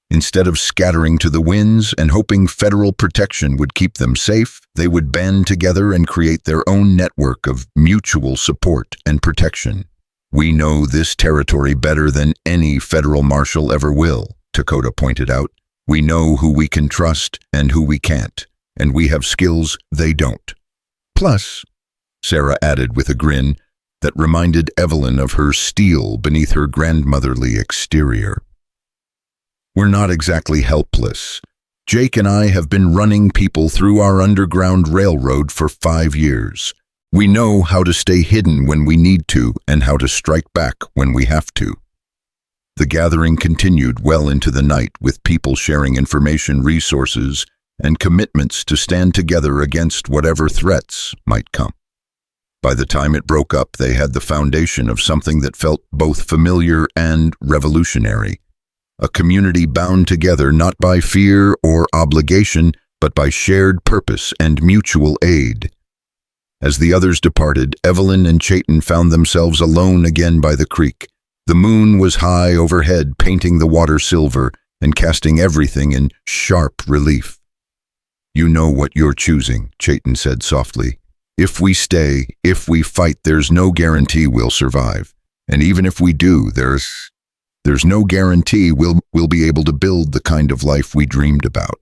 Instead of scattering to the winds and hoping federal protection would keep them safe, they would band together and create their own network of mutual support and protection. We know this territory better than any federal marshal ever will, Dakota pointed out. We know who we can trust and who we can't, and we have skills they don't. Plus, Sarah added with a grin that reminded Evelyn of her steel beneath her grandmotherly exterior. We're not exactly helpless. Jake and I have been running people through our underground railroad for 5 years. We know how to stay hidden when we need to and how to strike back when we have to. The gathering continued well into the night with people sharing information, resources, and commitments to stand together against whatever threats might come. By the time it broke up, they had the foundation of something that felt both familiar and revolutionary. A community bound together not by fear or obligation, but by shared purpose and mutual aid. As the others departed, Evelyn and Chayton found themselves alone again by the creek. The moon was high overhead, painting the water silver and casting everything in sharp relief. You know what you're choosing, Chayton said softly. If we stay, if we fight, there's no guarantee we'll survive. And even if we do, there's no guarantee we'll be able to build the kind of life we dreamed about.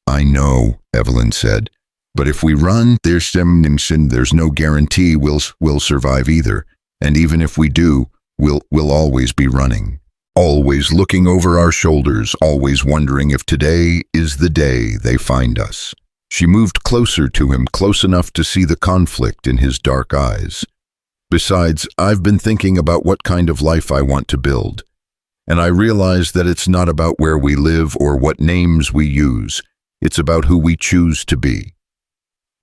I know, Evelyn said, but if we run, there's no guarantee we'll survive either. And even if we do, we'll always be running. Always looking over our shoulders, always wondering if today is the day they find us. She moved closer to him, close enough to see the conflict in his dark eyes. Besides, I've been thinking about what kind of life I want to build. And I realize that it's not about where we live or what names we use. It's about who we choose to be.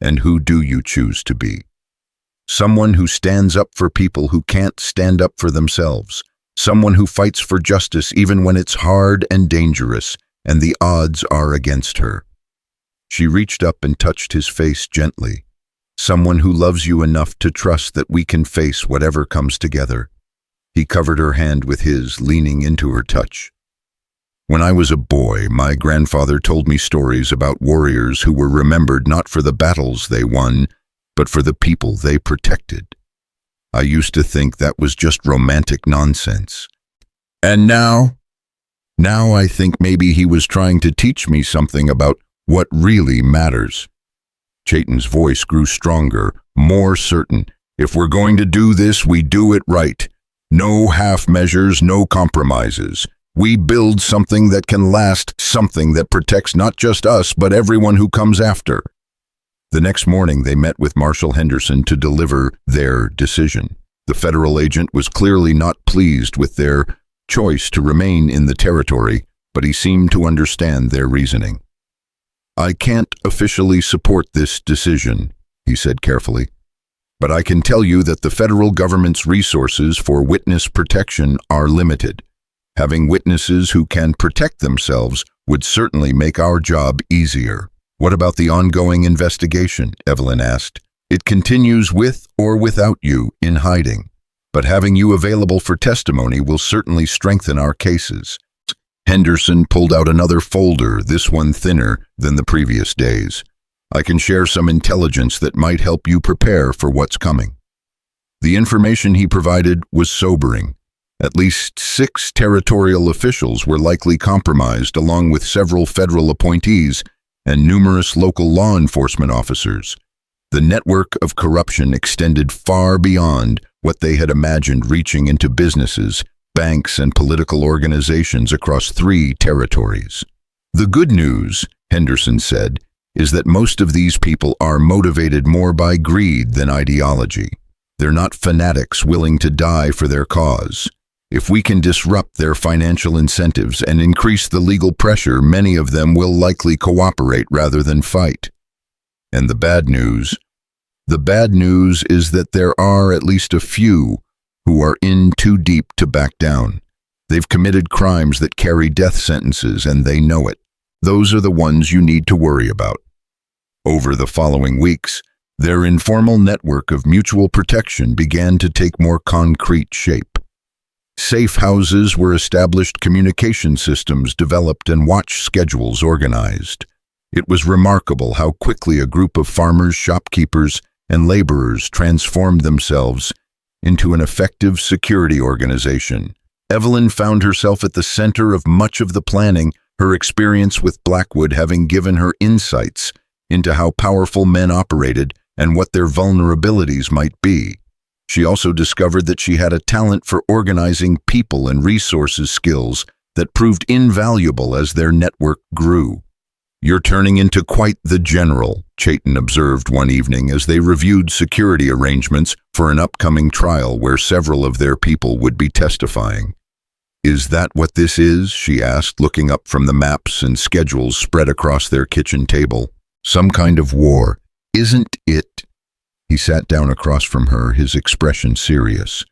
And who do you choose to be? Someone who stands up for people who can't stand up for themselves. Someone who fights for justice even when it's hard and dangerous, and the odds are against her. She reached up and touched his face gently. Someone who loves you enough to trust that we can face whatever comes together. He covered her hand with his, leaning into her touch. When I was a boy, my grandfather told me stories about warriors who were remembered not for the battles they won, but for the people they protected. I used to think that was just romantic nonsense. And now I think maybe he was trying to teach me something about what really matters. Chayton's voice grew stronger, more certain. If we're going to do this, we do it right. No half measures, no compromises. We build something that can last, something that protects not just us, but everyone who comes after. The next morning, they met with Marshal Henderson to deliver their decision. The federal agent was clearly not pleased with their choice to remain in the territory, but he seemed to understand their reasoning. I can't officially support this decision, he said carefully, but I can tell you that the federal government's resources for witness protection are limited. Having witnesses who can protect themselves would certainly make our job easier. What about the ongoing investigation? Evelyn asked. It continues with or without you in hiding, but having you available for testimony will certainly strengthen our cases. Henderson pulled out another folder, this one thinner than the previous days. I can share some intelligence that might help you prepare for what's coming. The information he provided was sobering. At least 6 territorial officials were likely compromised, along with several federal appointees and numerous local law enforcement officers. The network of corruption extended far beyond what they had imagined, reaching into businesses, banks, and political organizations across 3 territories. The good news, Henderson said, is that most of these people are motivated more by greed than ideology. They're not fanatics willing to die for their cause. If we can disrupt their financial incentives and increase the legal pressure, many of them will likely cooperate rather than fight. And the bad news is that there are at least a few who are in too deep to back down. They've committed crimes that carry death sentences, and they know it. Those are the ones you need to worry about. Over the following weeks, their informal network of mutual protection began to take more concrete shape. Safe houses were established, communication systems developed, and watch schedules organized. It was remarkable how quickly a group of farmers, shopkeepers, and laborers transformed themselves into an effective security organization. Evelyn found herself at the center of much of the planning, her experience with Blackwood having given her insights into how powerful men operated and what their vulnerabilities might be. She also discovered that she had a talent for organizing people and resources skills that proved invaluable as their network grew. "You're turning into quite the general," Chayton observed one evening as they reviewed security arrangements for an upcoming trial where several of their people would be testifying. "Is that what this is?" she asked, looking up from the maps and schedules spread across their kitchen table. "Some kind of war, isn't it?" He sat down across from her, his expression serious.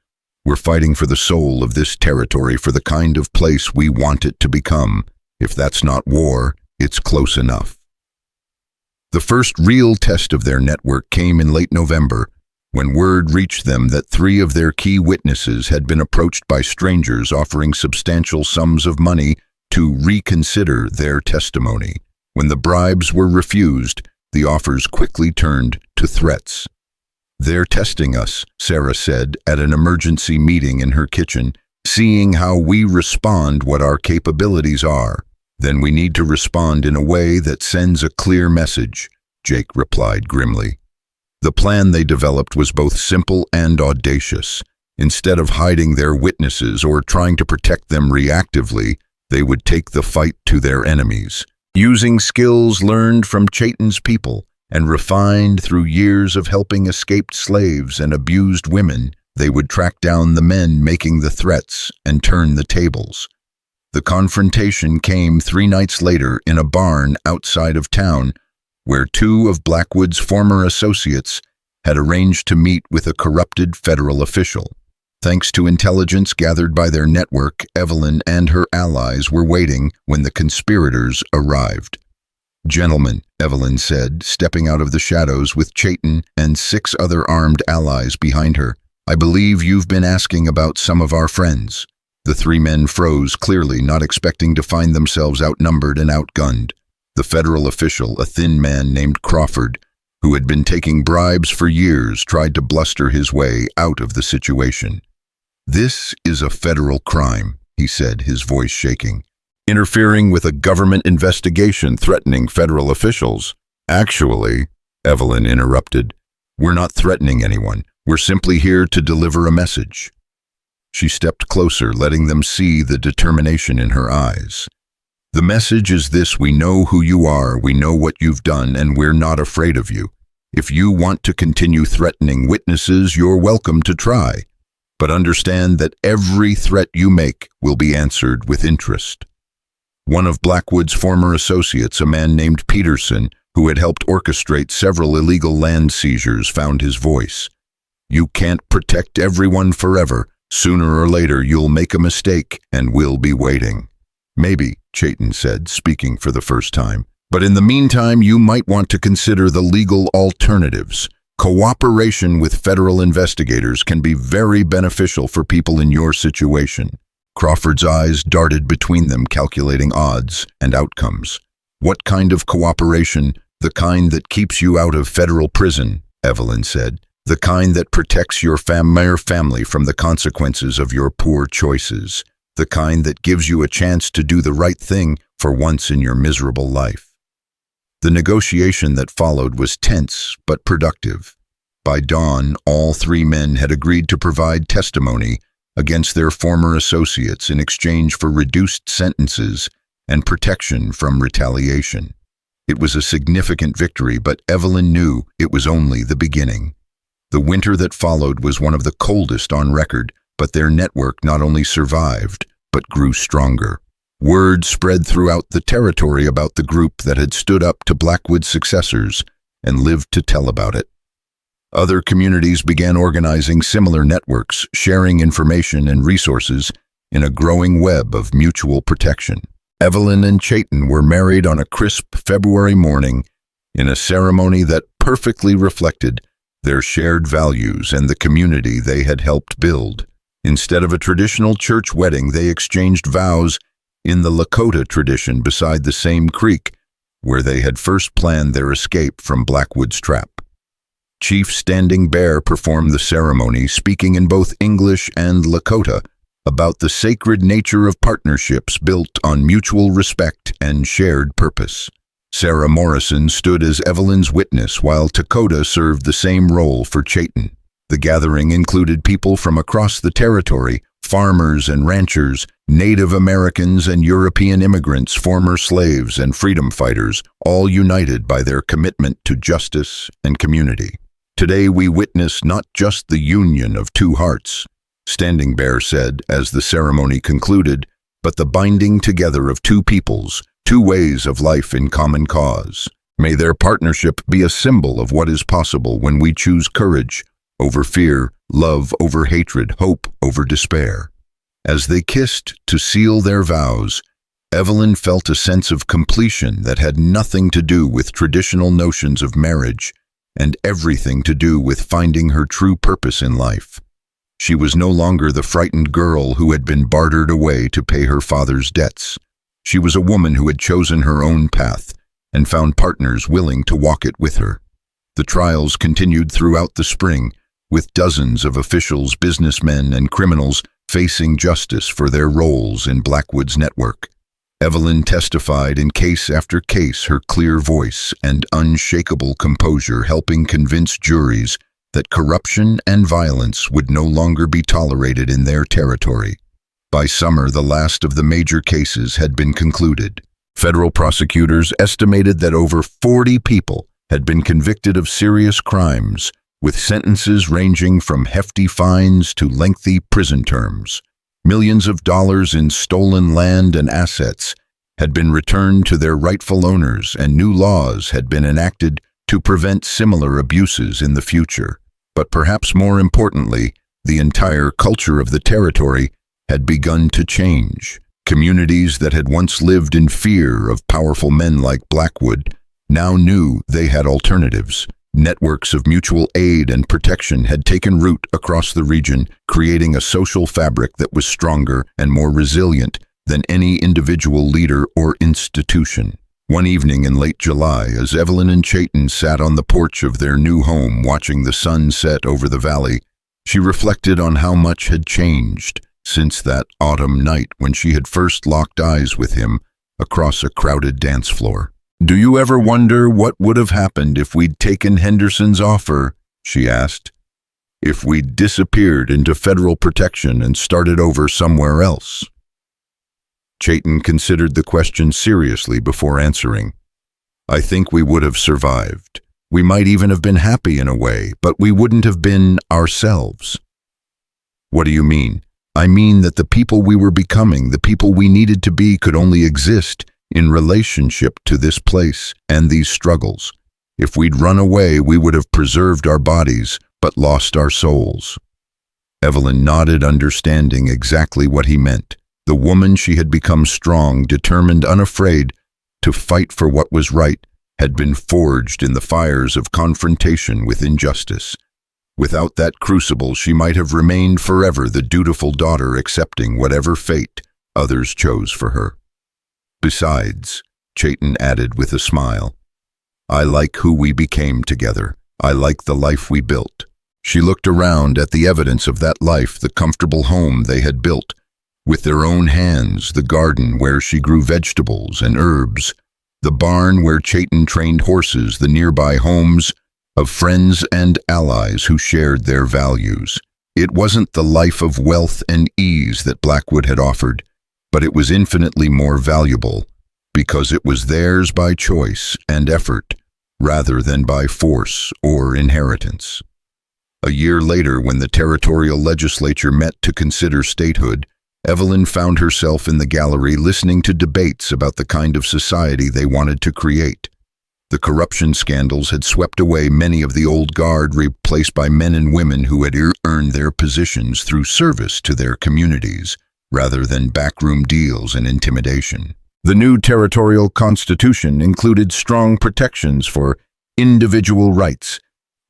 "We're fighting for the soul of this territory, for the kind of place we want it to become. If that's not war, it's close enough." The first real test of their network came in late November, when word reached them that 3 of their key witnesses had been approached by strangers offering substantial sums of money to reconsider their testimony. When the bribes were refused, the offers quickly turned to threats. "They're testing us," Sarah said at an emergency meeting in her kitchen. "Seeing how we respond, what our capabilities are. Then we need to respond in a way that sends a clear message," Jake replied grimly. The plan they developed was both simple and audacious. Instead of hiding their witnesses or trying to protect them reactively, they would take the fight to their enemies. Using skills learned from Chayton's people and refined through years of helping escaped slaves and abused women, they would track down the men making the threats and turn the tables. The confrontation came 3 nights later in a barn outside of town, where 2 of Blackwood's former associates had arranged to meet with a corrupted federal official. Thanks to intelligence gathered by their network, Evelyn and her allies were waiting when the conspirators arrived. "Gentlemen," Evelyn said, stepping out of the shadows with Chayton and 6 other armed allies behind her, "I believe you've been asking about some of our friends." The 3 men froze, clearly not expecting to find themselves outnumbered and outgunned. The federal official, a thin man named Crawford, who had been taking bribes for years, tried to bluster his way out of the situation. "This is a federal crime," he said, his voice shaking. "Interfering with a government investigation threatening federal officials." "Actually," Evelyn interrupted, "we're not threatening anyone. We're simply here to deliver a message." She stepped closer, letting them see the determination in her eyes. "The message is this: we know who you are, we know what you've done, and we're not afraid of you. If you want to continue threatening witnesses, you're welcome to try. But understand that every threat you make will be answered with interest." One of Blackwood's former associates, a man named Peterson, who had helped orchestrate several illegal land seizures, found his voice. "You can't protect everyone forever. Sooner or later you'll make a mistake and we'll be waiting." "Maybe," Chayton said, speaking for the first time. "But in the meantime, you might want to consider the legal alternatives. Cooperation with federal investigators can be very beneficial for people in your situation." Crawford's eyes darted between them, calculating odds and outcomes. "What kind of cooperation?" "The kind that keeps you out of federal prison," Evelyn said. "The kind that protects your family from the consequences of your poor choices. The kind that gives you a chance to do the right thing for once in your miserable life." The negotiation that followed was tense but productive. By dawn, all 3 men had agreed to provide testimony against their former associates in exchange for reduced sentences and protection from retaliation. It was a significant victory, but Evelyn knew it was only the beginning. The winter that followed was one of the coldest on record, but their network not only survived, but grew stronger. Word spread throughout the territory about the group that had stood up to Blackwood's successors and lived to tell about it. Other communities began organizing similar networks, sharing information and resources in a growing web of mutual protection. Evelyn and Chayton were married on a crisp February morning in a ceremony that perfectly reflected their shared values and the community they had helped build. Instead of a traditional church wedding, they exchanged vows in the Lakota tradition beside the same creek where they had first planned their escape from Blackwood's trap. Chief Standing Bear performed the ceremony, speaking in both English and Lakota about the sacred nature of partnerships built on mutual respect and shared purpose. Sarah Morrison stood as Evelyn's witness, while Dakota served the same role for Chayton. The gathering included people from across the territory, farmers and ranchers, Native Americans and European immigrants, former slaves and freedom fighters, all united by their commitment to justice and community. Today we witness not just the union of two hearts, Standing Bear said as the ceremony concluded, but the binding together of two peoples, two ways of life in common cause. May their partnership be a symbol of what is possible when we choose courage over fear, love over hatred, hope over despair. As they kissed to seal their vows, Evelyn felt a sense of completion that had nothing to do with traditional notions of marriage and everything to do with finding her true purpose in life. She was no longer the frightened girl who had been bartered away to pay her father's debts. She was a woman who had chosen her own path and found partners willing to walk it with her. The trials continued throughout the spring, with dozens of officials, businessmen, and criminals facing justice for their roles in Blackwood's network. Evelyn testified in case after case, her clear voice and unshakable composure helping convince juries that corruption and violence would no longer be tolerated in their territory. By summer, the last of the major cases had been concluded. Federal prosecutors estimated that over 40 people had been convicted of serious crimes, with sentences ranging from hefty fines to lengthy prison terms. Millions of dollars in stolen land and assets had been returned to their rightful owners, and new laws had been enacted to prevent similar abuses in the future. But perhaps more importantly, the entire culture of the territory had begun to change. Communities that had once lived in fear of powerful men like Blackwood now knew they had alternatives. Networks of mutual aid and protection had taken root across the region, creating a social fabric that was stronger and more resilient than any individual leader or institution. One evening in late July, as Evelyn and Chayton sat on the porch of their new home watching the sun set over the valley, she reflected on how much had changed since that autumn night when she had first locked eyes with him across a crowded dance floor. "Do you ever wonder what would have happened if we'd taken Henderson's offer?" she asked. "If we'd disappeared into federal protection and started over somewhere else?" Chayton considered the question seriously before answering. "I think we would have survived. We might even have been happy in a way, but we wouldn't have been ourselves." "What do you mean?" "I mean that the people we were becoming, the people we needed to be, could only exist in relationship to this place and these struggles. If we'd run away, we would have preserved our bodies, but lost our souls." Evelyn nodded, understanding exactly what he meant. The woman she had become, strong, determined, unafraid to fight for what was right, had been forged in the fires of confrontation with injustice. Without that crucible, she might have remained forever the dutiful daughter, accepting whatever fate others chose for her. "Besides," Chayton added with a smile, "I like who we became together. I like the life we built." She looked around at the evidence of that life, the comfortable home they had built with their own hands, the garden where she grew vegetables and herbs, the barn where Chayton trained horses, the nearby homes of friends and allies who shared their values. It wasn't the life of wealth and ease that Blackwood had offered, but it was infinitely more valuable because it was theirs by choice and effort rather than by force or inheritance. A year later, when the territorial legislature met to consider statehood, Evelyn found herself in the gallery listening to debates about the kind of society they wanted to create. The corruption scandals had swept away many of the old guard, replaced by men and women who had earned their positions through service to their communities, rather than backroom deals and intimidation. The new territorial constitution included strong protections for individual rights,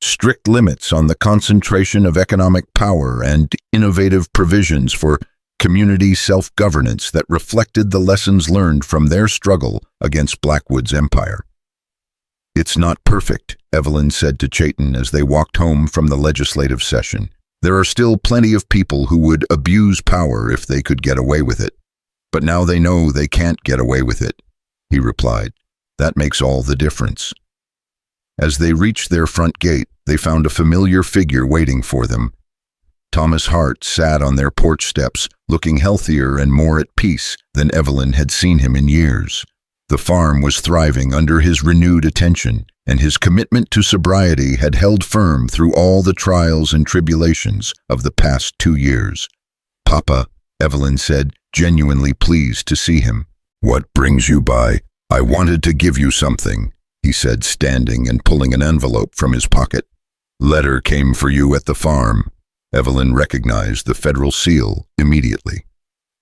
strict limits on the concentration of economic power, and innovative provisions for community self-governance that reflected the lessons learned from their struggle against Blackwood's empire. "It's not perfect," Evelyn said to Chayton as they walked home from the legislative session. "There are still plenty of people who would abuse power if they could get away with it. But now they know they can't get away with it," he replied. "That makes all the difference." As they reached their front gate, they found a familiar figure waiting for them. Thomas Hart sat on their porch steps, looking healthier and more at peace than Evelyn had seen him in years. The farm was thriving under his renewed attention, and his commitment to sobriety had held firm through all the trials and tribulations of the past 2 years. "Papa," Evelyn said, genuinely pleased to see him. "What brings you by? I wanted to give you something," he said, standing and pulling an envelope from his pocket. "Letter came for you at the farm." Evelyn recognized the federal seal immediately.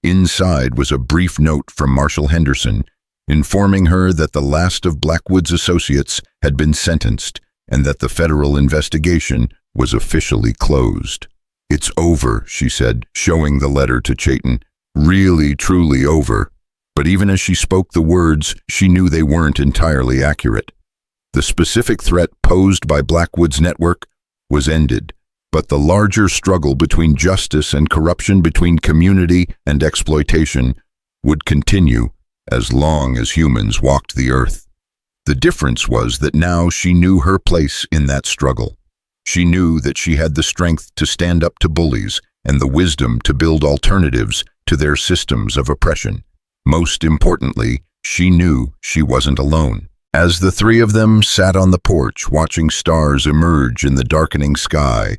Inside was a brief note from Marshal Henderson, informing her that the last of Blackwood's associates had been sentenced and that the federal investigation was officially closed. "It's over," she said, showing the letter to Chayton. "Really, truly over." But even as she spoke the words, she knew they weren't entirely accurate. The specific threat posed by Blackwood's network was ended, but the larger struggle between justice and corruption, between community and exploitation, would continue as long as humans walked the earth. The difference was that now she knew her place in that struggle. She knew that she had the strength to stand up to bullies and the wisdom to build alternatives to their systems of oppression. Most importantly, she knew she wasn't alone. As the three of them sat on the porch watching stars emerge in the darkening sky,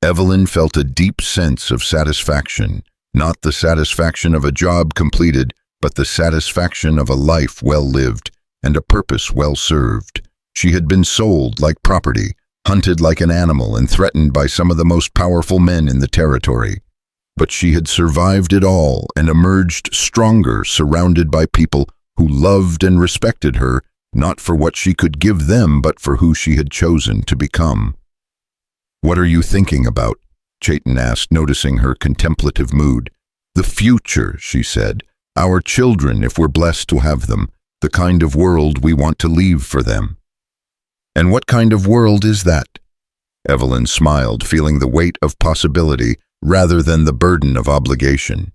Evelyn felt a deep sense of satisfaction, not the satisfaction of a job completed, but the satisfaction of a life well lived and a purpose well served. She had been sold like property, hunted like an animal, and threatened by some of the most powerful men in the territory. But she had survived it all and emerged stronger, surrounded by people who loved and respected her, not for what she could give them, but for who she had chosen to become. "What are you thinking about?" Chayton asked, noticing her contemplative mood. "The future," she said. "Our children, if we're blessed to have them. The kind of world we want to leave for them." "And what kind of world is that?" Evelyn smiled, feeling the weight of possibility rather than the burden of obligation.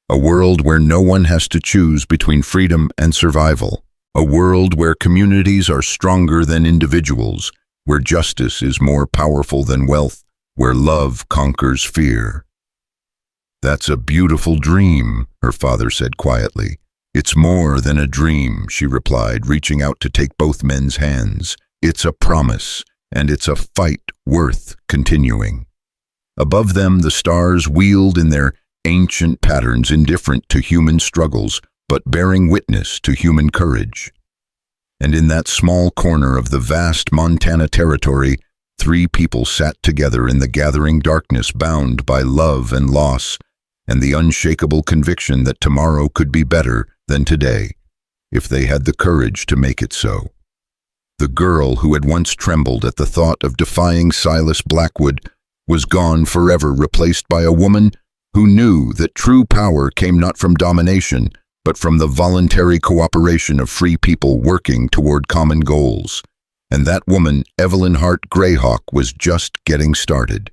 "A world where no one has to choose between freedom and survival. A world where communities are stronger than individuals, where justice is more powerful than wealth, where love conquers fear." "That's a beautiful dream," her father said quietly. "It's more than a dream," she replied, reaching out to take both men's hands. "It's a promise, and it's a fight worth continuing." Above them, the stars wheeled in their ancient patterns, indifferent to human struggles, but bearing witness to human courage. And in that small corner of the vast Montana territory, 3 people sat together in the gathering darkness, bound by love and loss, and the unshakable conviction that tomorrow could be better than today, if they had the courage to make it so. The girl who had once trembled at the thought of defying Silas Blackwood was gone forever, replaced by a woman who knew that true power came not from domination, but from the voluntary cooperation of free people working toward common goals. And that woman, Evelyn Hart Grayhawk, was just getting started.